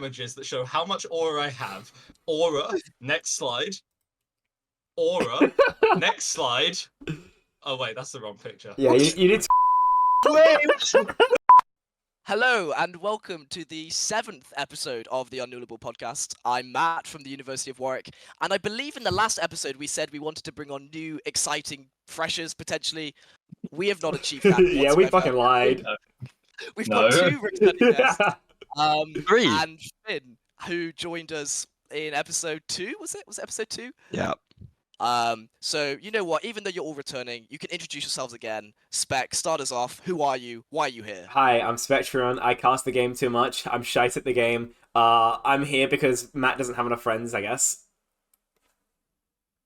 images that show how much aura I have. Aura, next slide. Aura, next slide. Oh wait, that's the wrong picture. Yeah, you need to... Wait. Hello and welcome to the 7th episode of the unNUELable podcast. I'm Matt from the University of Warwick, and I believe in the last episode we said we wanted to bring on new, exciting freshers potentially. We have not achieved that. Yeah, we fucking lied. We've got 2 returning guests, Three. and Finn, who joined us in episode 2. Was it episode 2? Yeah. So you know what? Even though you're all returning, you can introduce yourselves again. Spec, start us off. Who are you? Why are you here? Hi, I'm Spectron. I cast the game too much. I'm shite at the game. I'm here because Matt doesn't have enough friends, I guess.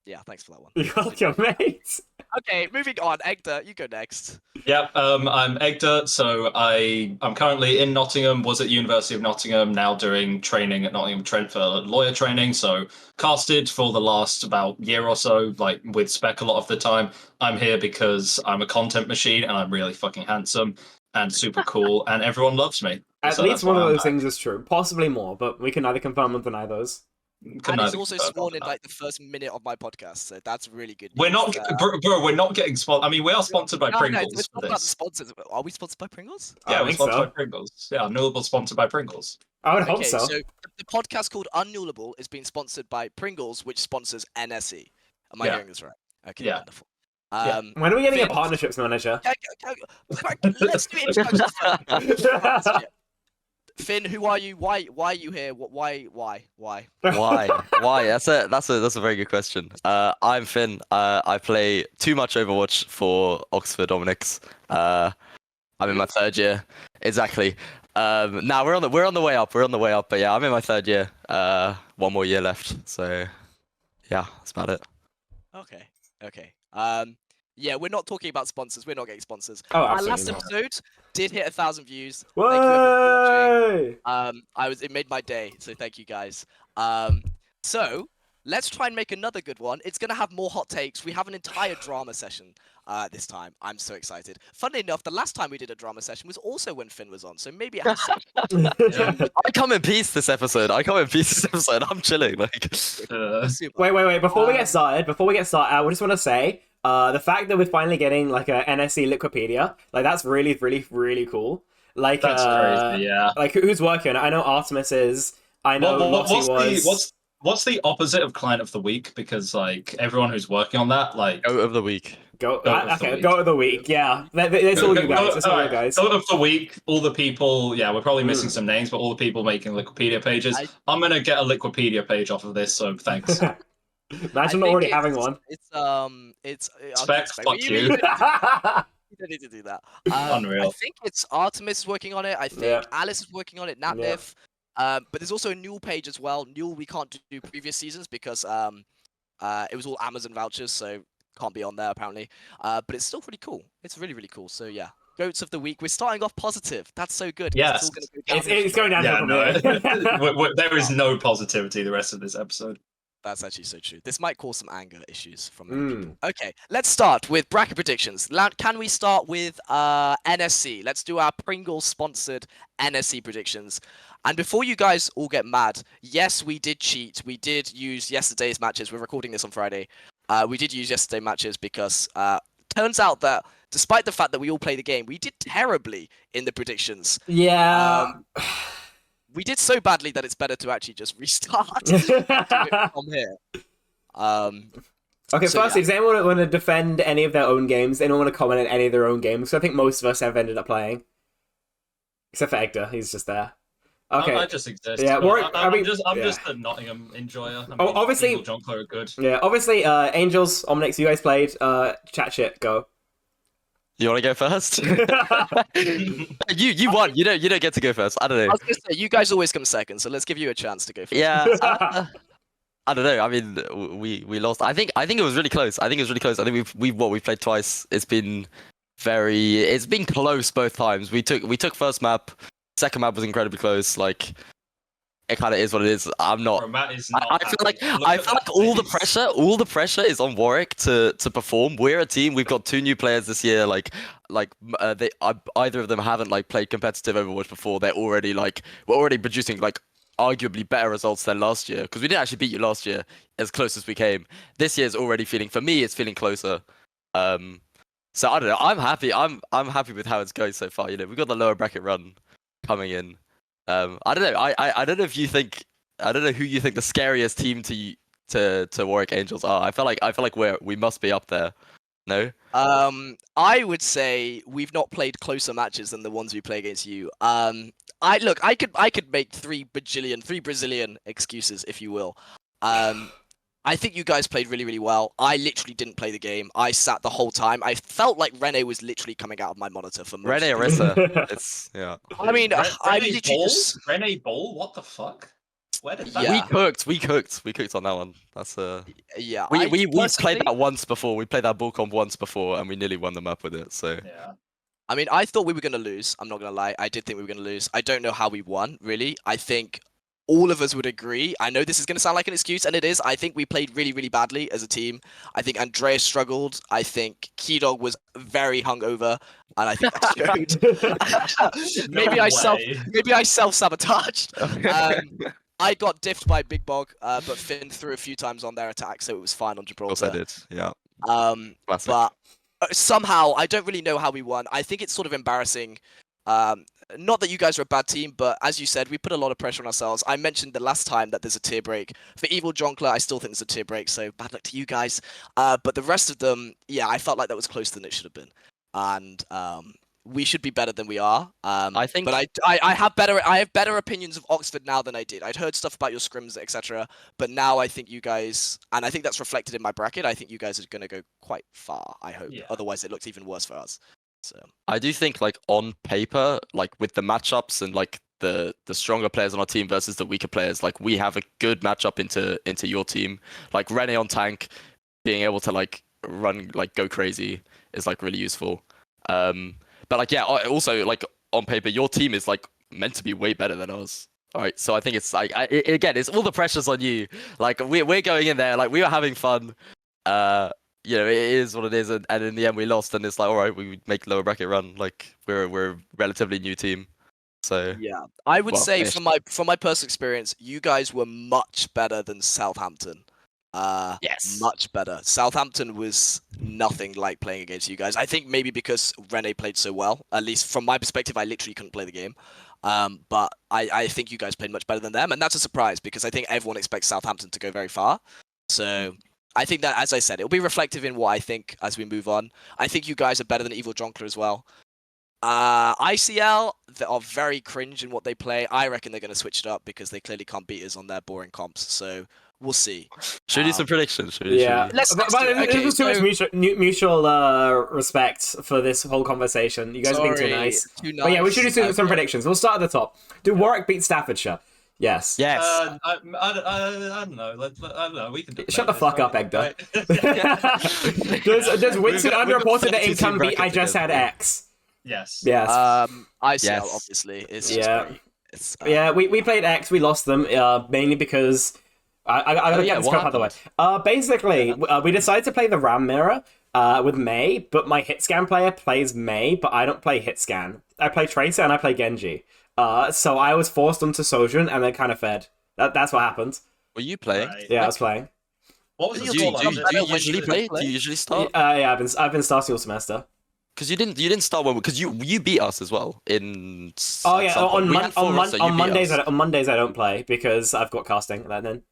Yeah, thanks for that one. You're welcome, mate. Okay, moving on. Egda, you go next. Yep, I'm Egda, so I'm currently in Nottingham, was at University of Nottingham, now doing training at Nottingham Trent for lawyer training, so casted for the last about year or so, like with Spec a lot of the time. I'm here because I'm a content machine and I'm really fucking handsome and super cool and everyone loves me. At least one of those things is true. Possibly more, but we can neither confirm or deny those. And it's also sworn in like the first minute of my podcast, so that's really good news. We're not, bro, we're not getting sponsored. I mean, we are sponsored by Pringles. No, it's not about the sponsors. Are we sponsored by Pringles? Yeah, we're sponsored so. by Pringles. Yeah, unNUELable sponsored by Pringles. I would hope so. So the podcast called unNUELable is being sponsored by Pringles, which sponsors NSE. Am I hearing this right? Okay, Yeah. wonderful. When are we getting Finn, a partnerships manager? Let's do introductions. Finn, who are you? Why are you here? Why? Why? That's a very good question. I'm Finn. I play too much Overwatch for Oxford Omnics. I'm in my 3rd year. Exactly. Now we're on the way up. But yeah, I'm in my 3rd year. 1 more year left. So yeah, that's about it. Okay. Yeah, we're not talking about sponsors. We're not getting sponsors. Oh, Our absolutely last not. episode did hit 1,000 views. Way! Thank you everyone for watching. It made my day, so thank you guys. So let's try and make another good one. It's gonna have more hot takes. We have an entire drama session this time. I'm so excited. Funnily enough, the last time we did a drama session was also when Finn was on, so maybe it has I come in peace this episode. I'm chilling. Like. Wait. Before we get started, I just want to say, the fact that we're finally getting like a NSE Liquipedia, like that's really, really, really cool. Like That's crazy, yeah. Like who's working? I know Artemis is. I know Lottie was. What's the opposite of client of the week? Because like everyone who's working on that, like Goat of the week. Goat of the week. Yeah, that's all you guys. That's all you guys. Goat of the week. All the people. Yeah, we're probably missing some names, but all the people making Liquipedia pages. I'm gonna get a Liquipedia page off of this. So thanks. Imagine already having one. It's Spec, fuck you. You don't need to do that. Unreal. I think it's Artemis is working on it. I think Alice is working on it. Natnif. But there's also a Newell page as well. Newell we can't do previous seasons because it was all Amazon vouchers, so can't be on there apparently. But it's still pretty cool. It's really, really cool. So yeah, Goats of the week. We're starting off positive. That's so good. Yes. It's going down. There is no positivity the rest of this episode. That's actually so true. This might cause some anger issues from many people. Okay, let's start with bracket predictions. Can we start with NSC? Let's do our Pringles-sponsored NSC predictions. And before you guys all get mad, yes, we did cheat. We did use yesterday's matches. We're recording this on Friday. We did use yesterday's matches because turns out that despite the fact that we all play the game, we did terribly in the predictions. Yeah. We did so badly that it's better to actually just restart and do it from here. Okay, so firstly, does anyone want to defend any of their own games? Anyone want to comment on any of their own games? So I think most of us have ended up playing. Except for Egda, he's just there. Okay. I just exist. Yeah, I'm just a Nottingham enjoyer. I mean, obviously, Jonkler are good. Yeah, obviously, Angels, Omnics, you guys played. Chat shit, go. You want to go first? you won. You don't get to go first. I don't know. I was gonna say you guys always come second, so let's give you a chance to go first. Yeah. I don't know. I mean, we lost. I think it was really close. I think we've played twice. It's been close both times. We took first map. Second map was incredibly close. Like it kind of is what it is. I'm not. Bro, Matt is not I feel like all the pressure is on Warwick to perform. We're a team. We've got 2 new players this year. Either of them haven't like played competitive Overwatch before. We're already producing like arguably better results than last year, because we didn't actually beat you last year as close as we came. This year's already feeling, for me, it's feeling closer. So I don't know. I'm happy. I'm happy with how it's going so far. You know, we've got the lower bracket run coming in. I don't know. I don't know if you think. I don't know who you think the scariest team to Warwick Angels are. I feel like we must be up there. No. I would say we've not played closer matches than the ones we play against you. I could make three Brazilian excuses, if you will. I think you guys played really, really well. I literally didn't play the game. I sat the whole time. I felt like Rene was literally coming out of my monitor for most. Rene Arissa. It's yeah. I mean, I literally just Rene Ball. What the fuck? Where did that? Yeah. We cooked on that one. That's yeah. We played personally- that once before. We played that bull comp once before, and we nearly won the map with it. So Yeah. I mean, I thought we were gonna lose. I'm not gonna lie. I did think we were gonna lose. I don't know how we won, really. I think all of us would agree. I know this is gonna sound like an excuse, and it is. I think we played really, really badly as a team. I think Andreas struggled. I think Keydog was very hungover, and I think that showed. maybe I self-sabotaged. I got diffed by Big Bog, but Finn threw a few times on their attack, so it was fine on of course Gibraltar. I did. Yeah. Classic. But somehow I don't really know how we won. I think it's sort of embarrassing. Not that you guys are a bad team, but as you said, we put a lot of pressure on ourselves. I mentioned the last time that there's a tier break. For Evil Jonkler, I still think there's a tier break, so bad luck to you guys. But the rest of them, yeah, I felt like that was closer than it should have been. And we should be better than we are. I think. But I have better opinions of Oxford now than I did. I'd heard stuff about your scrims, etc. But now I think you guys, and I think that's reflected in my bracket. I think you guys are going to go quite far. I hope. Yeah. Otherwise, it looks even worse for us. So I do think, like, on paper, like with the matchups and like the stronger players on our team versus the weaker players, like we have a good matchup into your team. Like Rene on tank, being able to like run, like go crazy is like really useful. But like, yeah, also like on paper, your team is like meant to be way better than us. All right, so I think it's like again, it's all the pressure's on you. Like we're going in there, like we were having fun. You know, it is what it is, and in the end we lost, and it's like, all right, we make lower bracket run. Like we're a relatively new team, so yeah, I would well, say ish. from my personal experience, you guys were much better than Southampton. Yes. Much better. Southampton was nothing like playing against you guys. I think maybe because Rene played so well. At least from my perspective, I literally couldn't play the game. But I think you guys played much better than them, and that's a surprise because I think everyone expects Southampton to go very far. So I think that, as I said, it'll be reflective in what I think as we move on. I think you guys are better than Evil Jonkler as well. ICL, they are very cringe in what they play. I reckon they're going to switch it up because they clearly can't beat us on their boring comps. So we'll see. Should we do some predictions? Yeah, Let's do it. there's Okay, just too much so- mutual respect for this whole conversation. You guys are being too Sorry, nice. too But yeah, we should do some Okay. predictions. We'll start at the top. Do Warwick beat Staffordshire? Yes. Yes. I don't know. I don't know. We can debate Shut the this, fuck right? up, Egda. Right? Does Winston got underreported that 32 income beat? I brackets just had again. X. Yes. Yes. ICL, Yes. obviously. It's Yeah. just it's, Yeah, we played X. We lost them mainly because I gotta yeah, get this what crap out of the way. Basically, we decided to play the Ram Mirror with May, but my hit scan player plays May, but I don't play hit scan. I play Tracer and I play Genji. So I was forced onto Sojourn and then kind of fed. That's what happened. Were you playing? Right. Yeah, I was playing. What was the Do Do you, score do, like? you, Was do it- you usually play? Do you usually start? Yeah, I've been starting all semester. Because you didn't start when because you beat us as well in. Oh at yeah, some point. on We had four roster, you beat Mondays us. on Mondays I don't play because I've got casting then.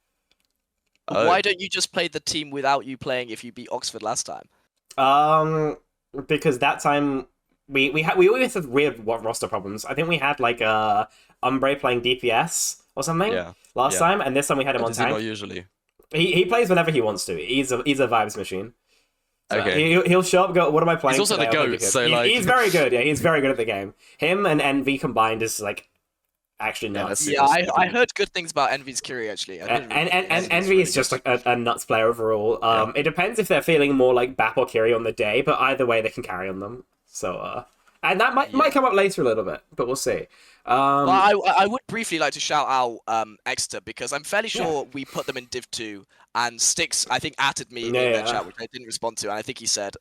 Oh. Why don't you just play the team without you playing if you beat Oxford last time? Because that time we always had weird roster problems. I think we had like Umbre playing DPS or something last yeah. time, and this time we had him Or on does he not tank. usually? He plays whenever he wants to. He's a vibes machine. So Okay. He'll show up. And go. What am I playing? He's also the today? I'll GOAT, play so, He- like- he's very good. Yeah, he's very good at the game. Him and Envy combined is like actually Yeah, nuts. that's- Yeah, super I stupid. heard good things about Envy's Curie actually. I didn't And really- Envy really is just good. like a nuts player overall. It depends if they're feeling more like Bap or Kiri on the day, but either way they can carry on them. So and that might come up later a little bit, but we'll see. Well, I would briefly like to shout out Exeter because I'm fairly sure we put them in Div 2 and Styx I think added me in their chat which I didn't respond to and I think he said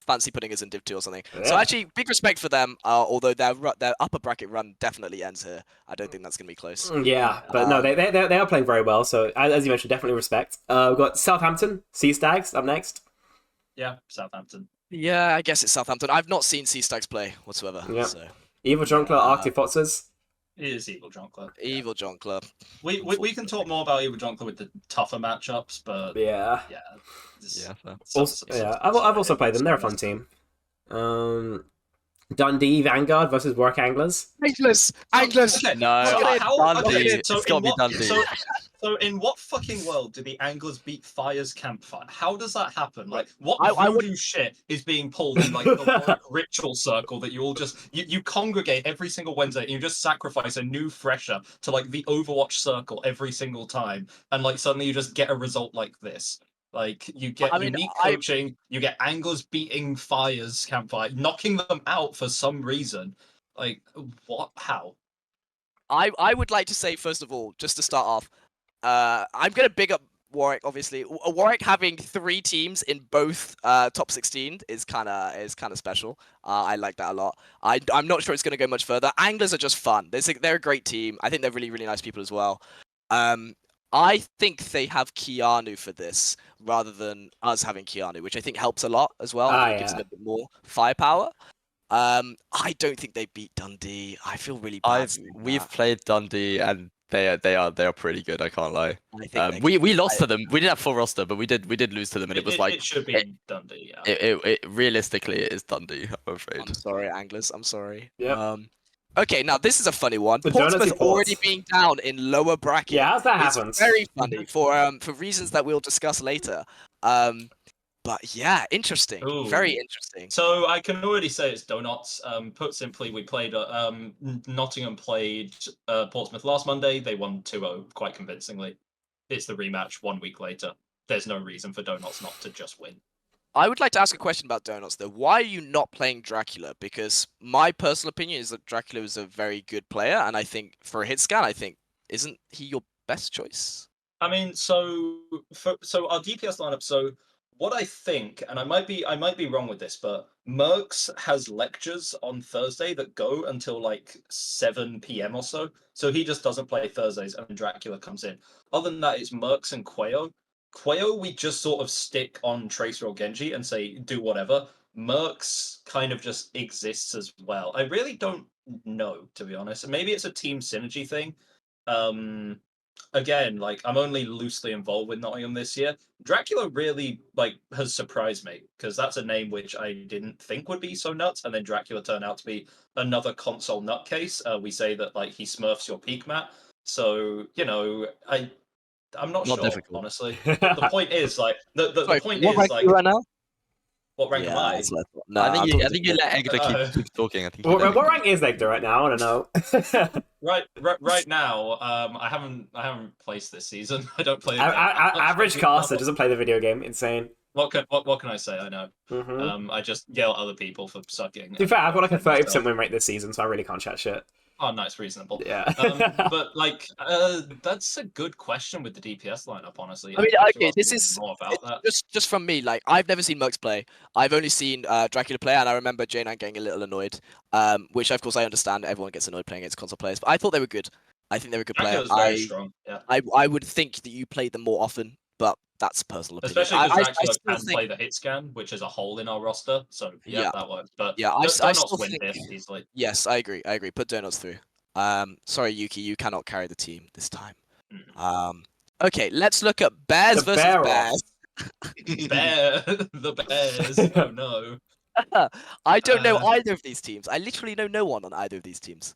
fancy putting us in Div 2 or something. So Yeah. actually, big respect for them. Although their upper bracket run definitely ends here. I don't think that's gonna be close. Yeah, but no, they are playing very well. So as you mentioned, definitely respect. We've got Southampton Sea Stags up next. Yeah, Southampton. Yeah, I guess it's Southampton. I've not seen Sea Stags play whatsoever. Yep. So Evil Junkler, Arctic Foxes. It is Evil Jonkler. Evil John Club. We can talk more about Evil Jonkler with the tougher matchups, but Yeah. Yeah, fair. Also, yeah, I've also played them. They're a fun team. Dundee Vanguard versus Work Anglers. Anglers. Okay, No, so Dundee. so It's gotta in be what, Dundee. so in what fucking world do the anglers beat Fire's campfire? How does that happen? Like, what I voodoo shit is being pulled in like the Warwick ritual circle that you all just you congregate every single Wednesday and you just sacrifice a new fresher to like the Overwatch circle every single time, and like suddenly you just get a result like this. Like you get unique coaching, you get anglers beating Fire's campfire, knocking them out for some reason. Like what? How? I would like to say first of all, just to start off, I'm gonna big up Warwick. Obviously, Warwick having 3 teams in both top 16 is kind of special. I like that a lot. I'm not sure it's gonna go much further. Anglers are just fun. They're a great team. I think they're really nice people as well. I think they have Keanu for this rather than us having Keanu, which I think helps a lot as well. It gives them a bit more firepower. I don't think they beat Dundee. I feel really bad. We've played Dundee and they are pretty good. I can't lie. I think We lost to them. We didn't have full roster, but we did lose to them, and it was like it should be Dundee. Yeah. It realistically it is Dundee. I'm afraid. I'm sorry, Anglers. I'm sorry. Yep. Okay, now this is a funny one. The Portsmouth Jonas already Ports. being down in lower bracket. Yeah, how's that It's happens? very funny for reasons that we'll discuss later. But yeah, interesting. Ooh. Very interesting. So I can already say it's donuts. Put simply, we played. Nottingham played Portsmouth last Monday. They won 2-0 quite convincingly. It's the rematch 1 week later. There's no reason for donuts not to just win. I would like to ask a question about Donuts though. Why are you not playing Dracula? Because my personal opinion is that Dracula is a very good player, and I think for a hit scan, I think isn't he your best choice? I mean, so our DPS lineup. So what I think, and I might be wrong with this, but Mercs has lectures on Thursday that go until like 7 p.m. or so. So he just doesn't play Thursdays, and Dracula comes in. Other than that, it's Mercs and Quayo. Quayo, we just sort of stick on Tracer or Genji and say, do whatever. Mercs kind of just exists as well. I really don't know, to be honest. Maybe it's a team synergy thing. Again, like, I'm only loosely involved with Nottingham this year. Dracula really, like, has surprised me, because that's a name which I didn't think would be so nuts, and then Dracula turned out to be another console nutcase. We say that, like, he smurfs your peak map. So, you know, I'm not sure, difficult. honestly. The point is, like, the point what is, rank like, right now? what rank am I? that's what I thought. No, I think you let Egda keep talking. I think. What rank is Nectar right now? I want to know. Right now, I haven't placed this season. I don't play. Average caster doesn't play the video game. Insane. What can I say? I know. Mm-hmm. I just yell at other people for sucking. To be fair, I've got like a 30% win rate this season, so I really can't chat shit. Oh, nice, reasonable. Yeah. But like, that's a good question with the DPS lineup. Honestly, I mean, I'd like to okay, ask this you is more about that. just from me. Like, I've never seen Mercs play. I've only seen Dracula play, and I remember Jane getting a little annoyed. Which of course I understand. Everyone gets annoyed playing against console players, but I thought they were good. I think they were a good player. Dracula's very strong. Yeah. I would think that you played them more often, but that's personal opinion. Especially because Dracula still can play the hit scan, which is a hole in our roster. So Yeah. that works. But Yeah, I Donuts still win think- this easily. Yes, I agree. Put Donuts through. Sorry, Yuki, you cannot carry the team this time. Okay, let's look at Bears The versus Bear Bears. The Bears. Oh no. I don't know either of these teams. I literally know no one on either of these teams.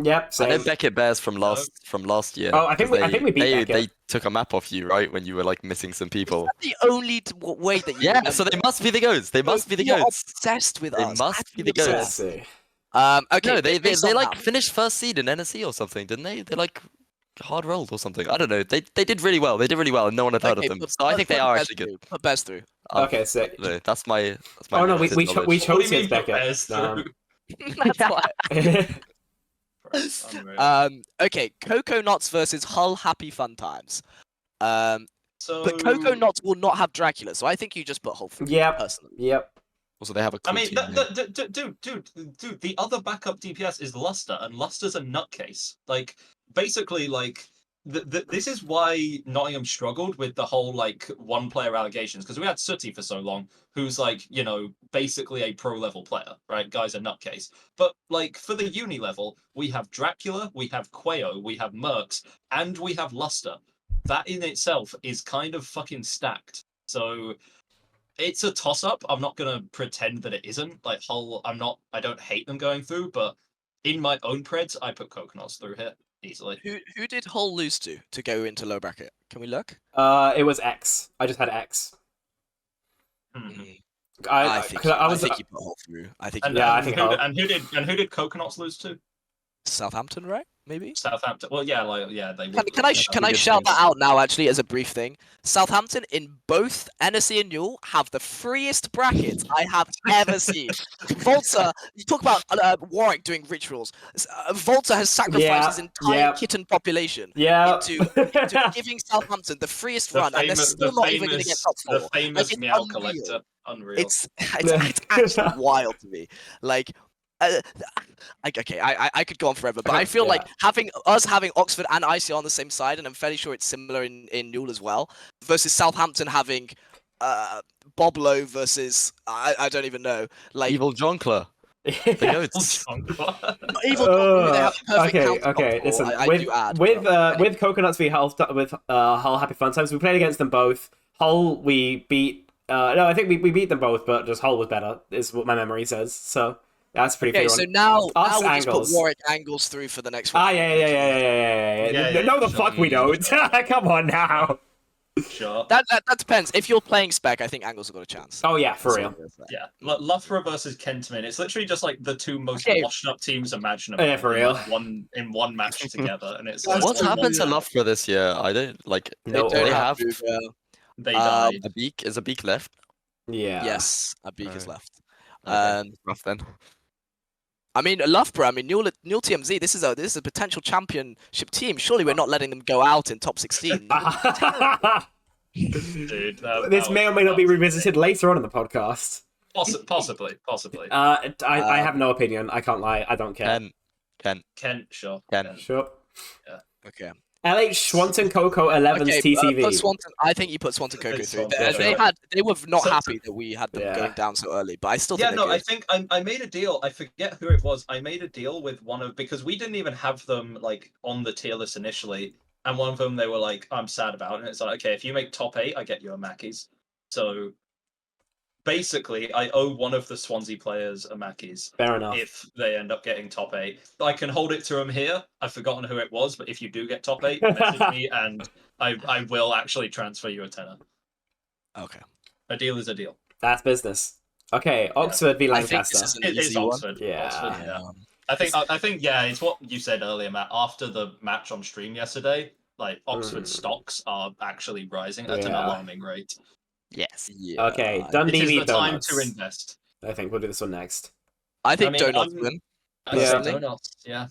Yep. I Same. know Beckett Bears from last year. Oh, I think we beat Beckett. They took a map off you, right, when you were like missing some people. That's the only way that you Yeah, remember. so they must be the goats. They must be the You're goats. obsessed with They us. must be the Absolutely goats. Let's obsessed. see. Okay, No, they based on like that- finished first seed in NSC or something, didn't they? They like hard rolled or something. I don't know. They did really well. They did really well, and no one had heard of them. So I think they are actually good. Put Bears through. Okay, sick. That's my. Oh no, we limited knowledge. chose What do you against mean put Beckett. Bears through? That's why. Unreal. Okay, Coconuts versus Hull Happy Fun Times. So, But Cocoa Knots will not have Dracula, so I think you just put Hull through. Yep. Personally. Yep. Also, they have a I cool mean, team. dude, the other backup DPS is Luster, and Luster's a nutcase. Like, basically, like, this is why Nottingham struggled with the whole, like, one-player allegations, because we had Sooty for so long, who's, like, you know, basically a pro-level player, right? Guy's a nutcase. But, like, for the uni level, we have Dracula, we have Quayo, we have Mercs, and we have Luster. That in itself is kind of fucking stacked. So it's a toss up. I'm not gonna pretend that it isn't. Like Hull, I don't hate them going through, but in my own preds, I put Coconuts through here easily. Who did Hull lose to go into low bracket? Can we look? It was X. I just had X. Mhm. I think think you put Hull through. I think And, you Yeah, I and think who, Hull. and who did Coconuts lose to? Southampton, right? Maybe. Southampton. Well, yeah, like they. Can, would can I lose. can I good shout teams. that out now? Actually, as a brief thing, Southampton in both NSE and Newell have the freest brackets I have ever seen. Volta, you talk about Warwick doing rituals. Volta has sacrificed Yeah, his entire yeah. kitten population Yeah. into giving Southampton the freest run, and they're still not even going to get top four. The famous it's Meow unreal. Collector. Unreal. It's actually wild to me. Like, I could go on forever, but I feel like having Oxford and ICR on the same side, and I'm fairly sure it's similar in Newell as well, versus Southampton having Boblo versus I don't even know, like Evil Jonkler. The goats. not Evil Dog, they have perfect counter okay. top Listen, four, I with do add, with but with Coconuts v Hull with Hull Happy Fun Times, we played against them both. Hull we beat. No, I think we beat them both, but just Hull was better. Is what my memory says. So that's pretty. okay, so now Us we just put Angles. Warwick Angles through for the next one. Ah, yeah. Yeah, No, the sure. fuck we don't. Come on now. Sure. That depends. If you're playing spec, I think Angles have got a chance. Oh yeah, for That's real. all I'm gonna say. Yeah, Loughborough versus Kentman. It's literally just like the two most Okay. washed up teams imaginable. Yeah, for in, real. like, one match together, and it's Guys, like, What's happened to Loughborough this year? I don't like. No, They don't they have have Ruger. they died. a beak. Is a beak left? Yeah. Yes, a beak is Right. left. Okay, rough then. I mean, Loughborough. I mean, Newell TMZ. This is a potential championship team. Surely we're not letting them go out in top 16. Dude, This may or may not be revisited later on in the podcast. Possibly. I have no opinion. I can't lie. I don't care. Ken. Kent, sure. Ken. Kent. Sure. Okay. LH Swanton Coco 11's Okay, TTV. put Swanton. I think you put Swanton Coco It's through. Swanton, They were not So- happy that we had them Yeah. going down so early, but I still Yeah, think no, they're I good. think I made a deal. I forget who it was. I made a deal with one of, because we didn't even have them like on the tier list initially, and one of them they were like, "I'm sad about," and it's like, okay, if you make top 8, I get you a Mackey's. So basically, I owe one of the Swansea players a Mackey's Fair enough. if they end up getting top 8. I can hold it to them here. I've forgotten who it was, but if you do get top 8, message me and I will actually transfer you a tenner. Okay. A deal is a deal. That's business. Okay, Oxford v I think Lancaster. this is an It is easy one. Oxford. Yeah. Oxford, yeah. I think yeah, it's what you said earlier, Matt. After the match on stream yesterday, like Oxford stocks are actually rising at an Yeah. alarming rate. Yes. Yeah. Okay, It Dundee is v the time Donuts. to invest. I think we'll do this one next. I think I mean, Donuts I'm- win. I Yeah. say donuts. Yeah.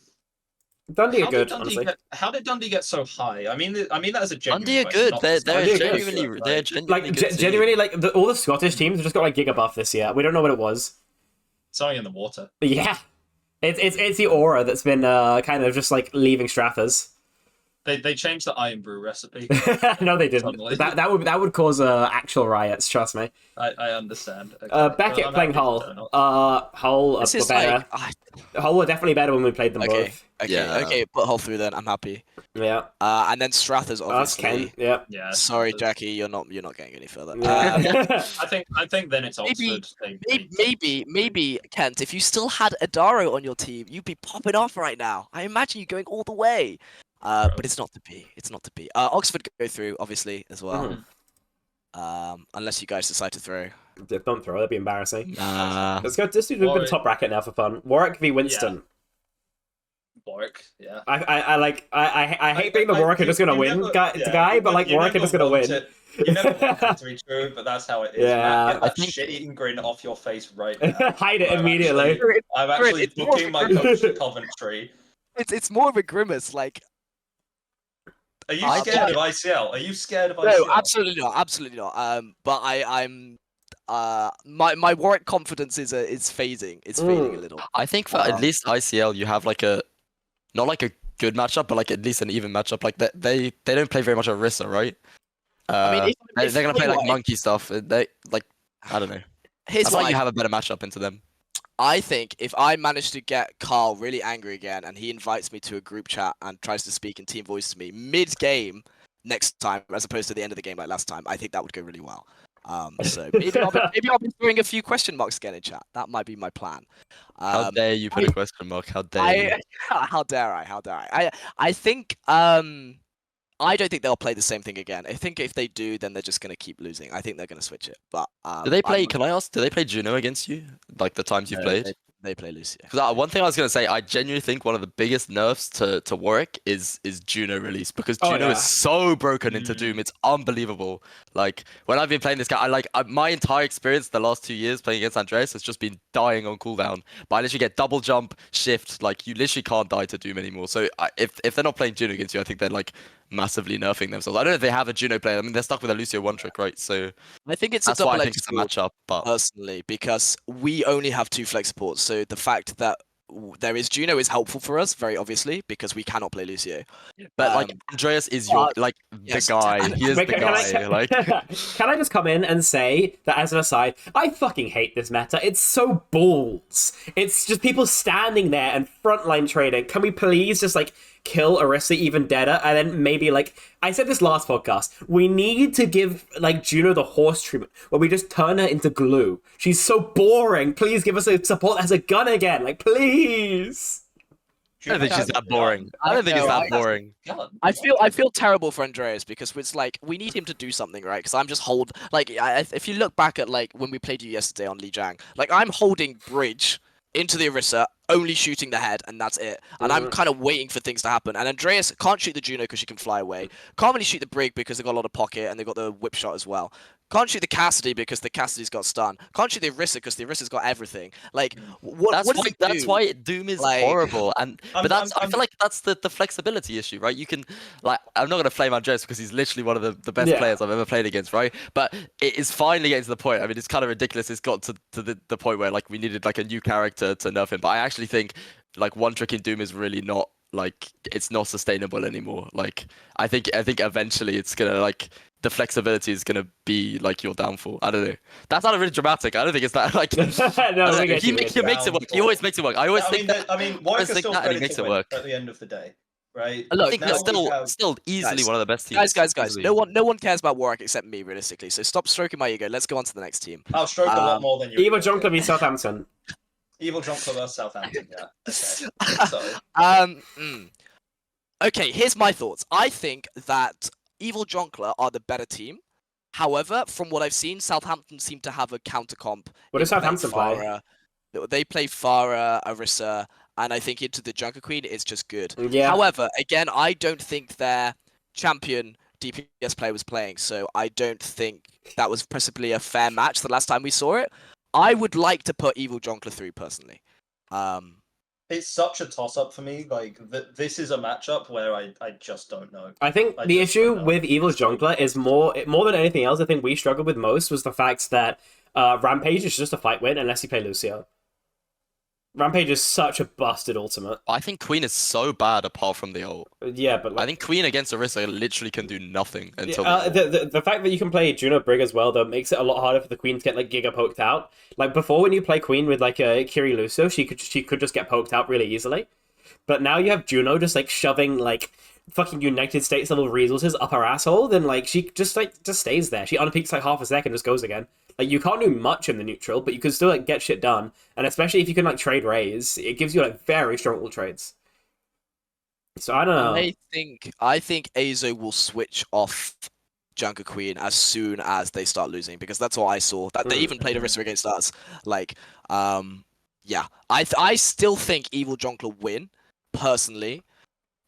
Dundee are How good, did Dundee honestly. how did Dundee get so high? I mean that as a genuine Dundee are question, good. not They're just Dundee are good. genuinely right? genuinely Like, good. team. genuinely, like, all the Scottish teams have just got, like, Giga buff this year. We don't know what it was. Something in the water. But yeah. It's the aura that's been kind of just, like, leaving Strathers. They changed the iron brew recipe. No, they didn't. Suddenly. That would cause actual riots, trust me. I understand. Okay. Beckett Well, I'm playing happy Hull. with donuts. Hull This were is better. like, Hull were definitely better when we played them okay, both. okay, Yeah. okay. Put Hull through then. I'm happy. Yeah. And then Strathers, Us, obviously. Ken. Yeah. Yeah. Sorry, Strathers. Jackie, you're not getting any further. Yeah. I think then it's Maybe- Oxford. Maybe Kent, if you still had Adaro on your team, you'd be popping off right now. I imagine you going all the way. But it's not to be. It's not to be. Oxford go through, obviously, as well. Unless you guys decide to throw. Don't throw, that'd be embarrassing. Nah. Let's do a bit of Warwick. top bracket now for fun. Warwick v Winston. Warwick, yeah. I hate being the Warwick are just gonna win guy, but like Warwick are just gonna win. You never want it to be true, but that's how it is. Yeah. Man. Get that I think- shit-eating grin off your face right now. Hide it I'm immediately. I'm actually It's more booking my coach to Coventry. It's more of a grimace. Like, Are you scared of ICL? Are you scared of ICL? No, absolutely not. Absolutely not. But I'm. My Warwick confidence is fading. It's fading a little. I think for at least ICL, you have like a not like a good matchup, but like at least an even matchup. Like they don't play very much Orisa, right? I mean, They're gonna play like monkey stuff. They like I don't know. Here's I feel like you have a better matchup into them. I think if I manage to get Carl really angry again and he invites me to a group chat and tries to speak in team voice to me mid-game next time, as opposed to the end of the game like last time, I think that would go really well. So maybe I'll be throwing a few question marks again in chat. That might be my plan. How dare you put a question mark? How dare you? How dare I? How dare I? I think I don't think they'll play the same thing again. I think if they do, then they're just going to keep losing. I think they're going to switch it. But do they play? Can I ask? Do they play Juno against you? Like the times you've played? They play Lucio. Because one thing I was going to say, I genuinely think one of the biggest nerfs to Warwick is Juno release, because Juno is so broken into Doom. It's unbelievable. Like when I've been playing this guy, my entire experience the last 2 years playing against Andreas has just been dying on cooldown. But I literally get double jump, shift. Like you literally can't die to Doom anymore. So if they're not playing Juno against you, I think they're like massively nerfing themselves. I don't know if they have a Juno player. I mean, they're stuck with a Lucio one trick, right? So I think it's that's a why I double-edged think it's a matchup. But personally, because we only have 2 flex supports, so the fact that there is Juno is helpful for us, very obviously, because we cannot play Lucio. But like Andreas is your the guy. He is the guy. Can I just come in and say that as an aside, I fucking hate this meta. It's so balls. It's just people standing there and frontline trading. Can we please just like kill Orisa even deader, and then maybe like I said this last podcast, we need to give like Juno the horse treatment where we just turn her into glue. She's so boring. Please give us a support that has a gun again, like please. I don't think she's that boring. I don't think it's that boring. I feel terrible for Andreas because it's like we need him to do something, right? Because I'm just if you look back at like when we played you yesterday on Li Jiang, like I'm holding bridge into the Orisa, only shooting the head, and that's it. And I'm kind of waiting for things to happen. And Andreas can't shoot the Juno because she can fly away. Can't really shoot the Brig because they've got a lot of pocket and they've got the whip shot as well. Can't shoot the Cassidy because the Cassidy's got stun. Can't shoot the Orisa because the Orisa's got everything. Like, that's why Doom is like, horrible. And I feel like that's the flexibility issue, right? You can like I'm not gonna flame Andreas because he's literally one of the best players I've ever played against, right? But it is finally getting to the point. I mean, it's kind of ridiculous. It's got to the point where like we needed like a new character to nerf him. But I actually think like one trick in Doom is really not like it's not sustainable anymore. Like I think eventually it's gonna like the flexibility is gonna be like your downfall. I don't know. That sounded really dramatic. I don't think it's that like. No, he makes it work. He always makes it work. I always think that. I mean, Warwick is still that, and he ready makes to it win work. at the end of the day, right? Look, I think it's still easily one of the best teams. Guys. Easily. No one cares about Warwick except me, realistically. So stop stroking my ego. Let's go on to the next team. I'll stroke a lot more than you. Evil Jonker v Southampton. Evil Jonker vs Southampton. Yeah. Okay. Okay, here's my thoughts. I think that Evil Jonkler are the better team. However, from what I've seen, Southampton seem to have a counter comp. What does Southampton play? They play Farah, Orisa, and I think into the Junker Queen it's just good. Yeah. However, again, I don't think their champion DPS player was playing, so I don't think that was possibly a fair match the last time we saw it. I would like to put Evil Jonkler through personally. It's such a toss-up for me. Like, this is a matchup where I just don't know. I think the issue with Evil Jonkler is more than anything else. I think we struggled with most was the fact that Rampage is just a fight win unless you play Lucio. Rampage is such a busted ultimate. I think Queen is so bad apart from the ult. Yeah, but like, I think Queen against Orisa literally can do nothing until the fact that you can play Juno Brig as well though makes it a lot harder for the Queen to get like Giga poked out. Like before, when you play Queen with like a Kiri Lucio, she could just get poked out really easily. But now you have Juno just like shoving like fucking United States level resources up her asshole, then like she just stays there. She unpeaks like half a second and just goes again. Like you can't do much in the neutral, but you can still like get shit done. And especially if you can like trade Rays, it gives you like very strong ult trades. So I don't know. I think Azo will switch off Junker Queen as soon as they start losing, because that's what I saw. That they even played Orisa against us. Like, yeah, I still think Evil Jonkler win personally.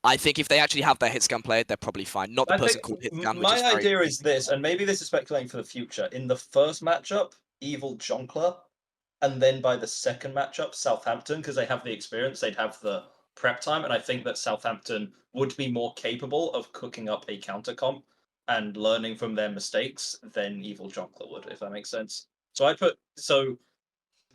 I think if they actually have their hitscan played, they're probably fine. Not the person called hitscan. My idea is this, and maybe this is speculating for the future. In the first matchup, Evil Jonkler, and then by the second matchup, Southampton, because they have the experience, they'd have the prep time, and I think that Southampton would be more capable of cooking up a counter comp and learning from their mistakes than Evil Jonkler would, if that makes sense. So I put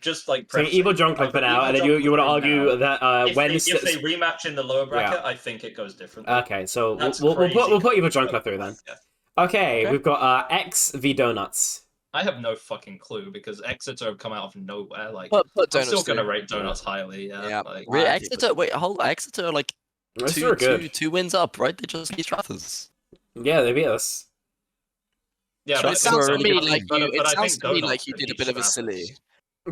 just like So Evil Jonkler for now, and then you would argue that if they rematch in the lower bracket, I think it goes differently. Okay, so That's we'll put Evil crazy. Jonkler through then. Yeah. Okay, we've got X v Donuts. I have no fucking clue because Exeter have come out of nowhere. Like, Put I'm Donuts still through. gonna rate Donuts highly. Yeah. Like, Wait, Exeter. Wait, hold. Exeter are like two wins up, right? They just beat Strathers. Yeah, they beat us. yeah, But it sounds to me like but you. It I sounds think to me Donuts like you could did a beat bit of a Strathers. silly.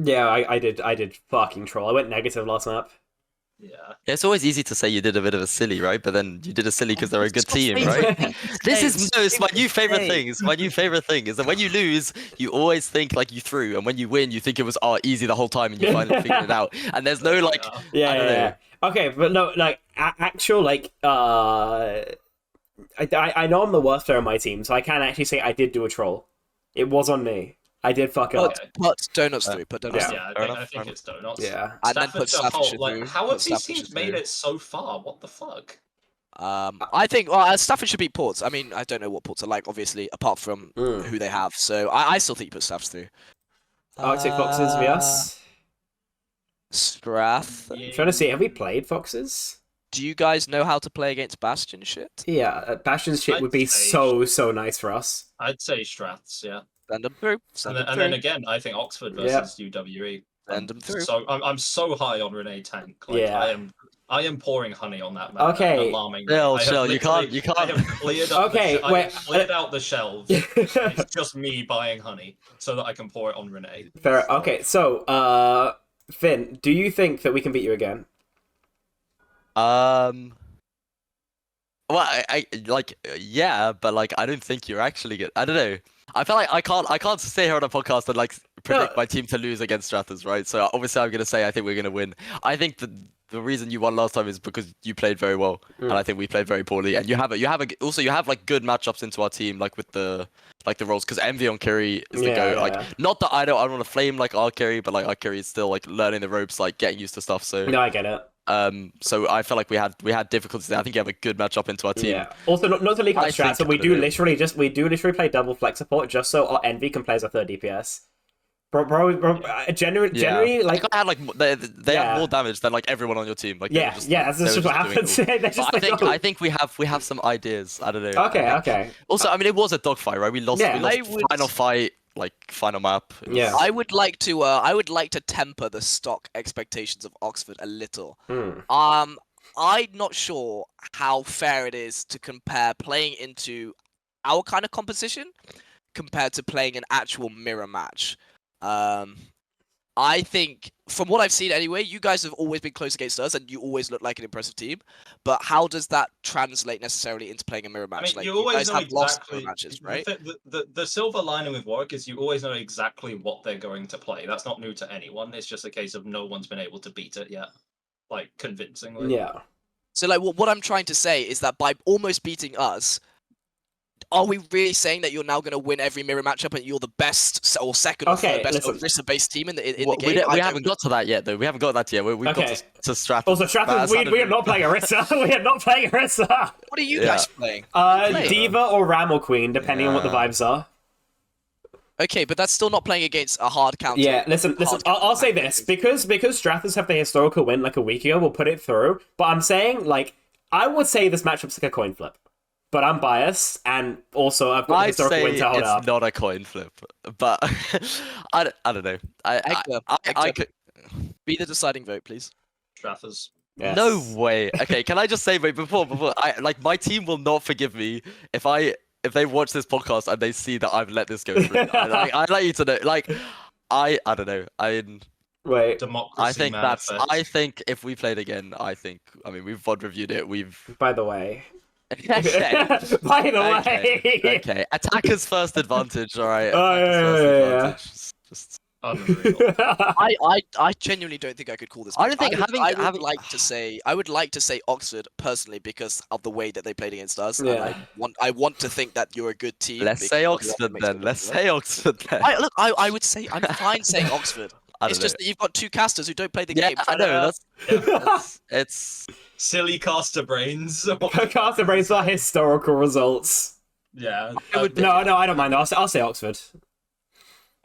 Yeah, I did fucking troll. I went negative last map. Yeah. Yeah, it's always easy to say you did a bit of a silly, right? But then you did a silly because they're a good team, right? This is it's my new favorite thing. It's my new favorite thing is that when you lose, you always think like you threw, and when you win, you think it was easy the whole time, and you finally figured it out. And there's no like, Yeah. Okay, but no, like actual like I know I'm the worst player on my team, so I can actually say I did do a troll. It was on me. I did fuck up. Put Donuts through. Put Donuts through. Yeah, I think it's Donuts. Yeah. And then put Staffordshire like, through. how Put have these Staffordshire teams made through. it so far? What the fuck? I think Staffordshire beat Ports. I mean, I don't know what Ports are like, obviously, apart from who they have. So I still think you put Staffs through. Arctic Foxes v us. Strath. I'm trying to see, have we played Foxes? Do you guys know how to play against Bastion shit? Yeah, Bastion's shit would be I'd say so nice for us. I'd say Straths, yeah. Send them through. And then again, I think Oxford versus UWE. Send them through. So I'm so high on Renee Tank. Like, Yeah. I am pouring honey on that man. Okay. at an alarming rate. Shell, I have Shell, you can't. I have cleared up Okay, I wait, have cleared out the shelves. It's just me buying honey so that I can pour it on Renee. Fair. Okay, so Finn, do you think that we can beat you again? Well, I like, yeah, but like, I don't think you're actually good. I don't know. I feel like I can't stay here on a podcast and like predict my team to lose against Strathers, right? So obviously, I'm gonna say I think we're gonna win. I think the reason you won last time is because you played very well, and I think we played very poorly. And you have like good matchups into our team, like with the roles, because Envy on Curry is the go. Like, not that I don't want to flame like our Curry, but like our Curry is still like learning the ropes, like getting used to stuff. So No, I get it. So I felt like we had difficulties there. I think you have a good matchup into our team. Yeah. Also, not to leak our strats, but we do literally play double flex support just so our Envy can play as a third DPS. Bro, generally, like I had like they have more damage than like everyone on your team. Like that's just what happens. I think we have some ideas. I don't know. Okay. Also, I mean, it was a dogfight, right? We lost. Yeah. We lost final fight, like final map. Yeah. I would like to temper the stock expectations of Oxford a little. I'm not sure how fair it is to compare playing into our kind of composition compared to playing an actual mirror match. I think, from what I've seen anyway, you guys have always been close against us, and you always look like an impressive team. But how does that translate necessarily into playing a mirror match? I mean, like, you always guys know have lost exactly. mirror matches, right? The silver lining with Warwick is you always know exactly what they're going to play. That's not new to anyone. It's just a case of no one's been able to beat it yet, like convincingly. Yeah. So, like, what I'm trying to say is that by almost beating us, are we really saying that you're now going to win every mirror matchup and you're the best or second or third best Orisa-based team in the game? We haven't got to that yet, though. We haven't got that yet. We've got to Strathers. Also, Strathers, we are not playing Orisa. We are not playing Orisa. What are you guys playing? Diva or Ram or Queen, depending on what the vibes are. Okay, but that's still not playing against a hard counter. Yeah, listen. I'll say this because Strathers have the historical win like a week ago. We'll put it through. But I'm saying, like, I would say this matchup's like a coin flip. But I'm biased, and also I've got historical win to hold up. It's not a coin flip, but I don't know. I could be the deciding vote, please. Strathers. Yes. No way. Okay, can I just say, wait, before my team will not forgive me if they watch this podcast and they see that I've let this go through. I'd like you to know, like, I don't know. Wait. Democracy I think if we played again, I mean, we've VOD reviewed it. By the way. Okay. By the way. Okay. Attacker's first advantage. All right. Yeah. Just Unreal. I genuinely don't think I could call this. I don't think I would like to say Oxford personally because of the way that they played against us. Yeah. And I want to think that you're a good team. Let's say Oxford then. Let's say Oxford then. I would say I'm fine saying Oxford. I It's don't know. just that you've got two casters who don't play the Yeah, game. I know. Yeah. It's Silly caster brains. Caster Brains are historical results. Yeah. It would be- No, I don't mind. I'll say Oxford.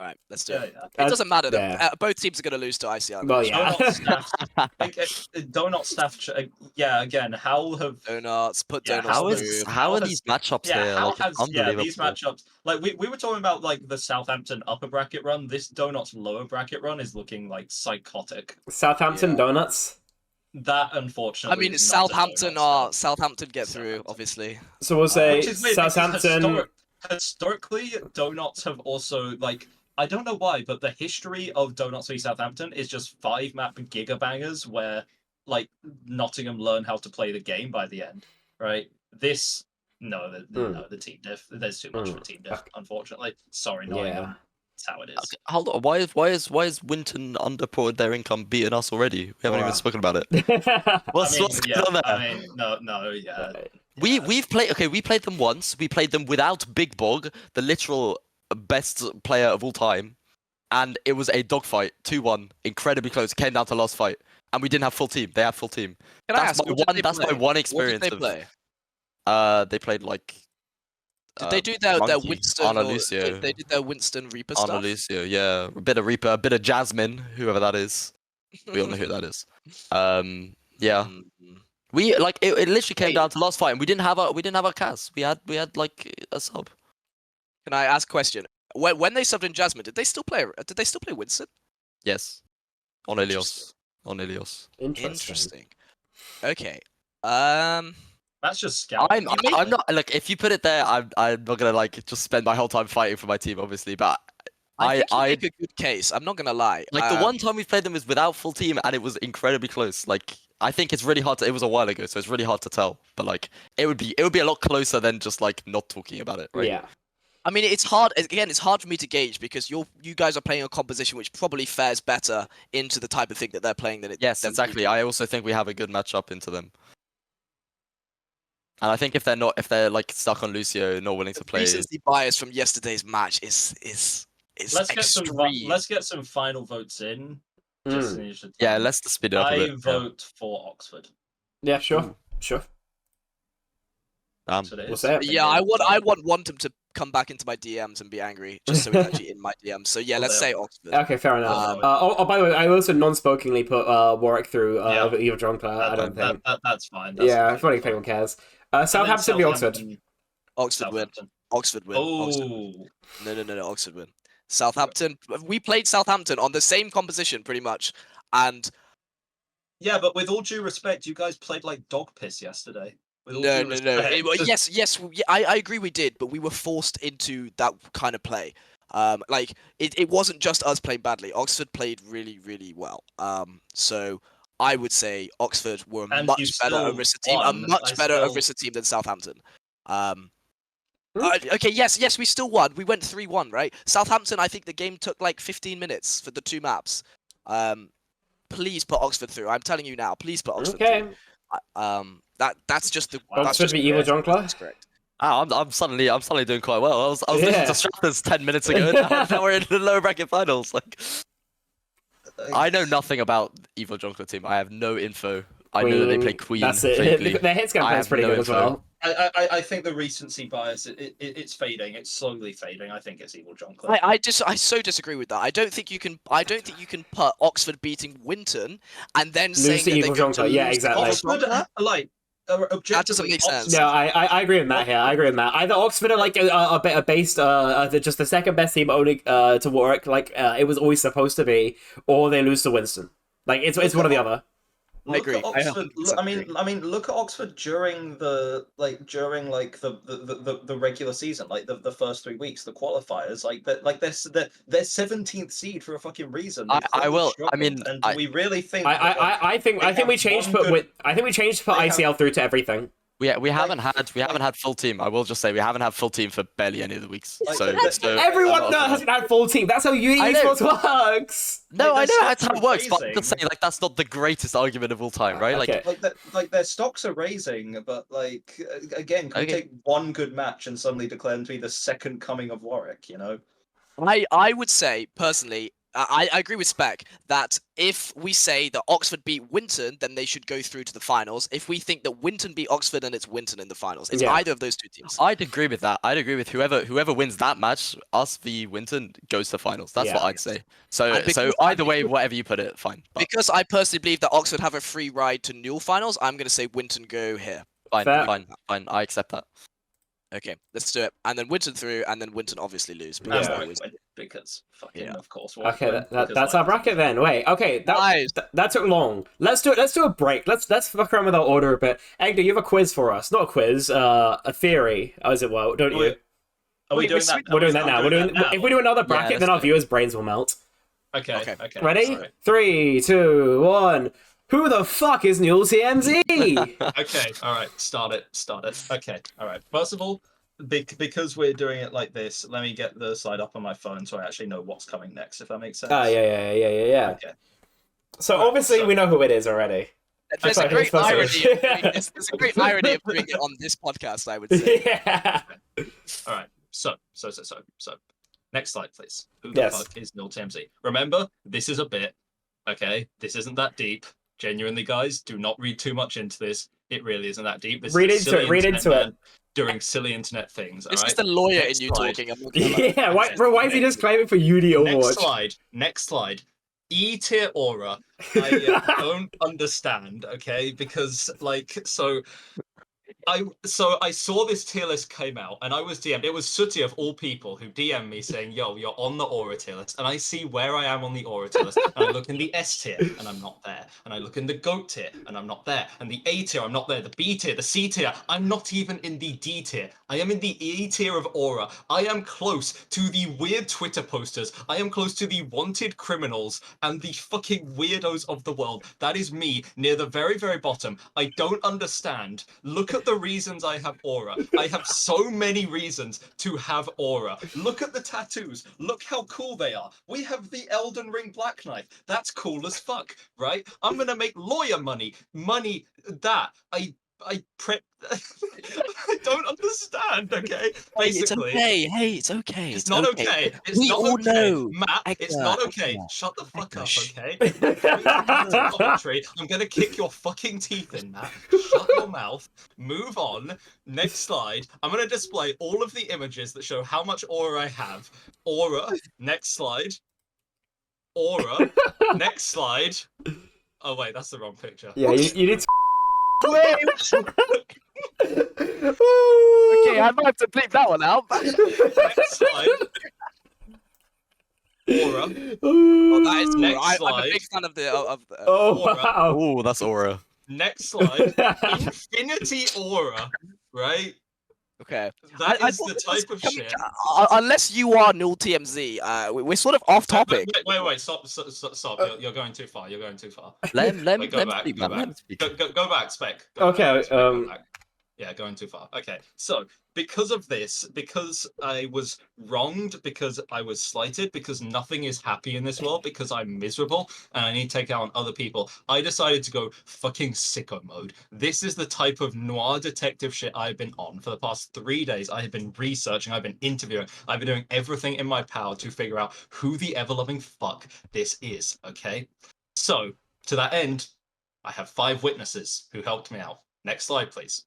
All right, let's do Yeah, it. yeah. It doesn't matter though. yeah. Both teams are going to lose to ICR. Well, yeah. Donut staff. Donut staff. Yeah. Again, how have Donuts, put Yeah, donuts how through. is- how are has- these matchups yeah here? how Like, it's has unbelievable. these matchups like we were talking about like the Southampton upper bracket run. This Donut's lower bracket run is looking like psychotic. Southampton Yeah. Donuts. That I unfortunately. mean, is not a Southampton Donut Southampton get through, Southampton. obviously. So we'll say Which is weird because Southampton. historically, donuts have also like I don't know why, but the history of Donuts v Southampton is just 5-map gigabangers where like Nottingham learn how to play the game by the end, right? This no, the team diff. There's too much of a team diff, unfortunately. Sorry, Nottingham. Yeah. That's how it is. Okay, hold on. Why is Winton underreported their income beating us already? We haven't even Wow. spoken about it. I What's mean, going yeah, on there? I mean, no, yeah. We've played them once. We played them without Big Bog, the literal best player of all time, and it was a dogfight, 2-1, incredibly close. Came down to last fight, and we didn't have full team. They had full team. Can I That's ask? my What did one. they That's play? my one What experience did they of. play? They played like. Did they do their Monkey, Winston? Ana or- Lucio. They did their Winston Reaper Ana stuff. Lucio, yeah, a bit of Reaper, a bit of Jasmine, whoever that is. We all know who that is. Yeah. Mm. We like it literally came Wait. down to last fight, and we didn't have a Cas. We had like a sub. Can I ask a question? When they subbed in Jasmine, did they still play Winston? Yes. On Ilios. On Ilios. Interesting. Okay. That's just scouting. I'm not like if you put it there, I'm not gonna like just spend my whole time fighting for my team, obviously. But I think you make a good case. I'm not gonna lie. like the one time we played them was without full team, and it was incredibly close. Like I think it's really hard to. It was a while ago, so it's really hard to tell. But like it would be a lot closer than just like not talking about it, right? Yeah. I mean, it's hard. Again, it's hard for me to gauge because you guys are playing a composition which probably fares better into the type of thing that they're playing than it. Yes, than exactly. we do. I also think we have a good matchup into them. And I think if they're like stuck on Lucio, not willing to play. Recency bias from yesterday's match is Let's get extreme. let's get some final votes in. Just in the interest of Yeah, time. let's speed it up a I bit. vote for Oxford. Yeah, sure. Sure. That's what it We'll is. say it. Yeah, I want Wantum to come back into my DMs and be angry, just so he's actually in my DMs. So yeah, Well, let's there. say Oxford. Okay, fair enough. Um, By the way, I also non-spokenly put Warwick through Yeah. Eva Jonker. I don't think. That's fine. That's Yeah, I completely don't think anyone fine. cares. And then Southampton v Oxford. Oxford win. Southampton. Oxford win. Oxford. Oh, No. Oxford win. Southampton. We played Southampton on the same composition pretty much, and yeah, but with all due respect, you guys played like dog piss yesterday. With all no. due respect. Yes. I agree we did, but we were forced into that kind of play. Like it wasn't just us playing badly. Oxford played really, really well. So I would say Oxford were a And much you better still Orisa team, a won. much I better still- Orisa team than Southampton. Okay, yes, we still won. We went 3-1, right? Southampton, I think the game took like 15 minutes for the two maps. Please put Oxford through. I'm telling you now. Please put Oxford Okay. through. That's just the. Wow. That's Oxford just v Eva Jonkler. That's correct. I'm suddenly doing quite well. I was Yeah. listening to Strathers 10 minutes ago. Now we're in the lower bracket finals. Like I know nothing about Evo Jonker team. I have no info. I know that they play Queen. That's it. vaguely. Their hit scan I play is have pretty no good as info. well. I think the recency bias it's fading. It's slowly fading. I think it's Evil John Club. I so disagree with that. I don't think you can put Oxford beating Winton and then saying to that Eagle they're going to Jonker, yeah, lose to exactly. Oxford. Like objectively, make sense. No, I agree with Matt here. I agree with Matt. Either Oxford are like a bit based, just the second best team only to Warwick, like it was always supposed to be, or they lose to Winston. Like it's one or the other. Look agree. at Oxford. I I mean, look at Oxford during the regular season, like the first 3 weeks, the qualifiers. They're 17th seed for a fucking reason. I will. I mean, and we really think. I think we changed to put ICL through to everything. we haven't had full team. I will just say we haven't had full team for barely any of the weeks. Like, So, that's- so Everyone hasn't had full team. That's how I know. esports works. no, I Like, know their that's how stats it are works, but I'm just raising. saying like that's not the greatest argument of all time, right? Okay. Like their stocks are raising, but again, can we Okay. take one good match and suddenly declare them to be the second coming of Warwick? You know. I would say personally, I agree with Spec that if we say that Oxford beat Winton, then they should go through to the finals. If we think that Winton beat Oxford, then it's Winton in the finals. It's Yeah. either of those two teams. I'd agree with that. I'd agree with whoever wins that match, us v Winton, goes to finals. That's what I'd say. So And because- either way, whatever you put it, fine. But Because I personally believe that Oxford have a free ride to Newell finals, I'm going to say Winton go here. fine, Fair. fine. I accept that. Okay, let's do it. And then Winton through, and then Winton obviously lose. That's Because Yeah. they always... because fucking Yeah. of course. Okay, because, that's our bracket then. Wait, okay, Nice. that took long. Let's do it. Let's do a break. Let's fuck around with our order a bit. Egdo, you have a quiz for us. Not a quiz, a theory, as it were, don't you? Are we doing that? We're doing that now. If we do another bracket, let's then our do it. viewers' brains will melt. Okay. Okay. Okay. Ready? Sorry. 3, 2, 1. Who the fuck is Newell TMZ? Okay. All right. Start it. Okay. All right. First of all, because we're doing it like this, let me get the slide up on my phone so I actually know what's coming next. If that makes sense. Yeah. Okay. So Right, obviously so- we know who it is already. There's Sorry, a great who's irony. first? There's a great irony of doing it on this podcast, I would say. Yeah. All right. So. Next slide, please. Who the Yes. fuck is Nil TMZ? Remember, this is a bit. Okay. This isn't that deep. Genuinely, guys, do not read too much into this. It really isn't that deep. This Read is a into silly it, read internet into it. man doing silly internet things. This all is right? the lawyer Next in you slide. talking. I'm not gonna lie. Yeah, why is he just claiming for UD Overwatch? Next slide. E-tier aura. I don't understand, okay? Because I saw this tier list came out and I was DM'd. It was Sooty of all people who DM'd me saying, yo, you're on the aura tier list. And I see where I am on the aura tier list. And I look in the S tier and I'm not there. And I look in the GOAT tier and I'm not there. And the A tier, I'm not there. The B tier, the C tier, I'm not even in the D tier. I am in the E tier of aura. I am close to the weird Twitter posters. I am close to the wanted criminals and the fucking weirdos of the world. That is me near the very, very bottom. I don't understand. Look at the reasons I have aura. I have so many reasons to have aura. Look at the tattoos. Look how cool they are. We have the Elden Ring Black Knife. That's cool as fuck, right? I'm gonna make lawyer money. That I prep. I don't understand. Okay, basically. Hey, it's okay. Hey, it's okay. It's not okay. It's We not all okay. know. Matt, it's Hector, not okay. Hector, Shut the fuck up, Hector, okay? Commentary. I'm gonna kick your fucking teeth in, Matt. Shut your mouth. Move on. Next slide. I'm gonna display all of the images that show how much aura I have. Aura. Next slide. Aura. Next slide. Oh wait, that's the wrong picture. Yeah, you need to. Okay, I might have to bleep that one out. Next slide. Aura. Well, that is Next I'm a slide. big fan of the. Oh Aura. wow! Oh, that's aura. Next slide. Infinity aura. Right? Okay. That I is thought the this was type of coming- shit. Unless you are Null TMZ, we're sort of off topic. Wait, stop. You're going too far. You're going too far. Let him Wait, go back, speak, go man. Let back. him speak. Go back, Spec. Go Okay, back, Spec, go back. Yeah, going too far. Okay, so because of this, because I was wronged, because I was slighted, because nothing is happy in this world, because I'm miserable and I need to take out on other people, I decided to go fucking sicko mode. This is the type of noir detective shit I've been on for the past 3 days. I have been researching, I've been interviewing, I've been doing everything in my power to figure out who the ever-loving fuck this is, okay? So, to that end, I have 5 witnesses who helped me out. Next slide, please.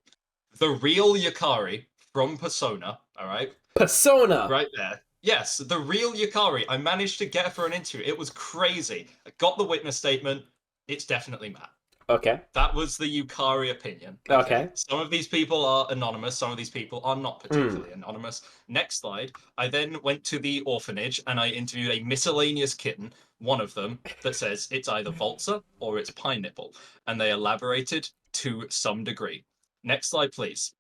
The real Yukari from Persona, all right? Persona. Right there. Yes, the real Yukari. I managed to get her for an interview. It was crazy. I got the witness statement. It's definitely Matt. Okay. That was the Yukari opinion. Okay. Some of these people are anonymous. Some of these people are not particularly anonymous. Next slide. I then went to the orphanage and I interviewed a miscellaneous kitten, one of them, that says it's either Voltza or it's Pine Nipple. And they elaborated to some degree. Next slide, please.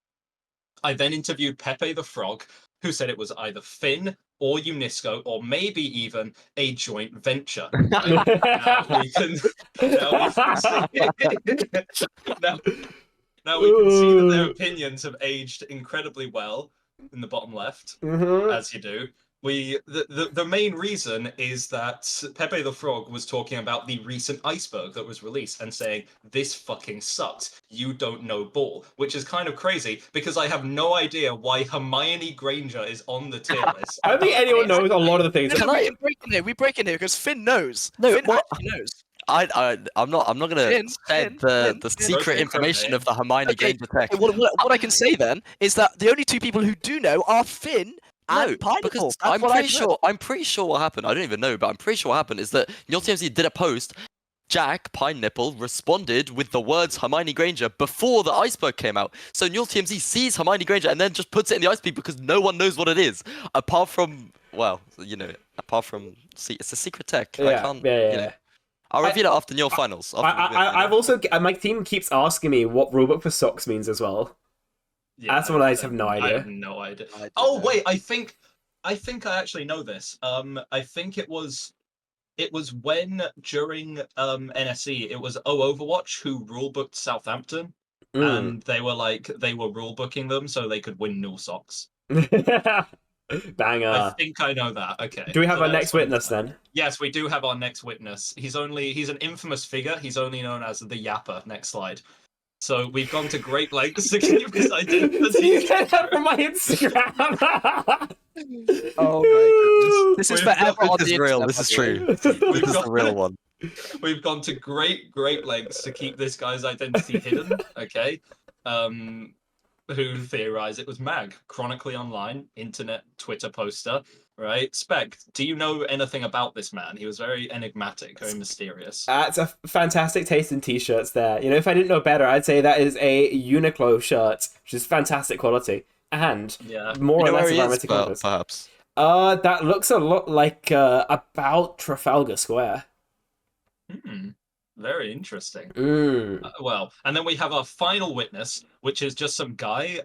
I then interviewed Pepe the Frog, who said it was either Finn or Unisco, or maybe even a joint venture. Now we can see that their opinions have aged incredibly well in the bottom left, Mm-hmm. as you do. the main reason is that Pepe the Frog was talking about the recent iceberg that was released and saying this fucking sucks. You don't know ball, which is kind of crazy because I have no idea why Hermione Granger is on the tier list. I don't think anyone knows a lot of the things. No, we can break in here. We break in here because Finn knows. No, Finn what? actually knows. I'm not gonna Finn, send Finn, the Finn. secret information of the Hermione Okay, Granger tech. What I can say then is that the only two people who do know are Finn and No, Pineapple. because That's I'm what pretty I've sure. I'm pretty sure what happened. I don't even know, but I'm pretty sure what happened is that your TMZ did a post. Jack Pineapple responded with the words Hermione Granger before the iceberg came out. So your TMZ sees Hermione Granger and then just puts it in the iceberg because no one knows what it is, apart from it's a secret tech. I Yeah, can't. yeah. I'll reveal it after your finals. I've also my team keeps asking me what rulebook for socks means as well. Yeah, That's what I just have no idea. I have no idea. I don't Oh know. wait, I think I actually know this. I think it was when during NSE it was Overwatch who rulebooked Southampton, and they were rulebooking them so they could win null socks. Banger. I think I know that. Okay. Do we have so our that's next fine. witness then? Yes, we do have our next witness. He's an infamous figure. He's only known as the Yapper. Next slide. So we've gone to great lengths to keep his identity. So you get that from my Instagram. Oh my goodness. This is We've forever got- on This the is real. internet, This is by the way. true. This is got- the real one. We've gone to great lengths to keep this guy's identity hidden. Okay. Who theorized it was Mag, chronically online, internet, Twitter poster, right? Spec, do you know anything about this man? He was very enigmatic, very mysterious. It's a fantastic taste in t-shirts there. You know, if I didn't know better, I'd say that is a Uniqlo shirt, which is fantastic quality. And Yeah. more or You know less where he is, environmentally conscious. perhaps. That looks a lot like about Trafalgar Square. Very interesting. Mm. Well, and then we have our final witness, which is just some guy.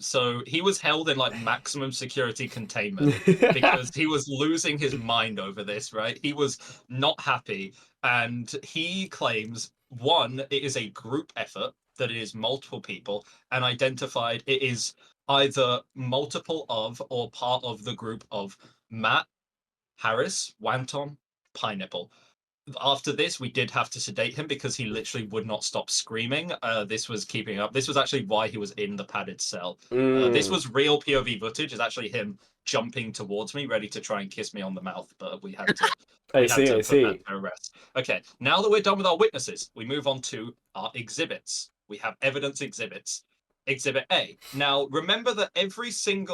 So he was held in like maximum security containment because he was losing his mind over this, right? He was not happy. And he claims, one, it is a group effort, that it is multiple people, and identified it is either multiple of or part of the group of Matt, Harris, Wanton, Pineapple. After this, we did have to sedate him because he literally would not stop screaming. This was keeping up. This was actually why he was in the padded cell. This was real POV footage. It's actually him jumping towards me, ready to try and kiss me on the mouth, but we had to. I see. Put that to rest. Okay, now that we're done with our witnesses, we move on to our exhibits. We have evidence exhibits. Exhibit A. Now, remember that everything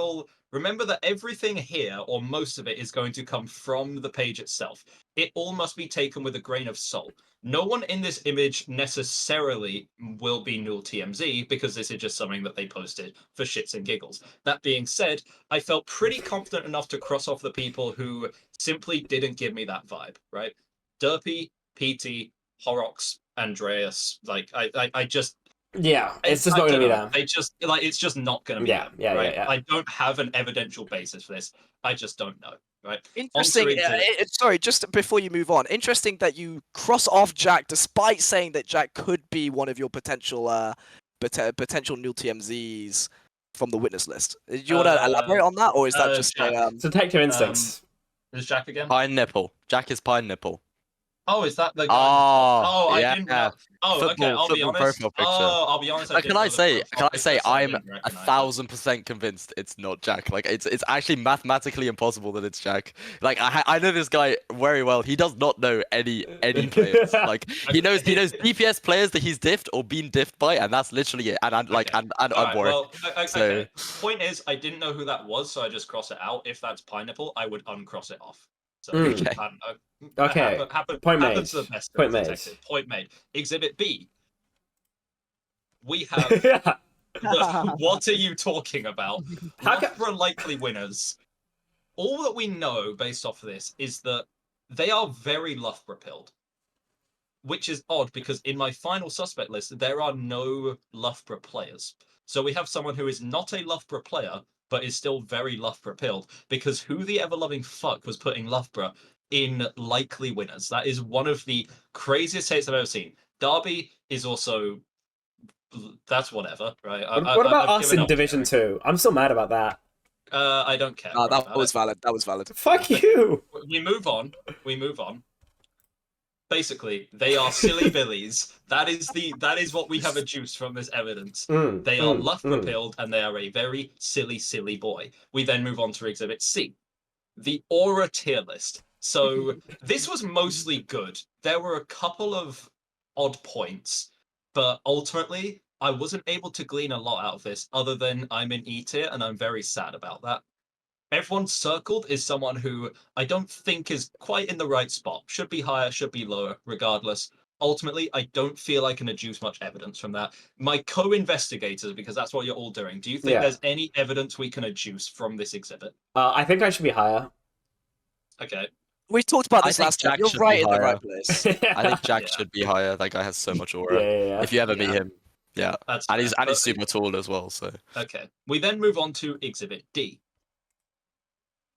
here, or most of it, is going to come from the page itself. It all must be taken with a grain of salt. No one in this image necessarily will be null TMZ because this is just something that they posted for shits and giggles. That being said, I felt pretty confident enough to cross off the people who simply didn't give me that vibe, right? Derpy, PT, Horrocks, Andreas, like I just Yeah, it's just not going to be that. It's just not going to be them. Right? Yeah. I don't have an evidential basis for this. I just don't know. Right. Interesting. Sorry, just before you move on, interesting that you cross off Jack despite saying that Jack could be one of your potential new TMZs from the witness list. Do you want to elaborate on that, or is that just Jack. It's Detective Instincts. Is Jack again? Pine nipple. Jack is pine nipple. Oh, is that the guy? Oh, I yeah. didn't know. Oh, okay. I'll be Football honest. profile picture. I'll be honest. Can I say? I'm a 1,000% convinced it's not Jack. Like it's actually mathematically impossible that it's Jack. Like I know this guy very well. He does not know any players. Like he knows DPS players that he's diffed or been diffed by, and that's literally it. And I'm worried. Well, So- okay. Point is, I didn't know who that was, so I just cross it out. If that's Pineapple, I would uncross it off. So, Okay. Okay. Point made. happens to the best Point made. detective. Point made. Exhibit B. We have. What are you talking about? Loughborough likely winners. All that we know based off of this is that they are very Loughborough pilled, which is odd because in my final suspect list there are no Loughborough players. So we have someone who is not a Loughborough player but is still very Loughborough pilled because who the ever loving fuck was putting Loughborough in likely winners? That is one of the craziest takes I've ever seen. Derby is also. That's whatever, right? What about us in Division 2? I'm still mad about that. I don't care. No, that about was it. valid. That was valid. Fuck you. We move on. We move on. Basically, they are silly billies. That is what we have adduced from this evidence. They are love-propelled, and they are a very silly boy. We then move on to Exhibit C, the Aura tier list. So this was mostly good. There were a couple of odd points, but ultimately, I wasn't able to glean a lot out of this other than I'm in E tier, and I'm very sad about that. Everyone circled is someone who I don't think is quite in the right spot. Should be higher, should be lower, regardless. Ultimately, I don't feel I can adduce much evidence from that. My co-investigators, because that's what you're all doing, do you think Yeah. there's any evidence we can adduce from this exhibit? I think I should be higher. Okay. We talked about I this think last time. Jack You're should right be in the right higher. place. I think Jack Yeah. should be higher. That guy has so much aura. Yeah. If you ever meet Yeah. him, yeah. That's And he's fair, but- super tall as well. So Okay. We then move on to Exhibit D.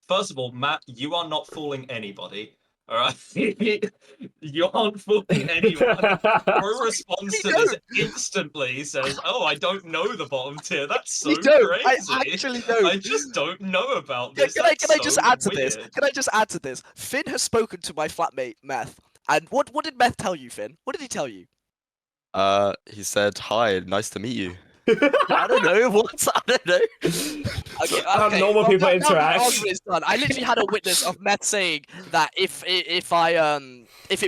First of all, Matt, you are not fooling anybody. All right, you aren't fooling anyone. Your response to this instantly says, "Oh, I don't know the bottom tier. That's so You don't. crazy. I actually don't. I just don't know about Yeah, this. can I That's just so add to this? weird." Can I just add to this? Finn has spoken to my flatmate Meth, and what did Meth tell you, Finn? What did he tell you? he said, "Hi, nice to meet you." I don't know what. I don't know. Okay, How normal people now interact. the argument is done. I literally had a witness of Meth saying that if it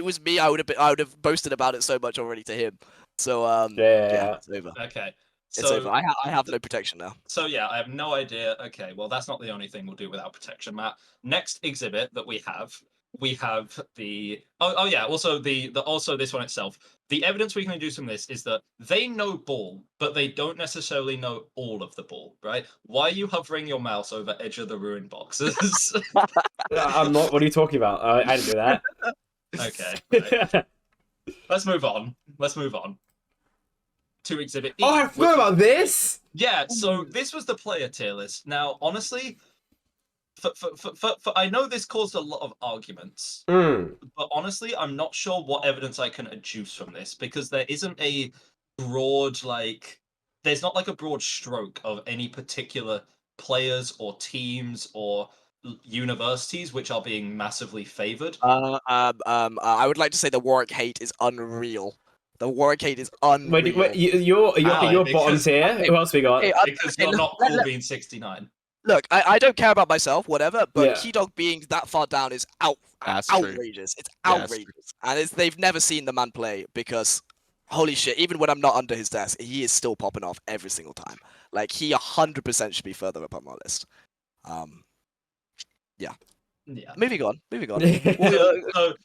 was me, I would have boasted about it so much already to him. So Yeah. it's over. Okay, It's over. I have no protection now. So yeah, I have no idea. Okay, well that's not the only thing we'll do without protection, Matt. Next exhibit that we have the oh yeah, also also this one itself. The evidence we can deduce from this is that they know ball, but they don't necessarily know all of the ball, right? Why are you hovering your mouse over edge of the ruined boxes? I'm not. What are you talking about? I didn't do that. Okay, right. Let's move on. Let's move on to exhibit E. Oh, I forgot about this. Yeah, so this was the player tier list. Now, honestly, for I know this caused a lot of arguments, but honestly, I'm not sure what evidence I can adduce from this because there isn't a broad there's not like a broad stroke of any particular players or teams or universities which are being massively favored. I would like to say the Warwick hate is unreal. The Warwick hate is unreal. Wait, you're bottom because- tier. okay, Who else we got? okay, Because okay, you're not let- cool let- being 69. Look, I don't care about myself, whatever, but Yeah. Keydog being that far down is That's true. outrageous. It's Yeah, that's true. outrageous. And they've never seen the man play because, holy shit, even when I'm not under his desk, he is still popping off every single time. Like, he 100% should be further up on my list. Yeah. Moving on.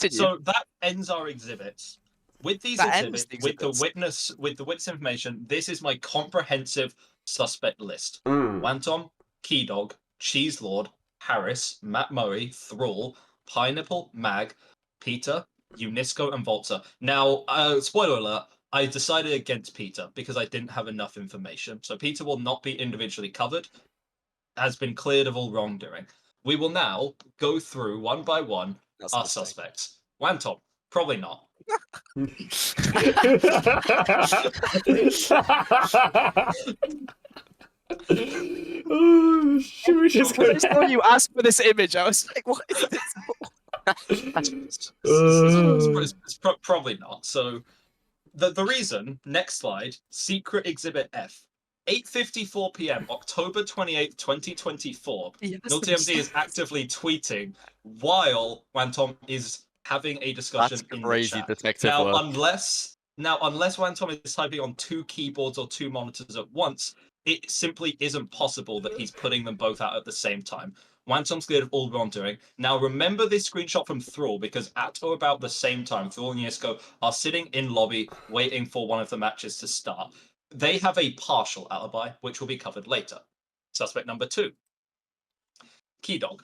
So that ends our exhibits. With these That ends exhibits, the with the witness information, this is my comprehensive suspect list. Mm. Wantom, Keydog, Cheese Lord, Harris, Matt Murray, Thrall, Pineapple, Mag, Peter, Unisco, and Volta. Now, spoiler alert, I decided against Peter because I didn't have enough information. So Peter will not be individually covered, has been cleared of all wrongdoing. We will now go through one by one That's our a mistake. suspects. Wantom, probably not. Oh, should we just go When I saw you ask for this image, I was like, what is this? Probably not. So the reason, next slide, secret exhibit F. 8:54 p.m. October 28th, 2024. NullTMZ is actively tweeting while Wantom is having a discussion That's in crazy the chat. detective Now, work. unless Wantom is typing on two keyboards or two monitors at once, it simply isn't possible that he's putting them both out at the same time. Wantom's cleared of all wrongdoing. Now, remember this screenshot from Thrall, because at or about the same time, Thrall and Yesco are sitting in lobby waiting for one of the matches to start. They have a partial alibi, which will be covered later. Suspect number 2. Keydog.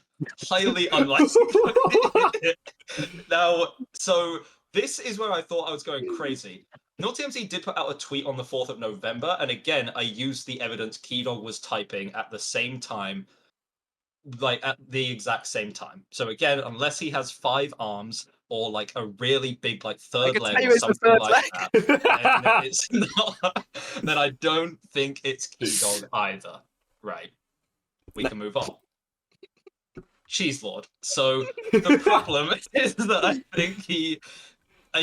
Highly unlikely. Now, so this is where I thought I was going crazy. NullTMZ did put out a tweet on the 4th of November, and again, I used the evidence Keydog was typing at the same time, like at the exact same time. So again, unless he has 5 arms or like a really big like third can leg tell you or it's the something third like leg. that, then it's not. Then I don't think it's Keydog either. Right. We can move on. Cheese Lord. So the problem is that I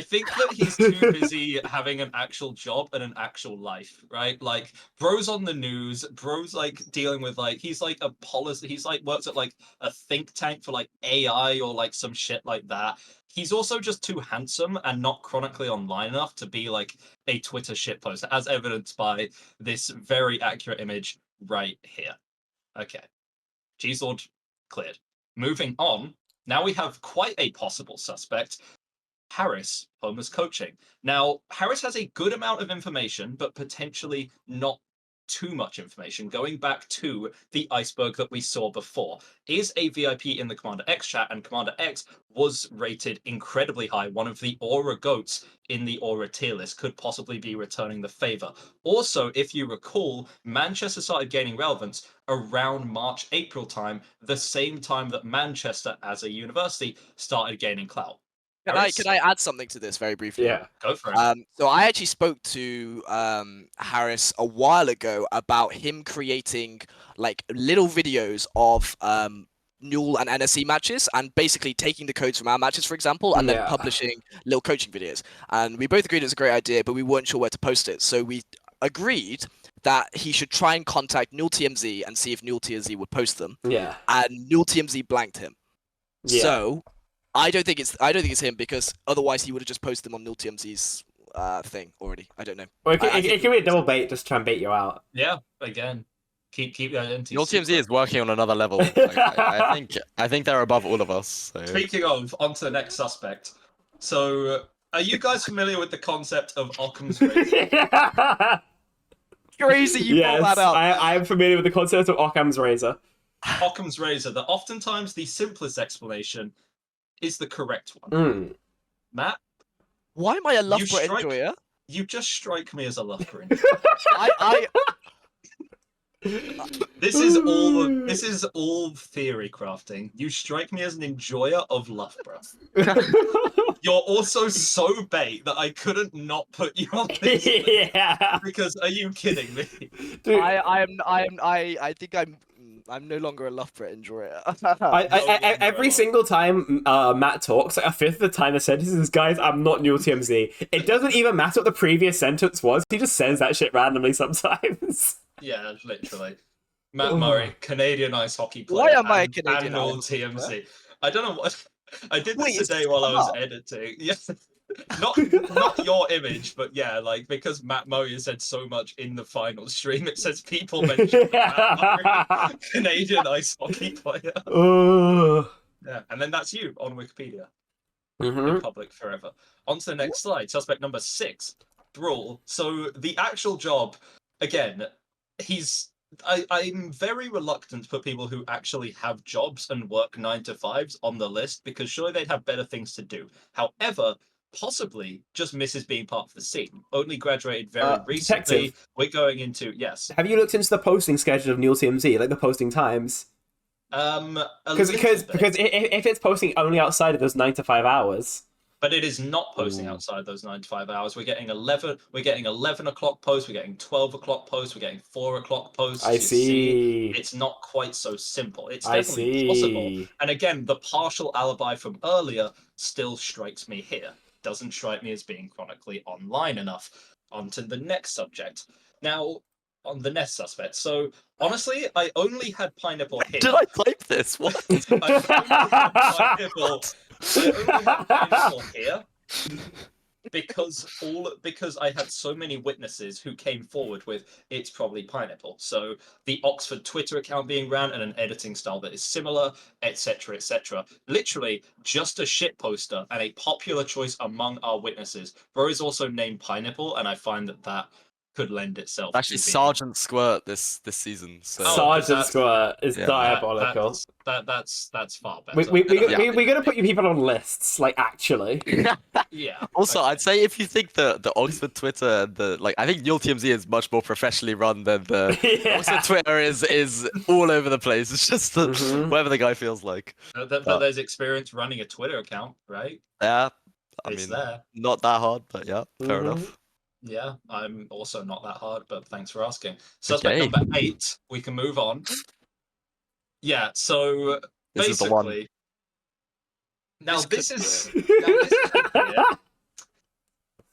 think that he's too busy having an actual job and an actual life, right? Like, bro's on the news, bro's like dealing with like he's like a policy, he's like works at like a think tank for like AI or like some shit like that. He's also just too handsome and not chronically online enough to be like a Twitter shitposter, as evidenced by this very accurate image right here. Okay. G-Sword cleared. Moving on, now we have quite a possible suspect. Harris, Homer's coaching. Now, Harris has a good amount of information, but potentially not too much information. Going back to the iceberg that we saw before, is a VIP in the Commander X chat, and Commander X was rated incredibly high. One of the Aura goats in the Aura tier list could possibly be returning the favor. Also, if you recall, Manchester started gaining relevance around March, April time, the same time that Manchester as a university started gaining clout. Can I add something to this very briefly? Yeah. Go for it. So I actually spoke to Harris a while ago about him creating like little videos of Newell and NSC matches and basically taking the codes from our matches, for example, and then publishing little coaching videos. And we both agreed it was a great idea, but we weren't sure where to post it. So we agreed that he should try and contact Newell TMZ and see if Newell TMZ would post them. Yeah. And Newell TMZ blanked him. Yeah. So I don't think it's him, because otherwise he would have just posted them on Newell TMZ's thing already. I don't know. Or it could be a double bait, just try and bait you out. Yeah, again, keep the identity. Your TMZ is working on another level. Like, I think they're above all of us. So. Speaking of, on to the next suspect. So, are you guys familiar with the concept of Occam's razor? Crazy you brought that up. I am familiar with the concept of Occam's razor. Occam's razor, that oftentimes the simplest explanation is the correct one. Matt? Why am I a Loughborough enjoyer? You just strike me as a Loughborough. This is all theory crafting. You strike me as an enjoyer of Loughborough. You're also so bait that I couldn't not put you on this list. Yeah. Because are you kidding me? Dude, I think I'm no longer a Loughborough enjoyer. every single time Matt talks, like a fifth of the time the sentence is, guys, I'm not Newell TMZ. It doesn't even matter what the previous sentence was. He just says that shit randomly sometimes. Yeah, literally. Matt Murray, Canadian ice hockey player. Why am I a Canadian Newell ice hockey TMZ. player? I don't know what. I did this Wait, today while I was editing. Yeah. Not your image, but yeah, like, because Matt Murray said so much in the final stream, it says people mentioned Matt Murray, Canadian ice hockey player. Yeah, and then that's you on Wikipedia. In public forever. On to the next slide. Suspect number 6, Thrall. So the actual job, again, I'm very reluctant to put people who actually have jobs and work 9 to 5s on the list, because surely they'd have better things to do. However, possibly just misses being part of the scene. Only graduated very recently. Detective. We're going into, yes. Have you looked into the posting schedule of Newell TMZ, like the posting times? Because if it's posting only outside of those 9 to 5 hours. But it is not posting outside those 9 to 5 hours. We're getting 11 o'clock posts, we're getting 12 o'clock posts, we're getting 4 o'clock posts. I see. It's not quite so simple. It's definitely possible. And again, the partial alibi from earlier still strikes me here. Doesn't strike me as being chronically online enough. On to the next subject. Now, on the next suspect. So, honestly, I only had Pineapple here. Did I type this? What? I only had Pineapple here because I had so many witnesses who came forward with it's probably Pineapple. So the Oxford Twitter account being ran and an editing style that is similar, etc., etc. Literally just a shit poster and a popular choice among our witnesses. Bro is also named Pineapple, and I find that could lend itself. Actually, to being... Sergeant Squirt this season. So. Sergeant Squirt is diabolical. That's far better. We're gonna put you people on lists, like actually. Yeah. Also, I'd say if you think the Oxford Twitter, I think Newell TMZ is much more professionally run than the Oxford Twitter is all over the place. It's just whatever the guy feels like. But there's experience running a Twitter account, right? Yeah. I It's mean, there. not that hard, but yeah, fair enough. Yeah, I'm also not that hard, but thanks for asking. Suspect number 8, we can move on. Yeah, so This is the one. basically, now This this could be is now this could be it.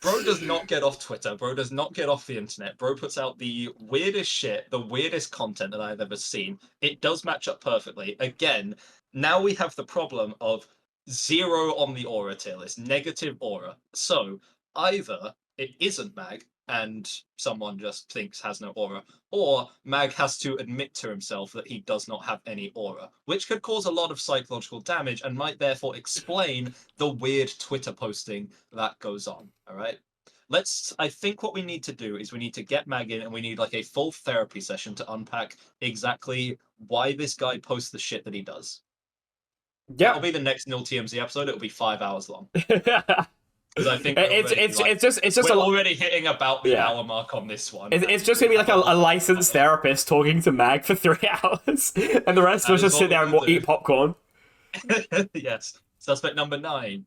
Bro does not get off Twitter. Bro does not get off the internet. Bro puts out the weirdest shit, the weirdest content that I've ever seen. It does match up perfectly. Again, now we have the problem of 0 on the aura tier list, negative aura. So either it isn't Mag and someone just thinks has no aura, or Mag has to admit to himself that he does not have any aura, which could cause a lot of psychological damage and might therefore explain the weird Twitter posting that goes on. All right. I think what we need to do is we need to get Mag in and we need like a full therapy session to unpack exactly why this guy posts the shit that he does. Yeah. That'll be the next Nil TMZ episode. It'll be 5 hours long. Because I think it's just we're a already hitting about the Yeah. hour mark on this one. It's just gonna be like a licensed therapist talking to Mag for 3 hours, and the rest of us That is just sit what there and we'll do. eat popcorn. Yes. Suspect number 9.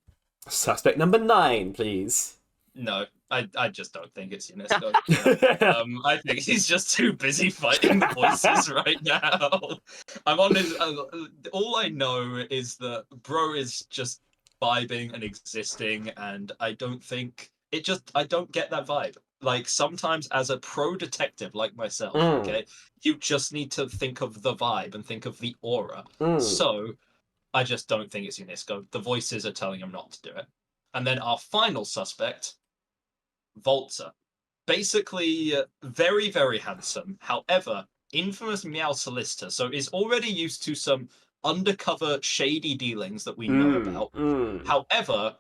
Suspect number 9, please. No, I just don't think it's UNESCO. I think he's just too busy fighting the voices right now. I'm on his. All I know is that bro is just vibing and existing, and I don't think it just. I don't get that vibe. Like sometimes, as a pro detective like myself, okay, you just need to think of the vibe and think of the aura. So I just don't think it's UNESCO. The voices are telling him not to do it. And then our final suspect, Volta. Basically, very, very handsome. However, infamous Meow solicitor, so is already used to some undercover shady dealings that we know about. However,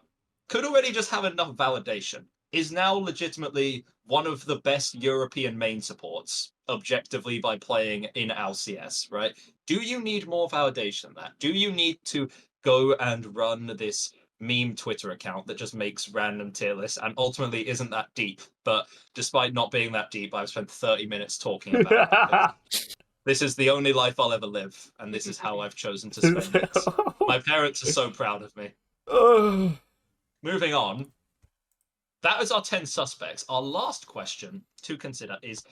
could already just have enough validation. Is now legitimately one of the best European main supports, objectively by playing in LCS, right? Do you need more validation than that? Do you need to go and run this meme Twitter account that just makes random tier lists and ultimately isn't that deep? But despite not being that deep, I've spent 30 minutes talking about it. This is the only life I'll ever live, and this is how I've chosen to spend it. My parents are so proud of me. Moving on. That was our 10 suspects. Our last question to consider is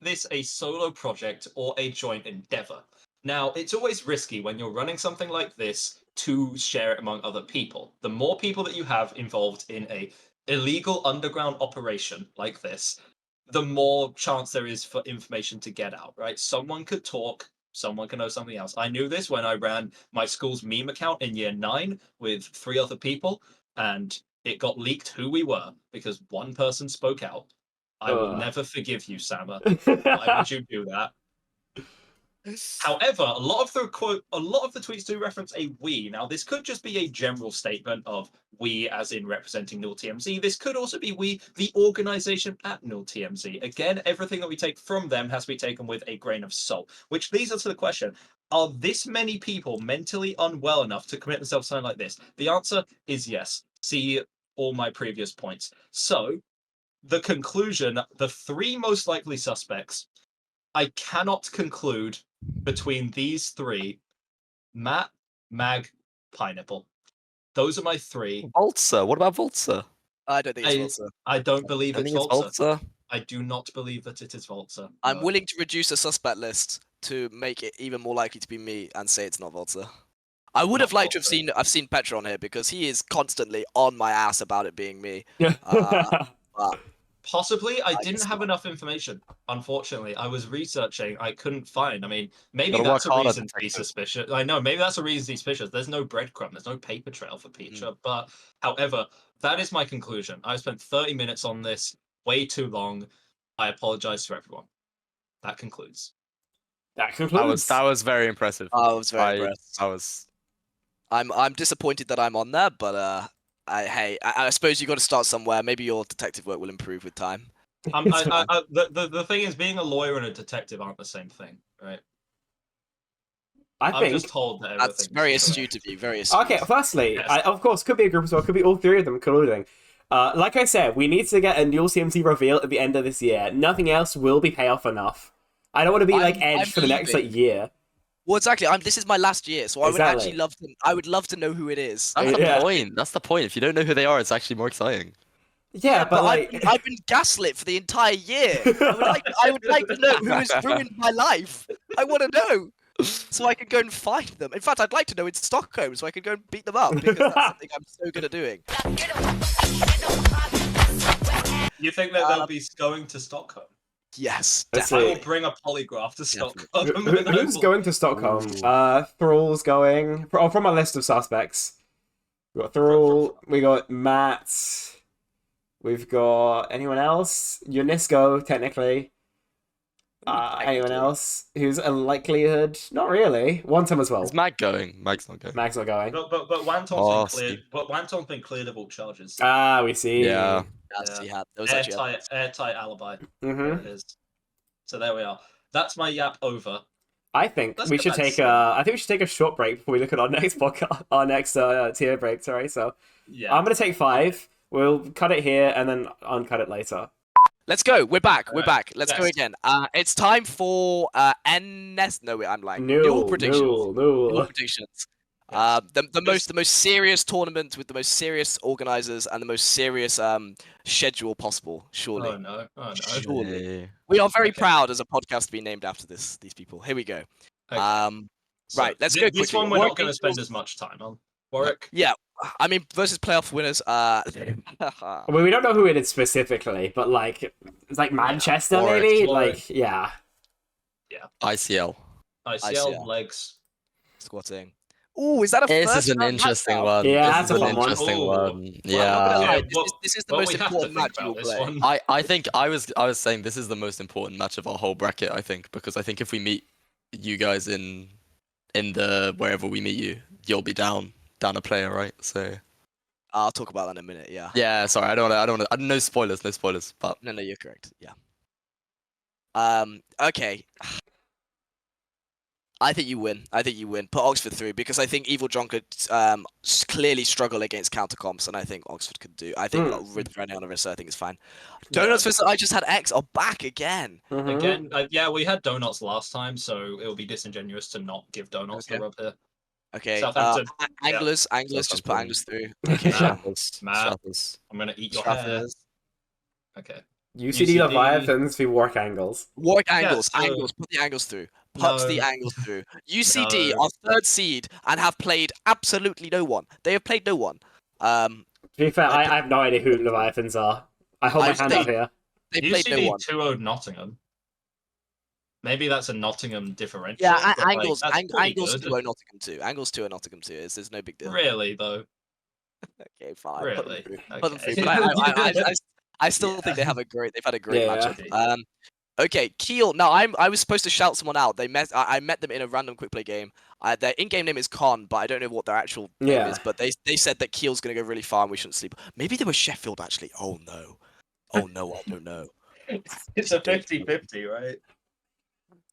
this a solo project or a joint endeavor? Now, it's always risky when you're running something like this to share it among other people. The more people that you have involved in a illegal underground operation like this, the more chance there is for information to get out, right? Someone could talk, someone can know something else. I knew this when I ran my school's meme account in year 9 with 3 other people, and it got leaked who we were because one person spoke out. I will never forgive you, Sama. Why would you do that? However, a lot of the tweets do reference a we. Now, this could just be a general statement of we as in representing Null TMZ. This could also be we, the organization at Null TMZ. Again, everything that we take from them has to be taken with a grain of salt, which leads us to the question, are this many people mentally unwell enough to commit themselves to something like this? The answer is yes. See all my previous points. So, the conclusion, the 3 most likely suspects, I cannot conclude between these 3, Matt, Mag, Pineapple. Those are my 3. Volta. What about Volta? I don't think it's Volta. I don't believe I it's think it's Volta. Volta. I do not believe that it is Volta. I'm No. willing to reduce the suspect list to make it even more likely to be me and say it's not Volta. I would have liked to have seen Petra on here because he is constantly on my ass about it being me. But Possibly, I didn't guess have not. enough information. Unfortunately, I was researching. I couldn't find. I mean, maybe Gotta that's work a harder, reason to be detective. suspicious. I know, maybe that's a reason to be suspicious. There's no breadcrumb. There's no paper trail for Petra. But, however, that is my conclusion. I spent 30 minutes on this, way too long. I apologize to everyone. That concludes. That concludes. That was very impressive. I was very impressed. I was. I'm disappointed that I'm on there, but I suppose you got to start somewhere. Maybe your detective work will improve with time. The thing is, being a lawyer and a detective aren't the same thing, right? I'm just told that That's everything's very correct. astute of you. Very astute. Okay, firstly, Yes. of course, could be a group as well. Could be all 3 of them colluding. Like I said, we need to get a Null CMC reveal at the end of this year. Nothing else will be payoff enough. I don't want to be like Edge for the next year. Well, exactly. This is my last year, so I would actually love to. I would love to know who it is. That's the point. That's the point. If you don't know who they are, it's actually more exciting. Yeah, but like I've been gaslit for the entire year. I would like to know who has ruined my life. I want to know. so I can go and find them. In fact, I'd like to know in Stockholm so I can go and beat them up because that's something I'm so good at doing. You think that they'll be going to Stockholm? Yes, Let's I definitely. will bring a polygraph to Definitely. Stockholm. Who's going to Stockholm? Thrall's going. Oh, from our list of suspects. We got Thrall. We got Matt. We've got anyone else? Unisco, technically. Anyone else who's a likelihood? Not really. One time as well. Is Mag going? Mag's not going. Mag's not going. But Wanton's Oh, been cleared. Steve. But Wanton's been cleared of all charges. Ah, we see. Yeah. Yes, he had. There was actually Airtight alibi. There Mm-hmm. it is. So there we are. That's my yap over. I think Let's we get should back to take sleep. I think we should take a short break before we look at our next podcast, our next tier break. Sorry. So Yeah. I'm gonna take 5. We'll cut it here and then uncut it later. Let's go. We're back. We're Alright, back. Let's go yes. again. It's time for NS. No, wait, I'm lying. Newell predictions. Newell Newell. predictions. Yes. The most serious tournament with the most serious organizers and the most serious schedule possible. Surely. Oh no. Oh no. Surely. Hey. We are very Okay. proud as a podcast to be named after these people. Here we go. Okay. So Right, let's go This quickly. one we're Warwick not going to spend Angels- as much time on. Warwick. Yeah, I mean versus playoff winners. I mean, we don't know who it is specifically, but like, it's like Manchester, Warwick, maybe. Warwick. Like, yeah. ICL. ICL legs. Squatting. Ooh, is that a This first is an round interesting matchup? one. Yeah, this that's is a an fun one. interesting Ooh. one. Well, I'm not Yeah. gonna lie, Yeah, this is the Well, most we have to important think match about you'll this play. one. I think I was saying this is the most important match of our whole bracket. I think because I think if we meet you guys in the wherever we meet you, you'll be down a player, right? So I'll talk about that in a minute. Yeah. yeah. Sorry, I don't want to. No spoilers. No spoilers. But No, you're correct. Yeah. Okay. I think you win. Put Oxford through because I think Evil John could clearly struggle against counter comps, and I think Oxford could do. I think with Rennie on the wrist, I think it's fine. Donuts versus I just had X are back again. Mhm. Again, yeah, we had donuts last time, so it'll be disingenuous to not give donuts the Okay. rub here. Okay. Southampton. Anglers, just put Southampton. Anglers through. Okay. Strathers. Matt. Strathers. I'm gonna eat your hair. Strathers. Okay. UCD Leviathans v Warwick Angles. Warwick Yeah, angles, so- angles. Put the angles through. Put the No. angles through. UCD No. are third seed and have played absolutely no one. They have played no one. To be fair, I have no idea who Leviathans are. I hold my hand up here. They played no UCD one. 2-0 Nottingham. Maybe that's a Nottingham differential. Yeah, but, like, angles. that's pretty Angles good. 2-0 Nottingham 2. Angles 2 Nottingham 2. There's no big deal. Really though. Okay, fine. Really? Put them Okay. through. But I still think they've had a great Yeah. matchup. Okay, Kiel. Now I was supposed to shout someone out. I met them in a random quick play game. Their in-game name is Con, but I don't know what their actual name Yeah. is. But they said that Kiel's gonna go really far and we shouldn't sleep. Maybe they were Sheffield actually. Oh no, I don't know. It's a 50-50, right?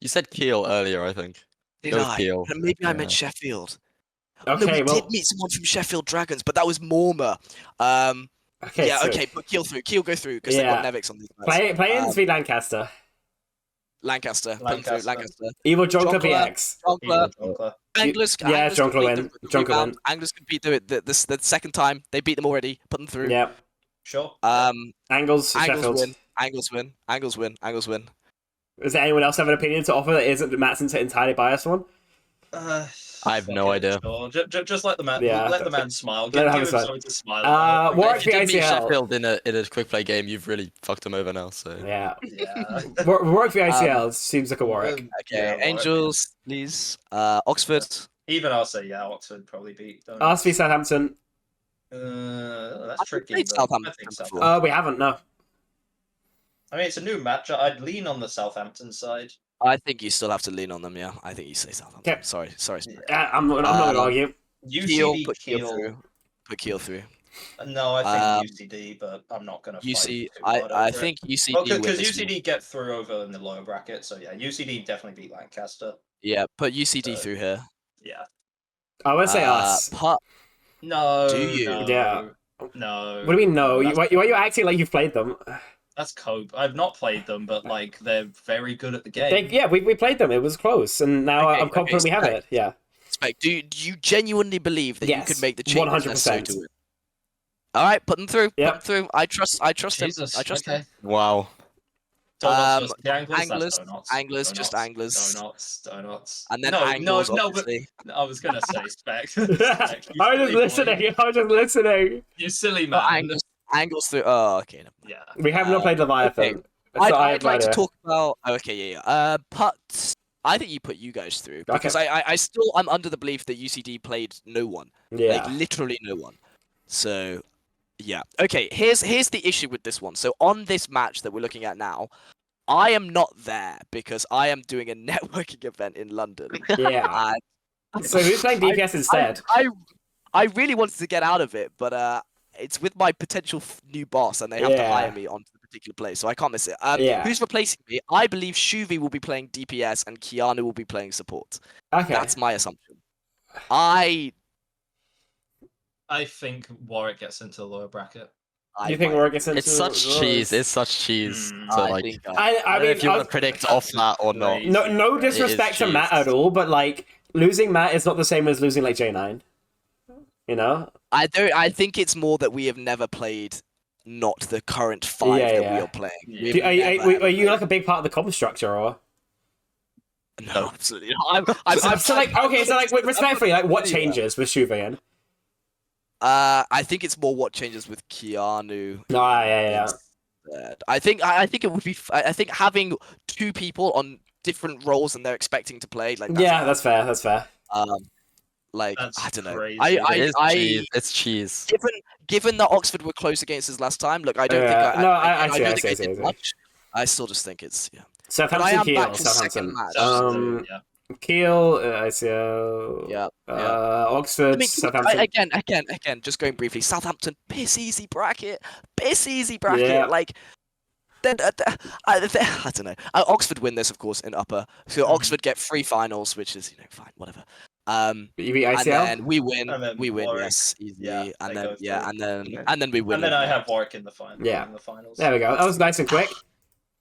You said Kiel earlier, I think. Did It was I? Kiel. Maybe I Yeah. meant Sheffield. Okay, no, we well, did meet someone from Sheffield Dragons, but that was Morma. okay, Yeah, so okay, put Kiel through. Kiel go through because Yeah. they've got Nevix on these guys. play in v Lancaster. Lancaster. Put them through. Lancaster. Evil Jonkler v Jonkler. X. Jonkler. Jonkler. Anglers. Yeah, Anglers Jonkler can beat win. them with the Jonkler rebound. win. Anglers can beat the second time. They beat them already. Put them through. Yep. Sure. Angles, Angles Sheffield. win. Angles win. Angles win. Angles win. Does anyone else have an opinion to offer that isn't Matt's entirely biased one? I have no idea. Sure. Just let the man. Yeah. Let the man smile. Let Give him have him a smile. something to smile about. Warwick If you v did meet ACL. Sheffield in a quick play game, you've really fucked him over now. So Yeah. Yeah. Warwick v ACL seems like a Warwick. Okay. Yeah, Warwick. Angels, please. Oxford. Even I'll say yeah. Oxford probably beat. Us v Southampton. That's I've tricky. played but Southampton I think before. Southampton. We haven't, no. I mean, it's a new match. I'd lean on the Southampton side. I think you still have to lean on them. Yeah, I think you say Southampton. Okay. Sorry. I'm not gonna argue. Kiel, UCD put Kiel Kiel. through. Put Kiel through. No, I think UCD, but I'm not gonna. UC. Fight too hard I over it. think UCD. Well, win because this one. UCD get through over in the lower bracket, so yeah, UCD definitely beat Lancaster. Yeah, put UCD Uh, through here. Yeah. I would say us. Put No. Do you? No, Yeah. No. What do you mean, no? That's- Why are you acting like you've played them? That's cope. I've not played them, but like they're very good at the game. We played them. It was close, and now Okay, I'm confident we have okay. it. Yeah. Spec, do you genuinely believe that Yes, you could make the changes 100%. necessary to win? All right, put them through. Yep. Put them through. I trust him. Jesus. I trust okay. him. wow. Donuts versus the Anglers. Anglers, That's donuts. Anglers, just Donuts, Anglers. Donuts. And then no, Angles, but obviously. I was gonna say Spec. I Spec, you was just silly boy. listening. I was just listening. You silly Oh, man. Angles through. Oh, okay. Never mind. Yeah. We have not played Leviathan. So I I'd have like no to idea. talk about. Okay, yeah. I think you put you guys through because I'm under the belief that UCD played no one. Yeah. Like literally no one. So yeah. Okay, here's the issue with this one. So on this match that we're looking at now, I am not there because I am doing a networking event in London. Yeah. So who's playing DPS instead? I really wanted to get out of it, but it's with my potential new boss, and they have to hire me onto the particular place, so I can't miss it. Who's replacing me? I believe Shuvi will be playing DPS, and Keanu will be playing support. Okay. That's my assumption. I think Warwick gets into the lower bracket. You think Warwick gets into It's such cheese. It's such cheese. So I like, think I I don't know mean, if you want to predict off that or not. no disrespect to Matt at all, but like losing Matt is not the same as losing like J9. You know? I think it's more that we have never played not the current five that we are playing. Yeah. Are you like a big part of the comp structure or? No, absolutely not. Respectfully, like what changes with Shuvian? I think it's more what changes with Keanu. Yeah. I think it would be. I think having two people on different roles and they're expecting to play like that's fair. That's fair. Like That's I don't know. crazy. It's cheese. Given that Oxford were close against us last time, look, I don't think I did much. I still just think it's Southampton, Kiel, Southampton. Kiel, ICO. Yeah. Oxford, Southampton. Again, just going briefly. Southampton, piss easy bracket. Yeah. Like, then I don't know. Oxford win this, of course, in upper. So Oxford get 3 finals, which is fine, whatever. You beat ICL? And then we win. Warwick. Yes, easily. Yeah, and then we win. And then I have Warwick in the final. Yeah. In the finals. There we go. That was nice and quick.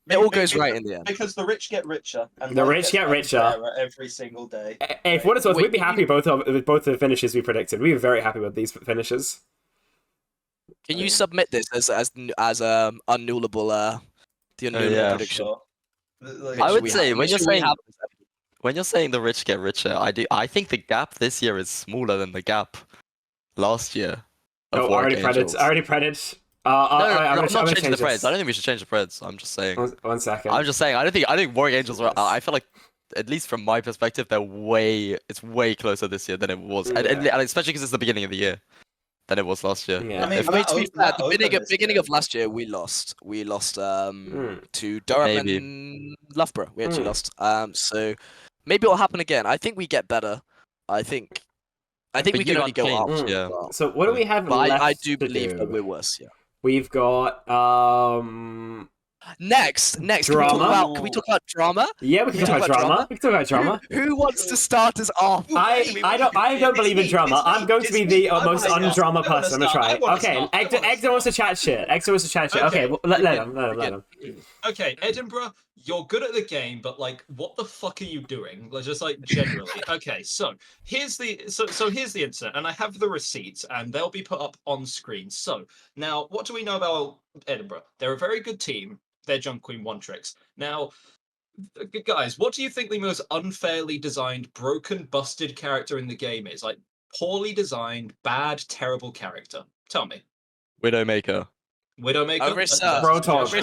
It all goes right in the end. Because the rich get richer. And The rich get richer. every single day. Hey, for what it's worth, we'd be happy with both the finishes we predicted. We were very happy with these finishes. Can you submit this as unNUELable the unNUELable prediction? Sure. Like, I would say when when you're saying the rich get richer, I think the gap this year is smaller than the gap last year. Oh, already predicted. I'm not changing the Preds. I don't think we should change the Preds. I'm just saying. 1 second. I'm just saying. I think Warwick Angels are. I feel like, at least from my perspective, it's way closer this year than it was, and especially because it's the beginning of the year, than it was last year. Yeah. I mean, to be fair, at the beginning of last year, we lost. We lost to Durham and Loughborough. We actually lost. So maybe it'll happen again. I think we get better. I think we can only go up. Yeah. So what do we have left I do to believe do? that we're worse. Yeah. We've got Next, Drama. Can we talk about drama? Yeah, we can talk about drama. We can talk about drama. Who wants to start us off? I don't believe in drama. I'm going to be the most undrama person. I'm gonna try. Okay, Egder wants to chat shit. Okay, well, let him. Okay, Edinburgh, you're good at the game, but like, what the fuck are you doing? Like, just like generally. Okay, so here's the incident, and I have the receipts, and they'll be put up on screen. So now, what do we know about Edinburgh? They're a very good team. They're Junk Queen one tricks. Now, guys, what do you think the most unfairly designed, broken, busted character in the game is? Like, poorly designed, bad, terrible character. Tell me. Widowmaker. Roadhog.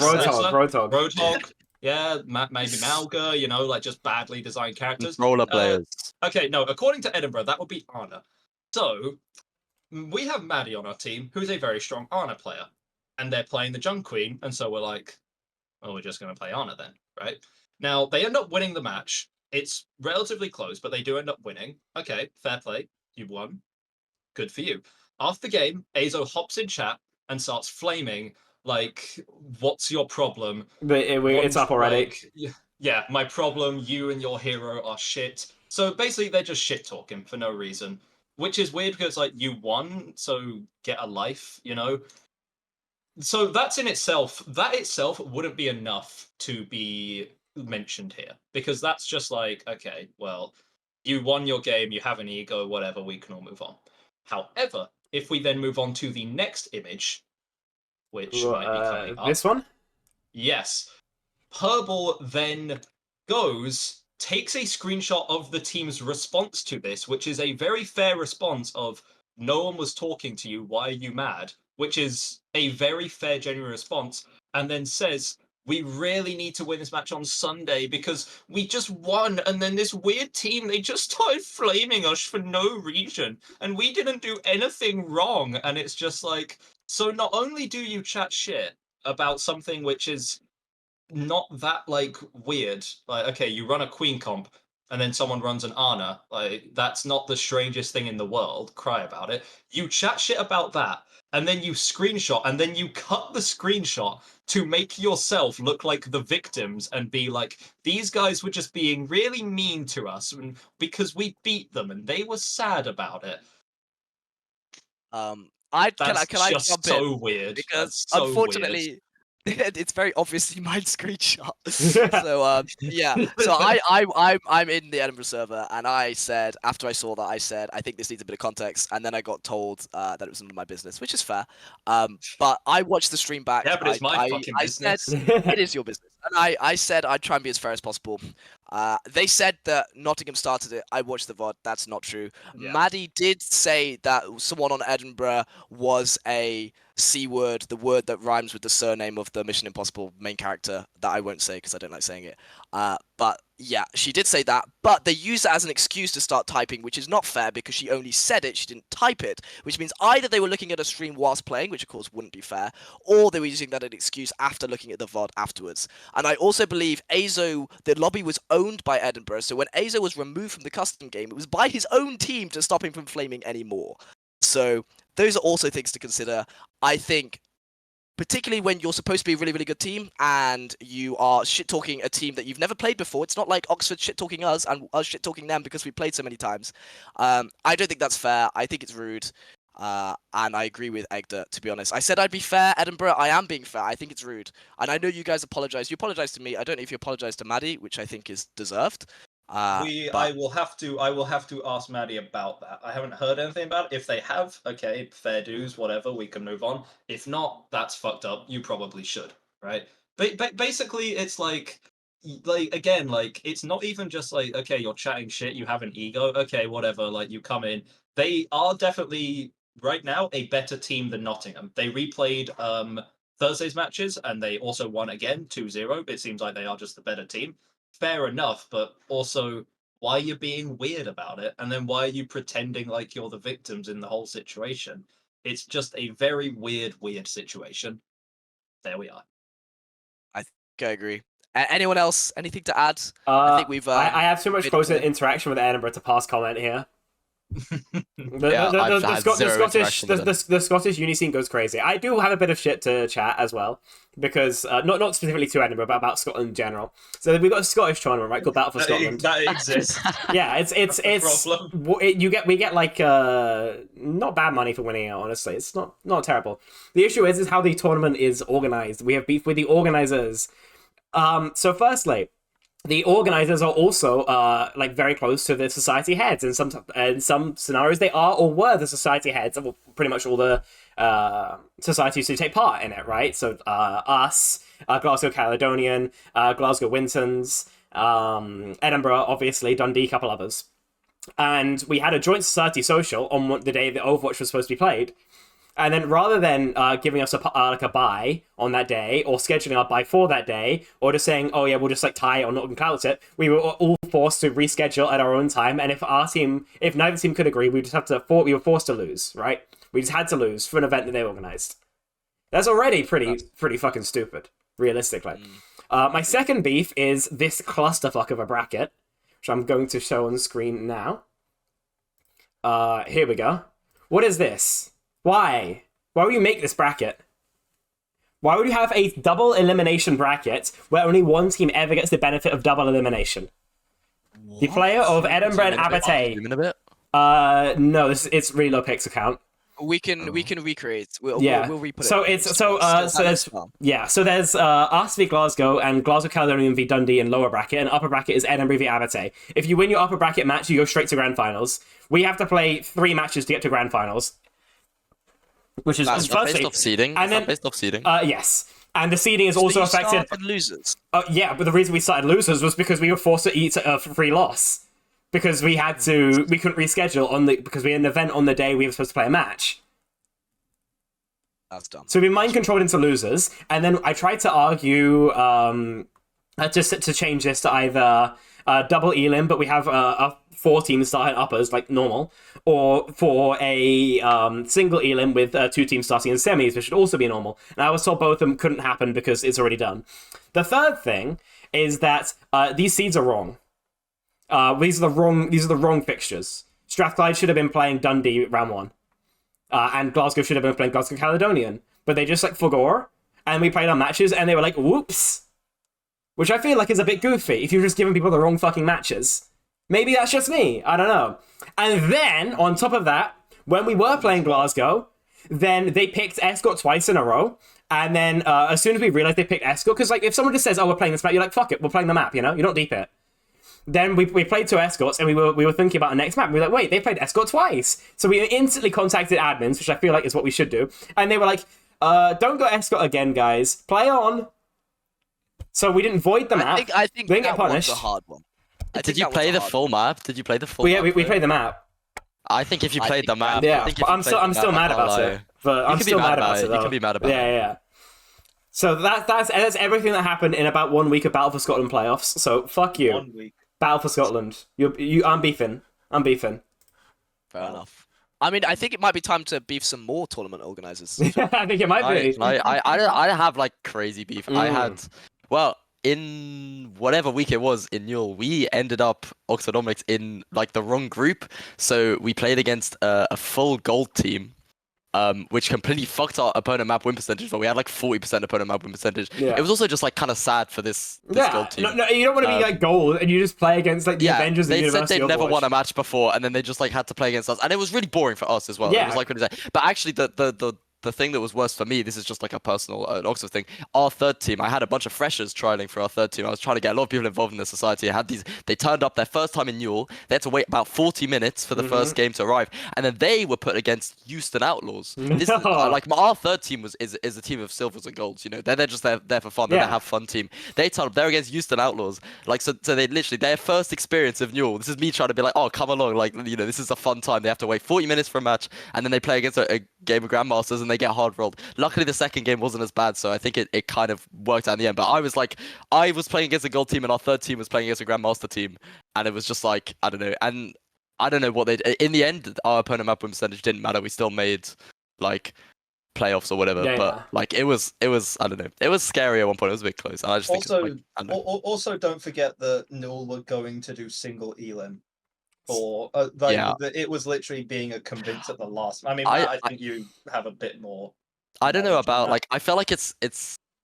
Yeah, maybe Malga, you know, like just badly designed characters. Roller players. Okay, no, according to Edinburgh, that would be Anna. So, we have Maddie on our team, who's a very strong Anna player. And they're playing the Junk Queen, and so we're like, well, we're just going to play Anna then, right? Now, they end up winning the match. It's relatively close, but they do end up winning. Okay, fair play. You won. Good for you. After the game, Azo hops in chat and starts flaming, like, what's your problem? It's up already. Like, yeah, my problem, you and your hero are shit. So basically, they're just shit-talking for no reason, which is weird because, like, you won, so get a life, you know? So that itself wouldn't be enough to be mentioned here, because that's just like, okay, well, you won your game, you have an ego, whatever, we can all move on. However, if we then move on to the next image, which might be coming up. This one? Yes. Herbal then takes a screenshot of the team's response to this, which is a very fair response of no one was talking to you, why are you mad? Which is a very fair, genuine response, and then says, we really need to win this match on Sunday because we just won, and then this weird team, they just started flaming us for no reason, and we didn't do anything wrong. And it's just like, so not only do you chat shit about something which is not that like weird. Like, okay, you run a queen comp and then someone runs an Ana. Like, that's not the strangest thing in the world. Cry about it. You chat shit about that, and then you screenshot, and then you cut the screenshot to make yourself look like the victims and be like, these guys were just being really mean to us because we beat them and they were sad about it. Can That's I just jump so in? weird. Because That's so unfortunately, it's very obviously my screenshot. So yeah. So I'm in the Edinburgh server, and I said, after I saw that, I said I think this needs a bit of context, and then I got told that it was none of my business, which is fair. But I watched the stream back. Yeah, but it's my fucking I business. said it is your business, and I said I'd try and be as fair as possible. They said that Nottingham started it. I watched the VOD. That's not true. Yeah. Maddie did say that someone on Edinburgh was a C word, the word that rhymes with the surname of the Mission Impossible main character that I won't say because I don't like saying it. But yeah, she did say that, but they used it as an excuse to start typing, which is not fair because she only said it, she didn't type it, which means either they were looking at a stream whilst playing, which of course wouldn't be fair, or they were using that as an excuse after looking at the VOD afterwards. And I also believe Azo, the lobby was owned by Edinburgh, so when Azo was removed from the custom game, it was by his own team to stop him from flaming anymore. So those are also things to consider. I think, particularly when you're supposed to be a really, really good team and you are shit-talking a team that you've never played before. It's not like Oxford shit-talking us and us shit-talking them because we played so many times. I don't think that's fair. I think it's rude. And I agree with Egda, to be honest. I said I'd be fair, Edinburgh. I am being fair. I think it's rude. And I know you guys apologize. You apologize to me. I don't know if you apologize to Maddie, which I think is deserved. I will have to ask Maddie about that. I haven't heard anything about it. If they have, okay, fair dues, whatever, we can move on. If not, that's fucked up. You probably should, right? But basically, it's like again, like it's not even just like, okay, you're chatting shit, you have an ego, okay, whatever. Like, you come in, they are definitely right now a better team than Nottingham. They replayed Thursday's matches and they also won again 2-0. It seems like they are just the better team. Fair enough, but also, why are you being weird about it? And then why are you pretending like you're the victims in the whole situation? It's just a very weird situation. There we are. I think I agree. Anyone else? Anything to add? I think we've. I have too much close interaction with Edinburgh to pass comment here. The Scottish uni scene goes crazy. I do have a bit of shit to chat as well, because not specifically to Edinburgh, but about Scotland in general. So we've got a Scottish tournament, right, called Battle for Scotland. That exists. Yeah, we get like not bad money for winning it. Honestly, it's not terrible. The issue is how the tournament is organized. We have beef with the organizers. So firstly, the organizers are also like very close to the society heads. In some scenarios, they are or were the society heads of pretty much all the societies who take part in it, right? So us, Glasgow Caledonian, Glasgow Wintons, Edinburgh, obviously, Dundee, a couple others. And we had a joint society social on the day that Overwatch was supposed to be played. And then rather than giving us a buy on that day, or scheduling our buy for that day, or just saying, oh yeah, we'll just like tie it or not clout it, we were all forced to reschedule at our own time. And if neither team could agree, we were forced to lose, right? We just had to lose for an event that they organized. That's already pretty fucking stupid, realistically. My second beef is this clusterfuck of a bracket, which I'm going to show on screen now. Here we go. What is this? Why? Why would you make this bracket? Why would you have a double elimination bracket where only one team ever gets the benefit of double elimination? What? The player of Edinburgh and Aberdeen. No, it's really low pix account. We can recreate. We'll re-put it. So there's us v Glasgow and Glasgow Caledonian v Dundee in lower bracket, and upper bracket is Edinburgh v Aberdeen. If you win your upper bracket match, you go straight to grand finals. We have to play 3 matches to get to grand finals. Which is based off seeding. And then, based off seeding. Yes. And the seeding is So also you affected. started losers. Yeah, but the reason we started losers was because we were forced to eat a free loss because we couldn't reschedule because we had an event on the day we were supposed to play a match. That's dumb. So we've been mind controlled into losers, and then I tried to argue to change this to either double elim, but we have 4 teams starting uppers like normal, or for a single elim with 2 teams starting in semis, which should also be normal. And I was told both of them couldn't happen because it's already done. The third thing is that these seeds are wrong. These are the wrong fixtures. Strathclyde should have been playing Dundee round 1. And Glasgow should have been playing Glasgow Caledonian. But they just forgot, and we played our matches, and they were like, whoops. Which I feel like is a bit goofy if you're just giving people the wrong fucking matches. Maybe that's just me, I don't know. And then, on top of that, when we were playing Glasgow, then they picked Escort twice in a row, and then as soon as we realized they picked Escort, because like if someone just says, oh, we're playing this map, you're like, fuck it, we're playing the map, you don't deep it. Then we played 2 escorts, and we were thinking about a next map. We were like, wait, they played escort twice. So we instantly contacted admins, which I feel like is what we should do. And they were like, don't go escort again, guys. Play on. So we didn't void the map. I think we didn't that get punished. was a hard one. Did you play the full map? Did you play the full Yeah, map? we played the map. I think if you played the map, Yeah, I think if but you I'm played the still map, mad I can't about lie. it. But I'm can be still mad mad about about it. it. Though. You can be mad about it. Yeah. So that's everything that happened in about 1 week of Battle for Scotland playoffs. So fuck you. 1 week. Battle for Scotland. I'm beefing. Fair enough. I mean, I think it might be time to beef some more tournament organizers. I think it might be. I have like crazy beef. I had, well, in whatever week it was in Newell, we ended up Oxford Omnics in like the wrong group. So we played against a full gold team, which completely fucked our opponent map win percentage. But we had like 40% opponent map win percentage. Yeah. It was also just like kind of sad for this gold team. No, you don't want to be like gold and you just play against like the Avengers of they University said they'd never Overwatch. won a match before, and then they just like had to play against us, and it was really boring for us as well. Yeah. It was like, but actually, the thing that was worse for me, this is just like a personal Oxford thing. Our third team, I had a bunch of freshers trialing for our third team. I was trying to get a lot of people involved in the society. They turned up their first time in Newell. They had to wait about 40 minutes for the first game to arrive, and then they were put against Euston Outlaws. This is, like our third team is a team of silvers and golds. They're just there for fun. They're a have fun team. They turned up. They're against Euston Outlaws. Like so they literally their first experience of Newell. This is me trying to be like, oh, come along, like this is a fun time. They have to wait 40 minutes for a match, and then they play against a game of Grandmasters, and they get hard rolled. Luckily, the second game wasn't as bad, so I think it kind of worked out in the end. But I was playing against a gold team, and our third team was playing against a Grandmaster team, and it was just like, I don't know. And I don't know what they did. In the end, our opponent map win percentage didn't matter. We still made like playoffs or whatever. Like it was I don't know. It was scary at one point. It was a bit close. And I just Also, think it's like, also don't forget that Newell were going to do single elim. Or it was literally being convinced at the last. I mean, I think you have a bit more. I don't know about like. I feel like it's.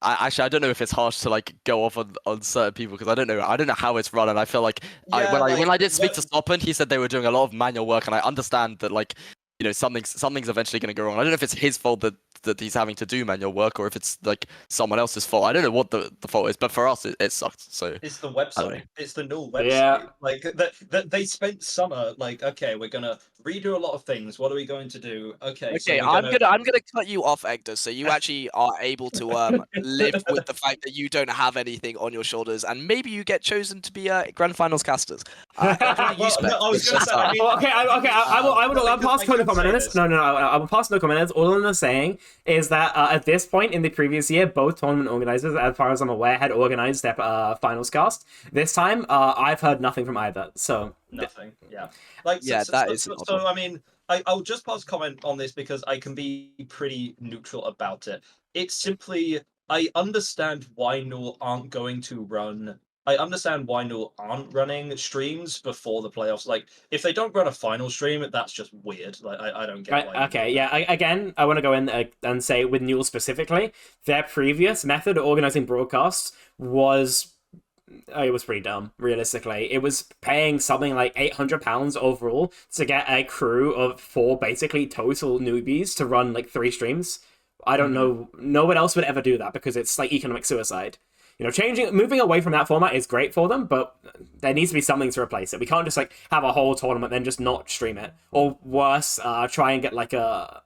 I don't know if it's harsh to like go off on certain people because I don't know how it's run, and I feel like when I did speak to Stoppin, he said they were doing a lot of manual work, and I understand that like something's eventually going to go wrong. I don't know if it's his fault that he's having to do manual work or if it's like someone else's fault. I don't know what the fault is, but for us it sucked. So it's the website. It's the Newell website. Yeah. Like that they spent summer like, okay, we're gonna redo a lot of things. What are we going to do? Okay, so I'm gonna cut you off, Hector, so you actually are able to live with the fact that you don't have anything on your shoulders, and maybe you get chosen to be grand finals casters. I was gonna say. I'll pass no comment on this. No, I will pass no comment on this. All I'm saying is that at this point in the previous year, both tournament organizers, as far as I'm aware, had organized their finals cast. This time, I've heard nothing from either. So nothing. Yeah. So I mean, I'll just pass comment on this because I can be pretty neutral about it. It's simply I understand why Newell aren't going to run. I understand why Newell aren't running streams before the playoffs. Like, if they don't run a final stream, that's just weird. Like, I don't get why. Okay, yeah. I want to go in and say with Newell specifically, their previous method of organizing broadcasts was pretty dumb, realistically. It was paying something like £800 overall to get a crew of 4 basically total newbies to run like 3 streams. I don't know. No one else would ever do that because it's like economic suicide. Moving away from that format is great for them, but there needs to be something to replace it. We can't just like have a whole tournament then just not stream it, or worse, try and get like a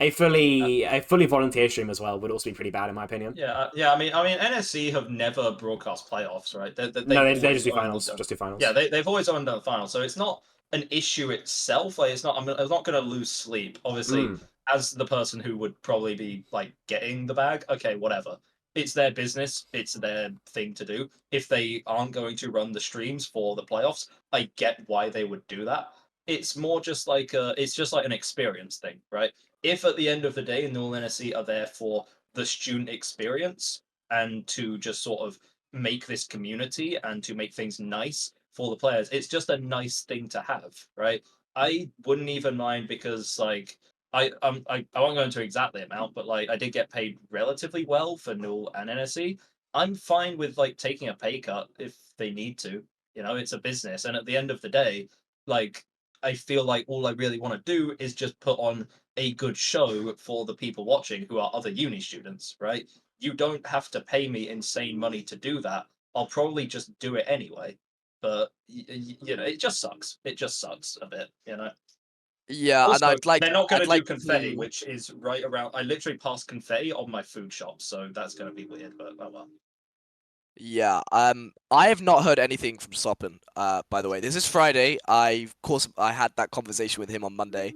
a fully volunteer stream as well would also be pretty bad in my opinion. Yeah. I mean, NSC have never broadcast playoffs, right? No, they just always do only finals. done- Just do finals. Yeah, they've always only done finals, so it's not an issue itself. Like, it's not. I'm not going to lose sleep. Obviously, as the person who would probably be like getting the bag, okay, whatever. It's their business. It's their thing to do. If they aren't going to run the streams for the playoffs, I get why they would do that. It's more just like it's just like an experience thing, right? If at the end of the day, Null NSC are there for the student experience and to just sort of make this community and to make things nice for the players, it's just a nice thing to have, right? I wouldn't even mind because like I won't go into exactly amount, but like I did get paid relatively well for Null and NSC. I'm fine with like taking a pay cut if they need to. You know, it's a business, and at the end of the day, like I feel like all I really want to do is just put on a good show for the people watching who are other uni students, right? You don't have to pay me insane money to do that. I'll probably just do it anyway. But you know, it just sucks. It just sucks a bit, you know. Yeah, and Also, I'd like they're not going I'd to like do confetti, to- which is right around. I literally passed confetti on my food shop, so that's going to be weird. But oh well. Yeah, I have not heard anything from Soppen. By the way, this is Friday. Of course, I had that conversation with him on Monday.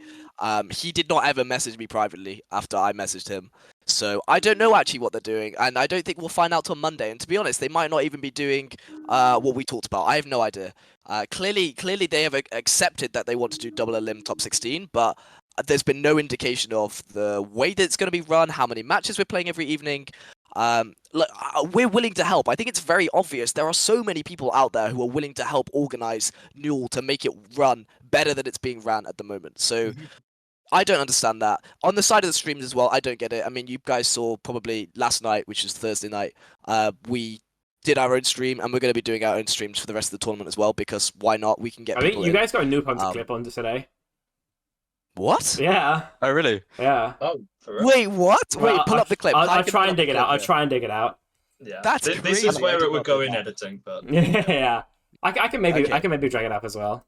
He did not ever message me privately after I messaged him. So I don't know actually what they're doing, and I don't think we'll find out till Monday. And to be honest, they might not even be doing what we talked about. I have no idea. Clearly they have accepted that they want to do double elim top 16, but there's been no indication of the way that it's going to be run, how many matches we're playing every evening. Look, we're willing to help. I think it's very obvious. There are so many people out there who are willing to help organize Newell to make it run better than it's being ran at the moment. So I don't understand that. On the side of the streams as well, I don't get it. I mean, you guys saw probably last night, which is Thursday night, we did our own stream, and we're going to be doing our own streams for the rest of the tournament as well, because why not? We can get I think people you in. guys got a new pump to clip on today. What? Yeah. Oh, really? Yeah. Oh, for real? Wait, what? Well, Wait, pull up the clip. I'll Hyde, try pull and up dig the it out. clip, I'll try and dig it out. Yeah, That's this crazy. is where I it did would not go know in that. editing, but Yeah. I can maybe Okay. drag it up as well.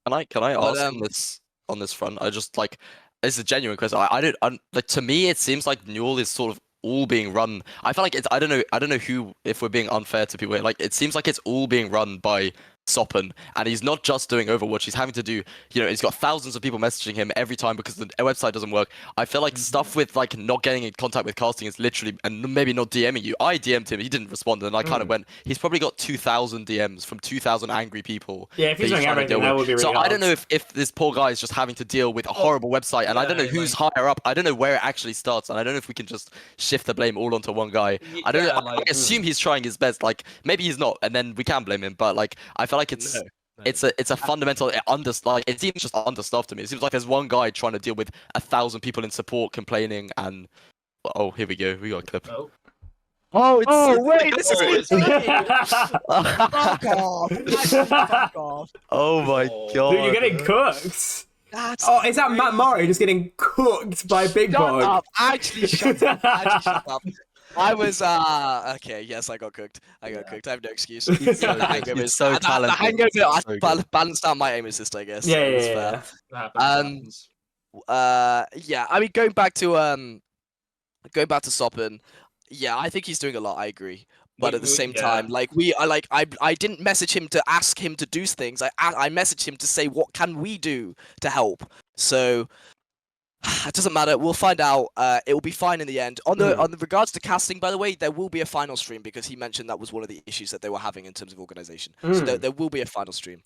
Can I But, ask on this front? I just like it's a genuine question. I don't like to me it seems like Newell is sort of all being run. I feel like it's I don't know who if we're being unfair to people. Like it seems like it's all being run by Soppen, and he's not just doing Overwatch. He's having to do, he's got thousands of people messaging him every time because the website doesn't work. I feel like stuff with like not getting in contact with casting is literally, and maybe not DMing you. I DM'd him, he didn't respond, and I kind of went. He's probably got 2,000 DMs from 2,000 angry people. Yeah, if he's that doing trying to everything, deal that with. would be really So I don't hard. know if this poor guy is just having to deal with a horrible website, and I don't know yeah, who's higher up. I don't know where it actually starts, and I don't know if we can just shift the blame all onto one guy. I don't. yeah, I assume he's trying his best. Like maybe he's not, and then we can blame him. But like I feel like it's. No. It's a fundamental it seems just understaffed to me. It seems like there's one guy trying to deal with 1,000 people in support complaining, and oh, here we go, we got a clip. Oh, wait, this is it's- Fuck off. Actually, fuck off. Oh my Oh. god! Dude, you're getting cooked. That's Oh, is that Matt crazy. Murray just getting cooked by Big Shut Bog? up. Actually, shut up. Actually, shut up. I was okay. Yes, I got cooked. I got cooked. I have no excuse. He's so, The hangover he's is- so the talented. hangover, He's I so good. balanced out my aim assist, I guess. Yeah, so it's yeah, fair. yeah. happens. Yeah. I mean, going back to Soppen, yeah, I think he's doing a lot. I agree. But at the same time, like I didn't message him to ask him to do things. I messaged him to say what can we do to help. So it doesn't matter. We'll find out. It will be fine in the end. On the regards to casting, by the way, there will be a final stream because he mentioned that was one of the issues that they were having in terms of organization. So there will be a final stream.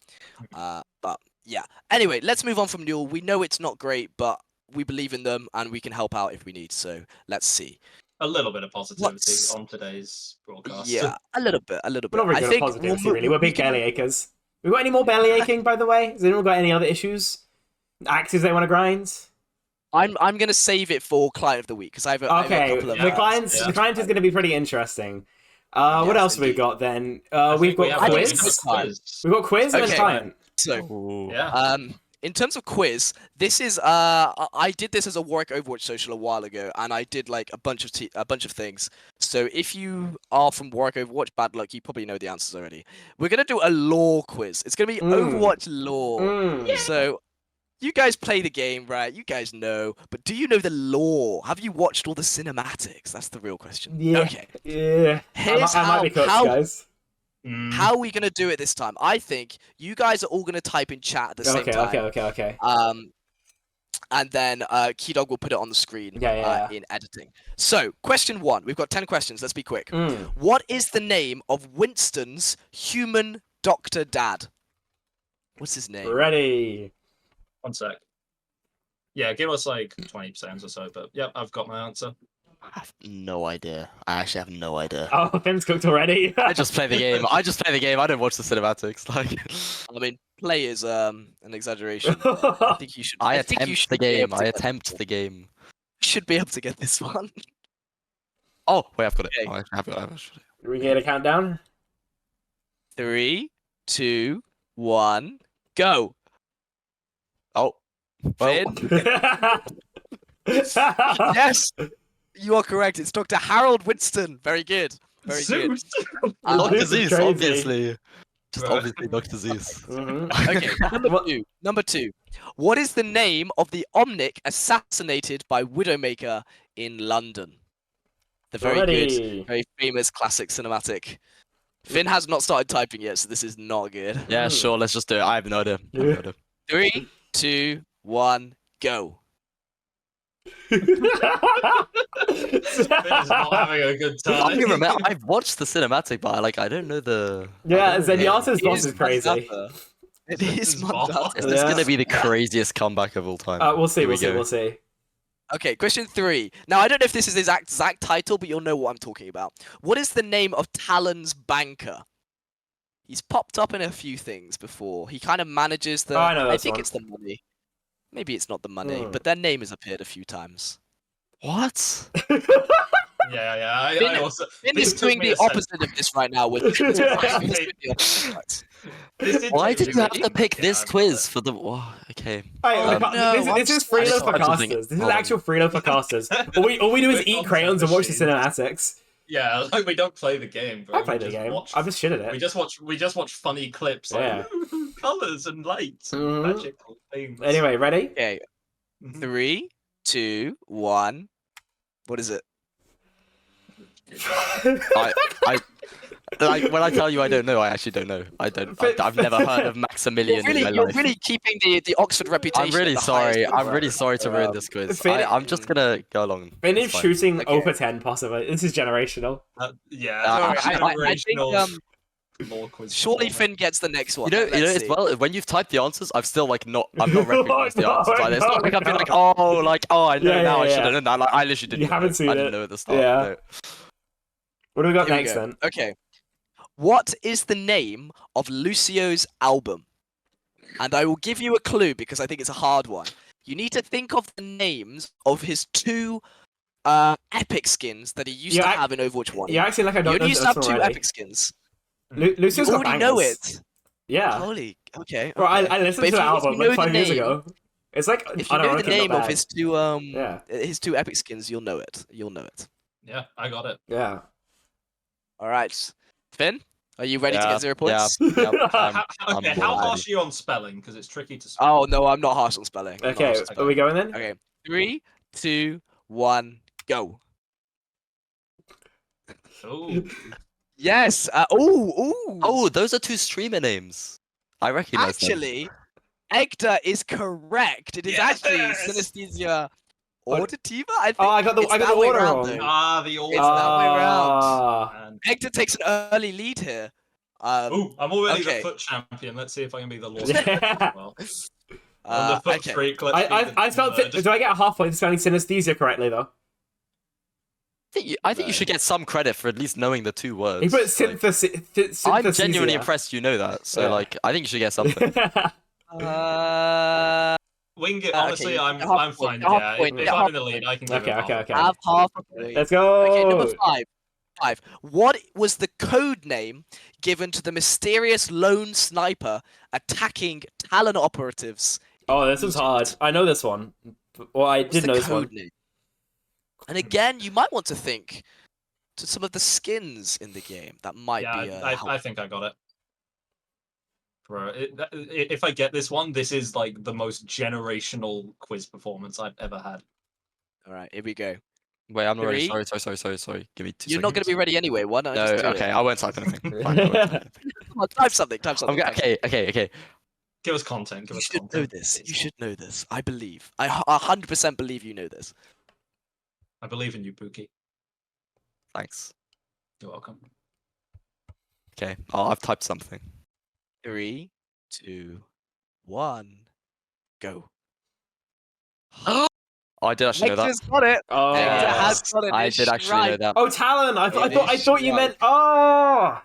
But yeah. Anyway, let's move on from Newell. We know it's not great, but we believe in them and we can help out if we need. So let's see. A little bit of positivity What's- on today's broadcast. Yeah, a little bit. We're not very I good at think positivity, really. We're big belly achers. We got any more belly aching, by the way? Has anyone got any other issues? Axes they want to grind? I'm gonna save it for client of the week because I have a Okay, couple of the client is going to be pretty interesting. What Yes, else have we indeed. got then? I We've think we got have a quiz. quiz. We've got quiz and then Okay. client. So Ooh. Yeah. in terms of quiz, this is I did this as a Warwick Overwatch social a while ago, and I did like a bunch of things. So if you are from Warwick Overwatch, bad luck, you probably know the answers already. We're gonna do a lore quiz. It's gonna be Overwatch lore. So You guys play the game, right? You guys know, but do you know the lore? Have you watched all the cinematics? That's the real question. Yeah. Okay. Yeah. Here's I might be cooked, guys. how are we gonna do it this time? I think you guys are all gonna type in chat at the same time. Okay. And then Keydog will put it on the screen Yeah. in editing. So, question 1. We've got 10 questions. Let's be quick. Mm. What is the name of Winston's human doctor dad? What's his name? Ready. 1 sec. Yeah, give us like 20 seconds or so, but yep, I've got my answer. I have no idea. I actually have no idea. Oh, Finn's cooked already. I just play the game. I don't watch the cinematics. Like, I mean, play is an exaggeration. I think you should. I think you attempt should the be game. able to I get- attempt the game. Should be able to get this one. Oh, wait, I've got it. Okay. Oh, I have it. I have it. We get a countdown. 3, 2, 1, go. Oh, well, Finn. Yes, you are correct. It's Dr. Harold Winston. Very good. Very good. Zeus! Dr. This is Zeus, crazy. obviously. Just Right. obviously Dr. Zeus. Mhm. Okay, number two. What is the name of the Omnic assassinated by Widowmaker in London? The very good, Ready. very famous classic cinematic. Finn has not started typing yet, so this is not good. Yeah, sure. Let's just do it. I have no idea. I have no idea. 3, 2, 1, go. Finn is not having a good I time. can remember. I've watched the cinematic, but I don't know the. Yeah, Zenyatta's It boss is is crazy. Mandata. It is His boss. Mandata. Is this Yeah. gonna be the craziest comeback of all time? We'll see. Here we We'll see. go. We'll see. Okay, question 3. Now, I don't know if this is his exact title, but you'll know what I'm talking about. What is the name of Talon's banker? He's popped up in a few things before. He kind of manages the... Oh, I know I this think one. it's the money. Maybe it's not the money, Hmm. but their name has appeared a few times. What? Yeah. I Finn- also, Finn this is took doing me the a sec. opposite of this right now. With Finn is doing the opposite. This did Why take did me you a have sec. to pick Yeah, this I've got quiz it. for the? Oh, okay. Hey, no, this is free I'm load for just casters. thinking- This is hold on. actual free load for casters. All we do is We're eat content crayons and watch the machines. cinematics. Yeah, like we don't play the game, bro. I played the We just game. watch- I'm just shit at We it. just watch funny clips Yeah. like colors and lights, and Mhm. magical things. Anyway, ready? Okay, Mhm. 3, 2, 1. What is it? Like when I tell you I don't know, I actually don't know. I've never heard of Maximilian in my You're life. really keeping the Oxford reputation. I'm really at the highest sorry. level. I'm really sorry to ruin this quiz. Finn- I'm just gonna go along. Finish It's fine. shooting Okay. over 10 possibly. This is generational. Yeah, Sorry, I think generational lore quiz surely format. Finn gets the next one. You Let's know, as see. well, when you've typed the answers, I've still like not recognized the No, answers. Like, it's not like I've been like, oh, I know Yeah, now. I yeah, should have yeah. known that. Like, I literally didn't. You haven't know. seen I it. didn't know at the start. Yeah. No. What do we got Here we next go. then? Okay. What is the name of Lucio's album? And I will give you a clue because I think it's a hard one. You need to think of the names of his 2 epic skins that he used Yeah, to I- have in Overwatch 1. You're acting like I You don't only know used to have this 2 already. epic skins. Lucio's You got already know bangers. it. Yeah. Holy, okay. Bro, okay. I listened But to the if album you know like the 5 years name- ago. It's like If you know the unironically name not of bad. his 2 Yeah. his 2 epic skins, you'll know it. You'll know it. Yeah, I got it. Yeah. All right, Finn, are you ready to Yeah, get 0 points? Yeah. How, okay, how more harsh are you on spelling? Because it's tricky to spell. Oh no, I'm not harsh on spelling. I'm not Okay, harsh on are spelling. we going then? Okay, 3, 2, 1, go. Ooh. Yes. Ooh. Oh, those are 2 streamer names. I recognize them. Actually, Egda is correct. It is actually Yes! synesthesia auditiva. I think. Oh, I got the It's I got that the way order round, wrong. though. Ah, the order. It's that way round. Ah. Man. Egda takes an early lead here. Ooh, I'm already okay. the foot champion. Let's see if I can be the Lord. Yeah. Well, on the foot okay. streak. Let's be the I spelled. third. Do I get a half point for spelling synesthesia correctly though? I think you should get some credit for at least knowing the 2 words. He put Like, synthesis. I'm genuinely impressed you know that. So Yeah. like, I think you should get something. Wing it. Okay, Honestly, you I'm get half I'm a point, fine. you get half Yeah, a point, if you get I'm half in the a lead, point. I can give Okay, it okay, half. okay. Have half a point. Let's go. Okay, number 5. What was the code name given to the mysterious lone sniper attacking Talon operatives? Oh, this is hard. I know this one. Well, I What's did the know this code one. name? And again, you might want to think to some of the skins in the game. That might be Yeah, I help. think I got it. Bro, if I get this one, this is like the most generational quiz performance I've ever had. All right, here we go. Wait, I'm not ready. Three. Sorry. Give me 2 You're seconds. not going to be ready anyway. Why not No, just do okay, it? I won't type anything. Fine, I won't type anything. Come on, type something. Type something. type something. Okay. Give us content. Give You us should content. know this. You should know this. I believe. I 100% believe you know this. I believe in you, Pookie. Thanks. You're welcome. Okay. Oh, I've typed something. 3, 2, 1, go. Oh, I did actually know that. Hector's got it. Oh, Hector yeah. has got it. I It's did actually know right. that. oh, Talon. I It is thought you right. meant. Oh,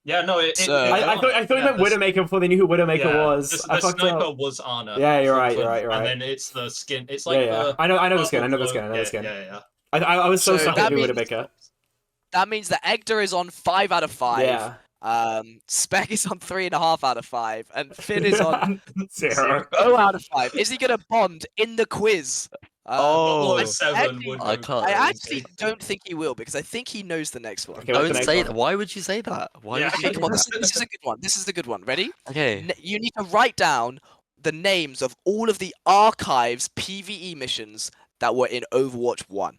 Yeah, no, So- I thought you meant Widowmaker before they knew who Widowmaker was. The I fucked sniper up. was Ana. Yeah, you're from right, you're Twins, right, you're right. And then it's the skin. It's like Yeah. the. I know the skin. I know the purple skin. I know the skin. Yeah. I was so So stuck that at means- Widowmaker. That means that Egder is on 5 out of 5. Yeah. Spec is on 3.5 out of 5, and Finn is on 0. 0 out of 5. Is he gonna bond in the quiz? Oh, Like 7 actually- would. I be can't- I crazy. actually don't think he will because I think he knows the next one. Okay, what's the Don't next say one? that. Why would you say that? Why Yeah, would you Okay, say come on. that? This is a good one. This is the good one. Ready? Okay. You need to write down the names of all of the archives PvE missions that were in Overwatch 1.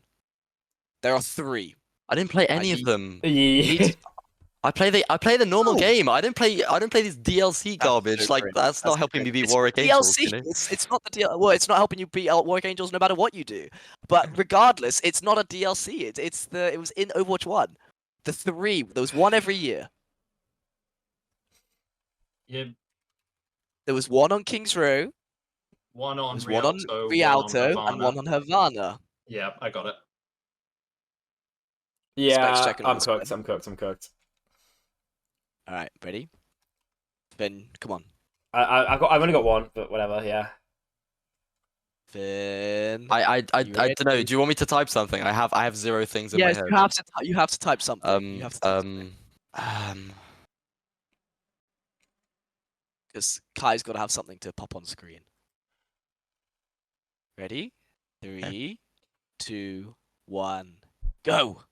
There are 3. I didn't play any of need- them. Yeah. I play the normal Oh. game. I didn't play this DLC That's garbage. so like cringe. that's not That's helping me cringe. beat It's Warwick the Angels. DLC. You know? It's not the DL. Well, it's not helping you beat Warwick Angels no matter what you do. But regardless, it's not a DLC. It was in Overwatch 1. The 3. There was one every year. Yeah, There was one on King's Row. one There on was Rialto, one on Rialto and Havana. one on Havana. Yeah, I got it. Yeah, checking I'm on cooked. this I'm cooked. All right, ready? Finn, come on. I've only got one, but whatever. Yeah. Finn. I You don't know. ready? Do you want me to type something? I have 0 things in my Yes, head. you have to type something. Because Kai's got to have something to pop on screen. Ready? 3, 2, 1, go.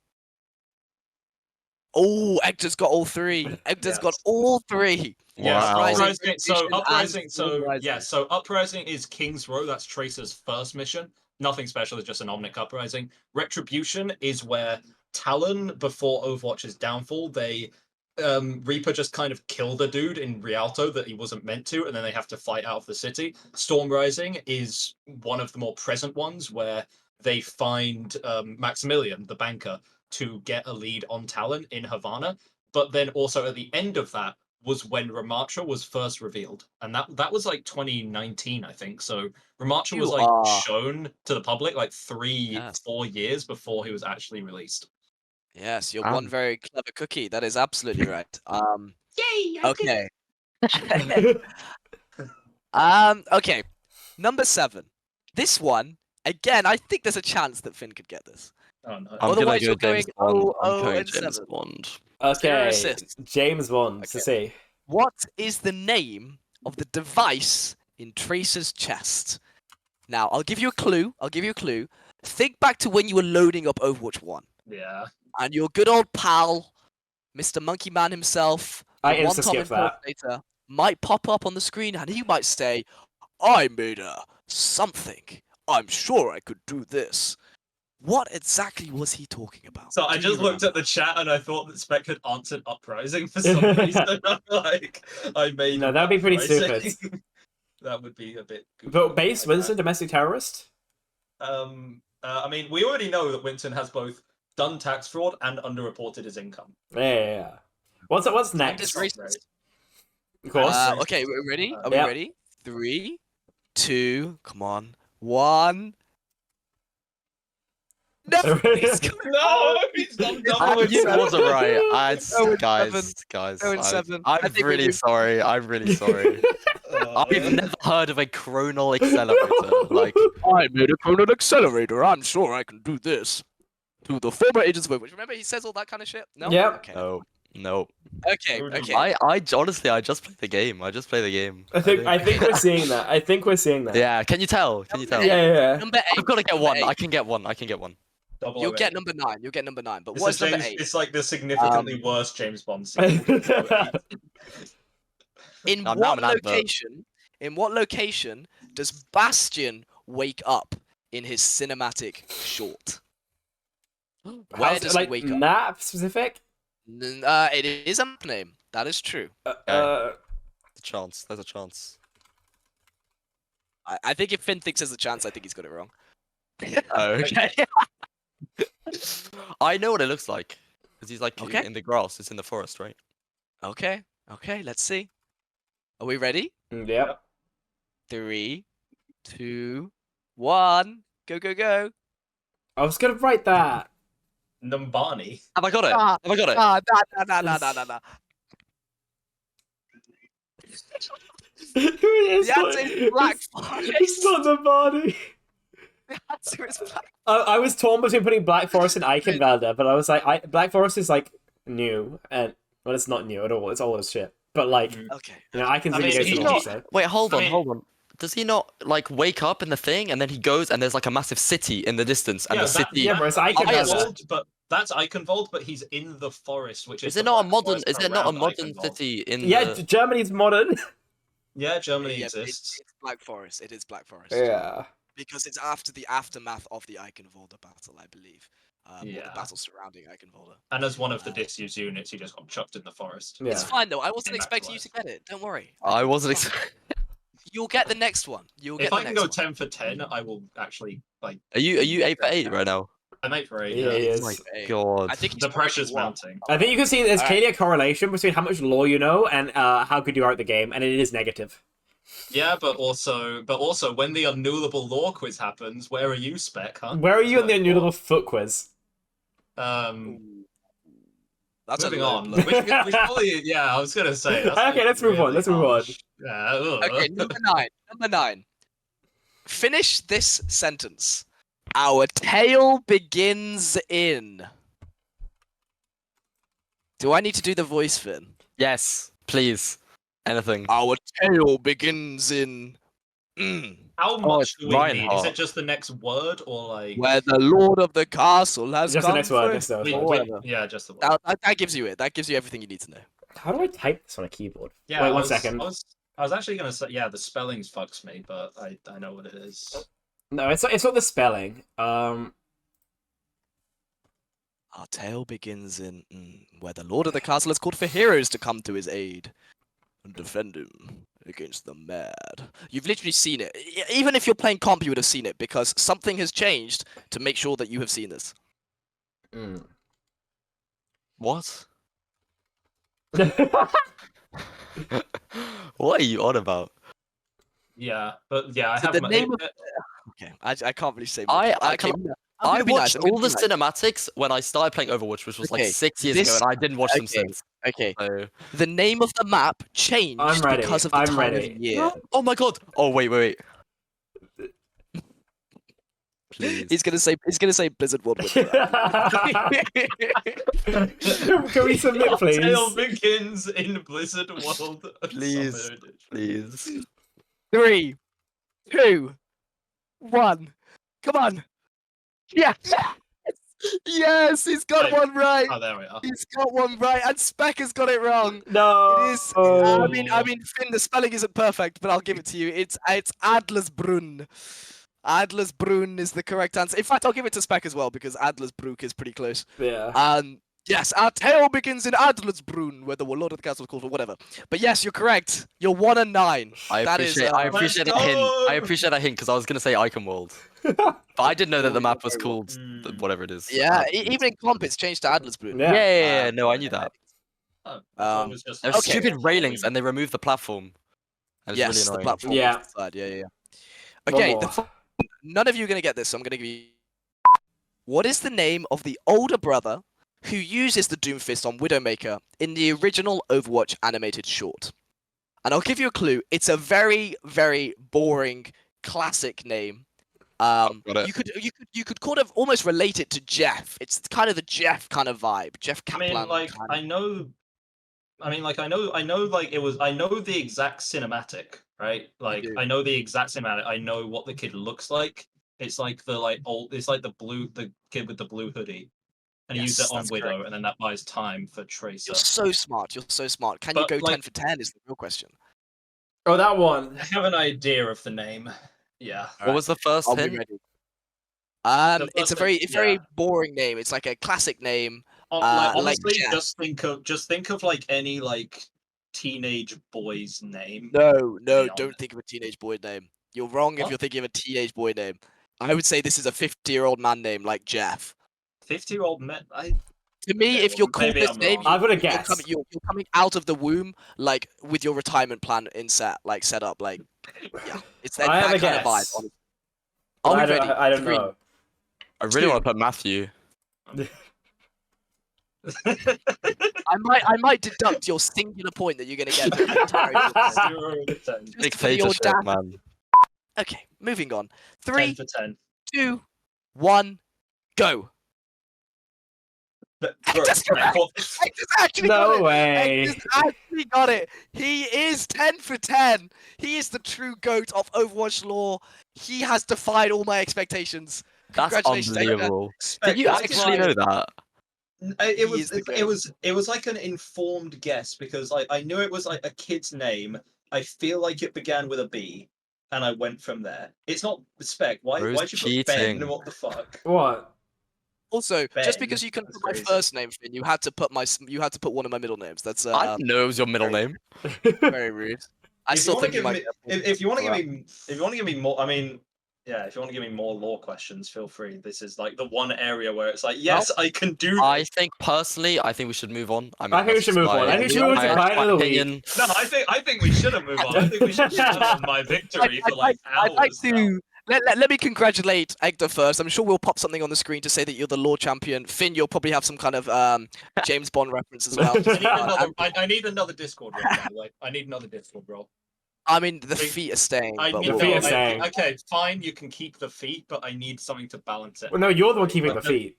Oh, Egder's got all 3. Egder's got Yes. all 3. Yes, Wow. Uprising. So Retribution, and Uprising. So Uprising. yeah. So Uprising is King's Row. That's Tracer's first mission. Nothing special. It's just an Omnic Uprising. Retribution is where Talon, before Overwatch's downfall, they Reaper just kind of killed a dude in Rialto that he wasn't meant to, and then they have to fight out of the city. Storm Rising is one of the more present ones where they find Maximilian, the banker, to get a lead on Talon in Havana. But then also at the end of that was when Ramattra was first revealed, and that was like 2019, I think. So Ramattra was You like are- shown to the public like 4 Yes. years before he was actually released. Yes, you're one very clever cookie. That is absolutely right. Yay! Okay. Okay. Number 7. This one, again, I think there's a chance that Finn could get this. Oh, no. I'm gonna Otherwise, go you're James going Bond. 0, I'm going and James 7. Bond. Okay. assists. James Bond. To Okay. see. What is the name of the device in Tracer's chest? Now, I'll give you a clue. Think back to when you were loading up Overwatch 1. Yeah. And your good old pal, Mr. Monkey Man himself, the I one-time insta-skipped that. impersonator, might pop up on the screen and he might say, I made a something. I'm sure I could do this. What exactly was he talking about? So I Do just you looked at the chat and I thought that Spec had answered Uprising for some reason. I'm like, I made. No, an that'd be pretty Uprising. stupid. That would be a bit. goofy, But base like Winston, domestic terrorist. I mean, we already know that Winston has both done tax fraud and underreported his income. Yeah. What's And next? it's Right. racist. Of course. Okay, we're ready? Are we Yeah. ready? 3, 2, come on, 1. No, he's got No, he's done I double. knew it wasn't right. Oh, and Guys, 7. guys. Oh, and 7. I I'm think we really knew- sorry. I'm really sorry. I've never heard of a chronal accelerator. Like, I made a chronal accelerator. I'm sure I can do this. To the former agents of Overwatch. Remember he says all that kind of shit? No? Yep. Okay. no. Okay, okay. I honestly, I just play the game. I think we're seeing that. Yeah. Can you tell? Yeah. Number 8. I've got to get Number one. 8. I can get one. Double You'll O get eight. number 9. But It's, what's a number James, 8? it's like the significantly worse James Bond sequel. In Now I'm what an advert. location? In what location does Bastion wake up in his cinematic short? Where does he like wake up? map specific? It is a map name. That is true. Uh, The chance. There's a chance. I think if Finn thinks there's a chance, I think he's got it wrong. Okay. I know what it looks like. Because he's like Okay. in the grass. It's in the forest, right? Okay. Let's see. Are we ready? yep. 3, 2, 1. Go. I was gonna write that. Numbani. Have I got it? Ah, Have I got it? Nah. It's The answer is Black Forest. It's not the body. The answer is Black. I was torn between putting Black Forest and Eichenwalde, but I was like, Black Forest is like new, and well, it's not new at all. It's old as shit. But like, Okay. you know, Eichen's I mean, indicates he's it not- also. Wait, hold I on, mean- hold on. Does he not like wake up in the thing and then he goes and there's like a massive city in the distance and Yeah, the city? Yeah, bro, it's Eichenwalde. Eichenwalde, but that's Eichenwalde, but he's in the forest, which is. Is it the not a Black modern? Forest Is there not a around modern Eichenwalde. city in? Yeah, the... Germany's modern. Yeah, Germany Yeah, exists. It's Black Forest. It is Black Forest. Yeah. Because it's after the aftermath of the Eichenwalde battle, I believe. Or Yeah. the battle surrounding Eichenwalde. And as one of the disused units, he just got chucked in the forest. Yeah. It's fine though. I wasn't Came back expecting to you to life. get it. Don't worry. I wasn't. It's fine. You'll get the next one. You'll get If the I can next go one. 10 for 10, I will actually like. Are you 8 for 8 right now? I'm 8 for 8. Yeah, he Yeah. is. Oh my Hey, god. I think he's The pressure's already won. mounting. I think you can see there's Alright. clearly a correlation between how much lore you know and how good you are at the game, and it is negative. Yeah, but also when the unNUELable lore quiz happens, where are you, Spec? Huh? Where are you in the That's new what little foot quiz? I thought. That's Moving a low on. blow. We probably, yeah, I was gonna say. That's Okay, like let's move on, really let's move on. harsh. Yeah. ugh. Okay, number 9. Finish this sentence. Our tale begins in. Do I need to do the voice, Finn? Yes, please. Anything. Our tale begins in. Mm, How much it's do we need? Is Reinhardt. it just the next word, or like? where the lord of the castle has Just the come next word, for next word. Wait, or whatever. yeah, just the word. That gives you it. That gives you everything you need to know. How do I type this on a keyboard? Yeah, Wait, I one was, second. I was actually gonna say, yeah, the spellings fucks me, but I know what it is. No, it's not the spelling. Our tale begins in where the lord of the castle has called for heroes to come to his aid and defend him against the mad. You've literally seen it. Even if you're playing comp, you would have seen it because something has changed to make sure that you have seen this. What? What are you on about? Yeah, but yeah, I So have the my, name of- Okay, I can't really say. I- much. I Okay, can't- I'm I gonna be nice, watched I'm gonna all be the nice. cinematics when I started playing Overwatch, which was like Okay, 6 years this- ago, and I didn't watch them okay. since. Okay, So... the name of the map changed I'm ready, because of the I'm time ready. of year. Oh my god! Oh wait. Please. He's gonna say Blizzard World Winter. Can we submit, Our please? tale begins in Blizzard World. Please. Summer Edition. Please. 3, 2, 1. Come on. Yes. Yes, he's got Wait. one right. Oh, there we are. He's got one right, and Speck has got it wrong. No. It is. I mean, Finn, the spelling isn't perfect, but I'll give it to you. It's Adlersbrunn. Adlersbrunn is the correct answer. In fact, I'll give it to Speck as well because Adlersbruck is pretty close. Yeah. Yes, our tale begins in Adlersbrunn, where the lord of the castle is called, or whatever. But yes, you're correct. You're 1 and 9. I That is, appreciate. I Let's appreciate that hint. go! I appreciate that hint because I was gonna say Eichenwald, but I didn't know that the map was Very well. called Mm. whatever it is. Yeah, even in comp, it's changed to Adlersbrunn. Yeah. Yeah. No, I knew that. Oh, I thought it Um, was just There's Okay. stupid railings, and they removed the platform. And it's Yes, really the annoying. platform. Yeah. off the side. Yeah. One Okay, more. none of you are going to get this, so I'm going to give you... What is the name of the older brother who uses the Doomfist on Widowmaker in the original Overwatch animated short? And I'll give you a clue. It's a very, very boring, classic name. Got it. You could kind of almost relate it to Jeff. It's kind of the Jeff kind of vibe. Jeff I Kaplan. mean, like, kind I know, like, I know the exact cinematic, right? Like, do. I know the exact cinematic. I know what the kid looks like. It's like it's like the kid with the blue hoodie, and he used Yes, it on that's Widow, correct. and then that buys time for Tracer. You're so smart. You're so smart. Can But, you go like- 10 for 10 is the real question. Oh, that one. I have an idea of the name. Yeah. What was the first I'll be hint? ready. The It's a first very, thing- very boring name. It's like a classic name. Like, Like honestly, Jeff. just think of like any like teenage boy's name. No, Beyond don't it. think of a teenage boy name. You're wrong if What? you're thinking of a teenage boy name. I would say this is a 50-year-old man name like Jeff. 50-year-old men. To me, Okay, if you're well, called maybe this I'm name, wrong. I've got a you're guess. you're coming out of the womb like with your retirement plan set up. Like, yeah, it's that, I have that a kind of vibe. guess. Honestly. But Are we I don't, ready? I don't 3, know. I really want to put Matthew. I might deduct your singular point that you're going to get. The entire just Big for the data shit, audacity. man. Okay, moving on. 10 3, for 10. 2, 1, go. But, bro, That's correct. Michael- Hector's actually got No it. way. Hector's actually got it. He is 10 for 10. He is the true GOAT of Overwatch lore. He has defied all my expectations. That's Congratulations, Hector. unbelievable. Spec, Did you why did actually I- know that? It He was is the it was like an informed guess because I knew it was like a kid's name. I feel like it began with a B, and I went from there. It's not Spec. Why'd you put cheating. Ben? What the fuck? What? Also, just Ben, because you can that's put my crazy. first name, Finn, you had to put one of my middle names. That's I didn't know it was your middle very- name. very rude. I If you still want to think you give might. me, if you want to give me, if you want to give me more, I mean, yeah, if you want to give me more lore questions, feel free. This is like the one area where it's like, yes, I can do this. I think personally, I think we should move on. I think we that's should move my- on. I think we should move on to my- client my of the week. opinion. No, I think we shouldn't move on. I think we should move on my victory for like hours. I'd like now. to let me congratulate Egda first. I'm sure we'll pop something on the screen to say that you're the lore champion. Finn, you'll probably have some kind of James Bond reference as well. I need another Discord role, by the way. I need another Discord role. I mean, the feet are staying. I but need we'll- feet are no, staying. Okay, fine, you can keep the feet, but I need something to balance it. Well, no, you're the one keeping the feet.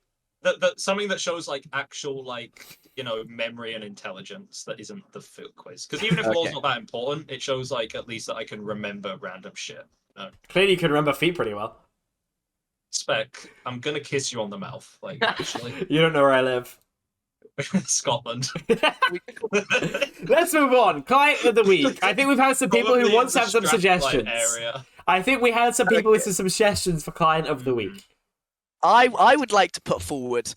Something that shows like actual like memory and intelligence that isn't the foot quiz. Because even if lore's not that important, it shows like at least that I can remember random shit. No. Clearly, you can remember feet pretty well. Spec, I'm gonna kiss you on the mouth. Like actually, You don't know where I live. Scotland. Let's move on. Client of the week. I think we've had some people Probably who want in to the have some Strathclyde suggestions. area. I think we had some people with some suggestions for client of the week. I would like to put forward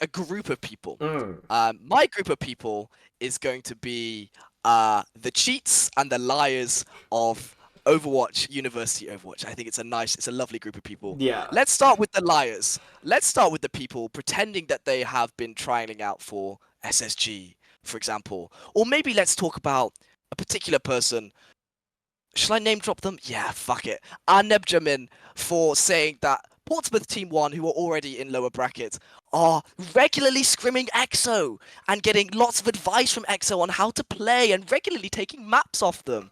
a group of people. Mm. My group of people is going to be the cheats and the liars of Overwatch, University Overwatch. I think it's a lovely group of people. Yeah. Let's start with the liars. Let's start with the people pretending that they have been trying out for SSG, for example. Or maybe let's talk about a particular person. Shall I name drop them? Yeah, fuck it. unNUELable for saying that Portsmouth Team 1, who are already in lower brackets, are regularly scrimming EXO and getting lots of advice from EXO on how to play and regularly taking maps off them.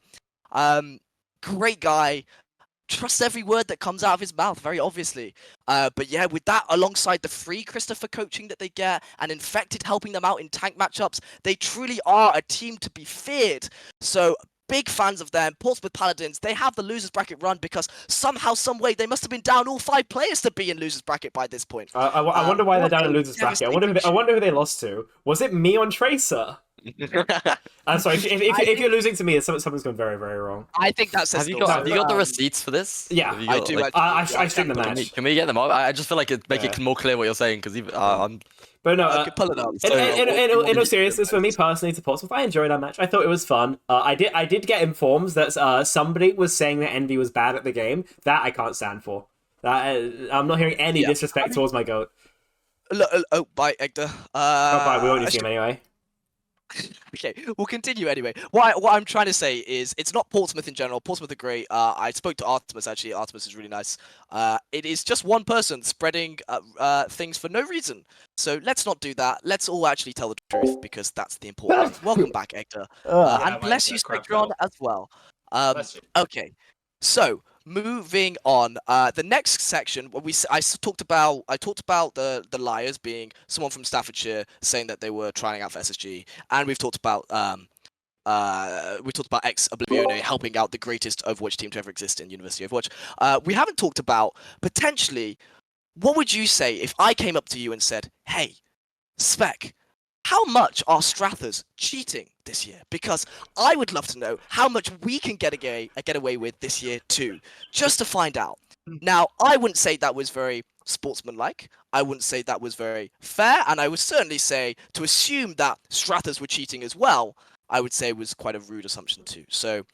Great guy. Trust every word that comes out of his mouth, very obviously. But yeah, with that, alongside the free Christopher coaching that they get, and Infected helping them out in tank matchups, they truly are a team to be feared. So, big fans of them. Portsmouth Paladins, they have the losers bracket run because somehow, some way, they must have been down all 5 players to be in losers bracket by this point. I wonder why they're what down in a losers bracket. I devastating wonder who they lost to. Was it me on Tracer? I'm sorry. If you're losing to me, something's gone very, very wrong. I think that says Have you got the receipts for this? Yeah, Have you I got, do. like- I streamed the checked match. Can we get them up? I just feel like it make it more clear what you're saying because I'm. But no, I can pull it up. in all seriousness, for me personally, to Portsmouth, I enjoyed our match. I thought it was fun. I did get informed that somebody was saying that Envy was bad at the game. That I can't stand for. I'm not hearing any disrespect towards my goat. Oh, bye, Egda. Bye, we won't see him anyway. Okay, we'll continue anyway. What I'm trying to say is, it's not Portsmouth in general. Portsmouth are great. I spoke to Artemis, actually. Artemis is really nice. It is just one person spreading things for no reason. So let's not do that. Let's all actually tell the truth, because that's the important thing. Welcome back, Hector. And bless you, Spectron, as well. Bless you. Okay, so moving on. The next section, I talked about the liars being someone from Staffordshire saying that they were trying out for SSG, and we've talked about ex Oblivione helping out the greatest Overwatch team to ever exist in University Overwatch. We haven't talked about potentially, what would you say if I came up to you and said, "Hey, Spec, how much are Strathers cheating this year? Because I would love to know how much we can get away with this year too, just to find out. Now, I wouldn't say that was very sportsmanlike. I wouldn't say that was very fair, and I would certainly say to assume that Strathers were cheating as well, I would say was quite a rude assumption too. So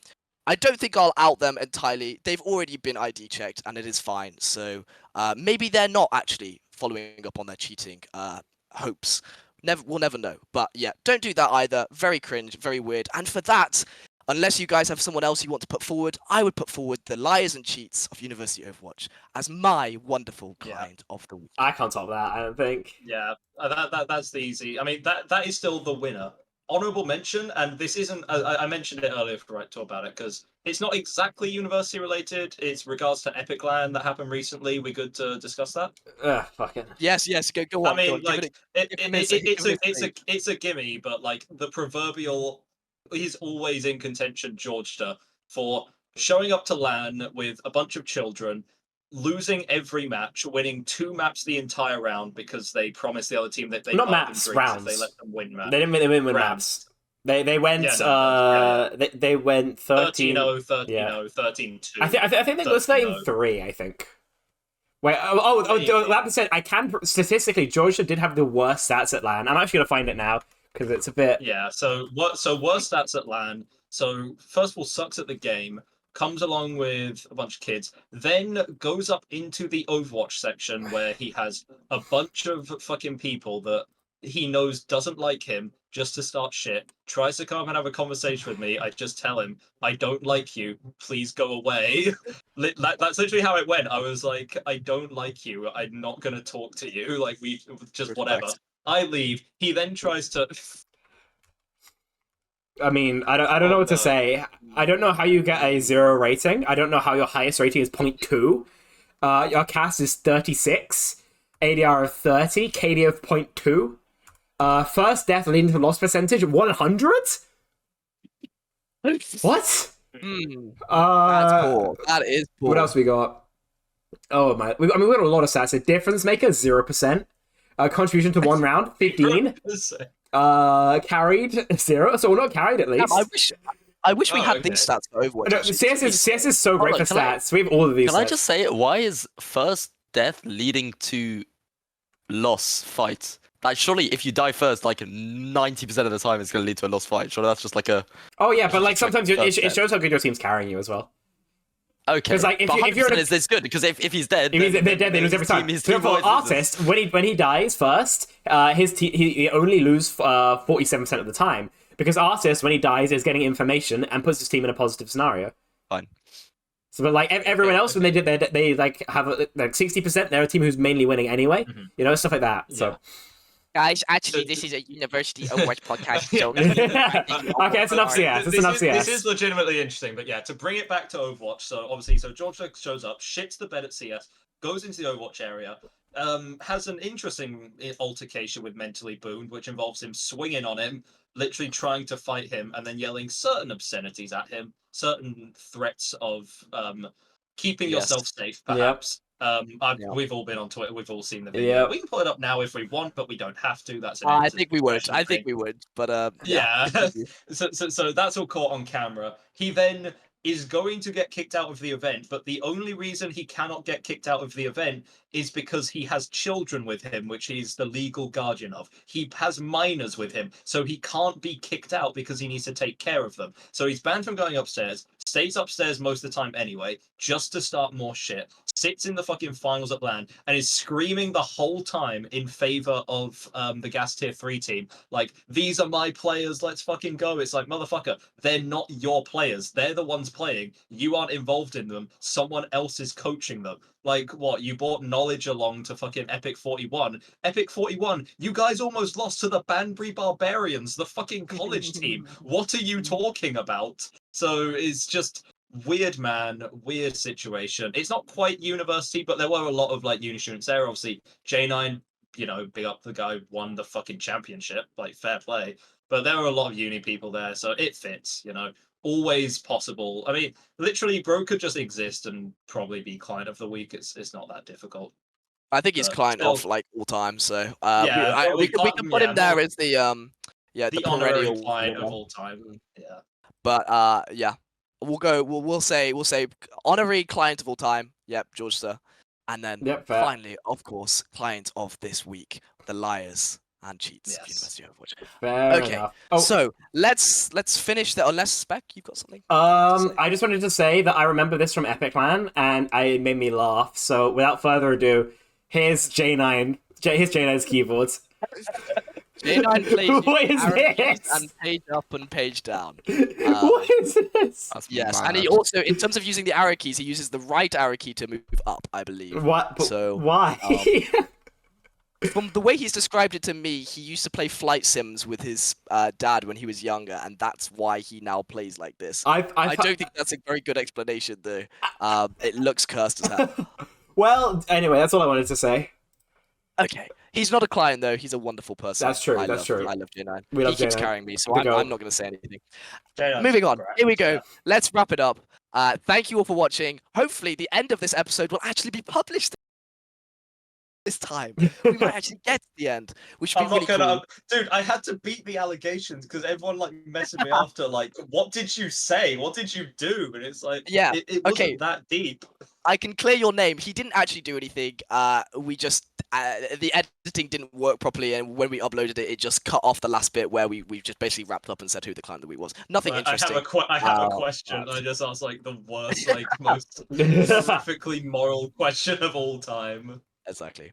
I don't think I'll out them entirely. They've already been ID checked, and it is fine. So maybe they're not actually following up on their cheating hopes. We'll never know. But yeah, don't do that either. Very cringe, very weird. And for that, unless you guys have someone else you want to put forward, I would put forward the liars and cheats of University Overwatch as my wonderful client of the week. I can't top that, I don't think. Yeah, that's the easy. I mean, that is still the winner. Honorable mention, and this isn't. I mentioned it earlier for right talk about it because it's not exactly university related. It's regards to Epic Land that happened recently. We good to discuss that? Fucking. Yes, go on. I mean, go on. like it's a gimme, but like the proverbial, he's always in contention, Georgeta, for showing up to LAN with a bunch of children, losing every match, winning 2 maps the entire round because they promised the other team that they Not buy them maps, drinks rounds. if they let them win maps. They didn't win Rounds. maps. They went Yeah, no, they went 13 13-0, 13-0, 13-2. I think it was 13-3, I think. Wait, that said, I can statistically Georgia did have the worst stats at LAN. I'm actually gonna find it now because it's a bit. Yeah, so worst stats at LAN. So first of all, sucks at the game, comes along with a bunch of kids, then goes up into the Overwatch section where he has a bunch of fucking people that he knows doesn't like him just to start shit, tries to come and have a conversation with me. I just tell him, I don't like you, please go away. That's literally how it went. I was like, I don't like you, I'm not going to talk to you, like we just whatever. I leave, he then tries to... I mean, I don't know what to say. I don't know how you get a 0 rating. I don't know how your highest rating is 0.2. Your cast is 36, ADR of 30, KD of 0.2. First death leading to loss percentage 100. What? That's poor. That is poor. What else we got? Oh my! We got a lot of stats. A difference maker 0%. Contribution to 1 round 15. Carried 0. So we're not carried at least. I wish we had these stats for Overwatch. No, CS is so great for stats. We have all of these. Can I just say, why is first death leading to loss fight? Like, surely if you die first, like 90% of the time, it's going to lead to a lost fight. Surely that's just like a. Oh yeah, but like sometimes it shows how good your team's carrying you as well. Okay, because like if you're it's good because if he's dead, they're dead. They lose every time. So for Artist, when he dies first, he only lose 47% of the time because Artist when he dies is getting information and puts his team in a positive scenario. Fine. So, but like everyone else, when they like have like 60%, they're a team who's mainly winning anyway. Mm-hmm. You know, stuff like that. Yeah. So. Guys, actually, this is a University Overwatch podcast. So okay, that's enough CS. That's enough CS. This is legitimately interesting, but yeah, to bring it back to Overwatch. So obviously, George shows up, shits the bed at CS, goes into the Overwatch area, has an interesting altercation with Mentally Booned, which involves him swinging on him, literally trying to fight him, and then yelling certain obscenities at him, certain threats of keeping yourself safe, perhaps. Yep. We've all been on Twitter. We've all seen the video. Yep. We can pull it up now if we want, but we don't have to. That's I think we would. I think we would. But yeah. so that's all caught on camera. He then is going to get kicked out of the event, but the only reason he cannot get kicked out of the event is because he has children with him, which he's the legal guardian of. He has minors with him, so he can't be kicked out because he needs to take care of them. So he's banned from going upstairs, stays upstairs most of the time anyway, just to start more shit, sits in the fucking finals at LAN, and is screaming the whole time in favor of the Gas Tier 3 team. Like, these are my players, let's fucking go. It's like, motherfucker, they're not your players. They're the ones playing. You aren't involved in them. Someone else is coaching them. Like, what, you brought Knowledge along to fucking Epic 41. Epic 41, you guys almost lost to the Banbury Barbarians, the fucking college team. What are you talking about? So it's just weird, man. Weird situation. It's not quite university, but there were a lot of, like, uni students there. Obviously, J9, you know, big up the guy who won the fucking championship. Like, fair play. But there were a lot of uni people there, so it fits, you know. Always possible. I mean, literally, Bro could just exist and probably be client of the week. It's not that difficult. I think he's client still- of like all time. So Yeah, but we can put him there as the the honorary perennial client of winner. all time. Yeah. But yeah, we'll say honorary client of all time. Yep, George Sir. And then Yep, fair. finally, of course, client of this week, the liars and cheats of Yes. University of Overwatch. Fair Okay, enough. Oh, so let's finish that. Unless Spec, you've got something. I just wanted to say that I remember this from Epic Land, and it made me laugh. So without further ado, here's J9. Here's J9's keyboards. J9 plays What is arrow keys this? and page up and page down. What is this? That's Yes, mad. and he also, in terms of using the arrow keys, he uses the right arrow key to move up, I believe. What? But So, why? From the way he's described it to me, he used to play flight sims with his dad when he was younger, and that's why he now plays like this. I don't think that's a very good explanation, though. It looks cursed as hell. Well, anyway, that's all I wanted to say. Okay, he's not a client though. He's a wonderful person. That's true, I that's love, true. I love J9. We love He keeps J9. carrying me, so The I'm goat. not going to say anything. J9's Moving on. correct, Here we go. yeah. Let's wrap it up. Thank you all for watching. Hopefully, the end of this episode will actually be published this time. We might actually get to the end, which would I'm be really not gonna, cool. dude. I had to beat the allegations because everyone like messaged me after, like, "What did you say? What did you do?" And it's like, Yeah, it wasn't okay. that deep. I can clear your name. He didn't actually do anything. We just the editing didn't work properly, and when we uploaded it, it just cut off the last bit where we just basically wrapped up and said who the client of the week was. Nothing interesting. I have a question. I just asked like the worst, like most horrifically moral question of all time. Exactly.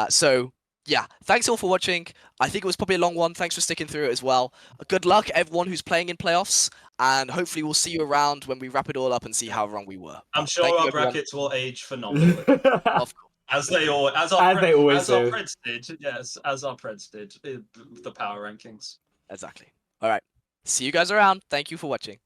So yeah, thanks all for watching. I think it was probably a long one. Thanks for sticking through it as well. Good luck everyone who's playing in playoffs, and hopefully we'll see you around when we wrap it all up and see how wrong we were. I'm But sure thank you, our everyone. brackets will age phenomenally, Of course. as they always As they always our do. Preds did. Yes, as our Preds did. The power rankings. Exactly. All right. See you guys around. Thank you for watching.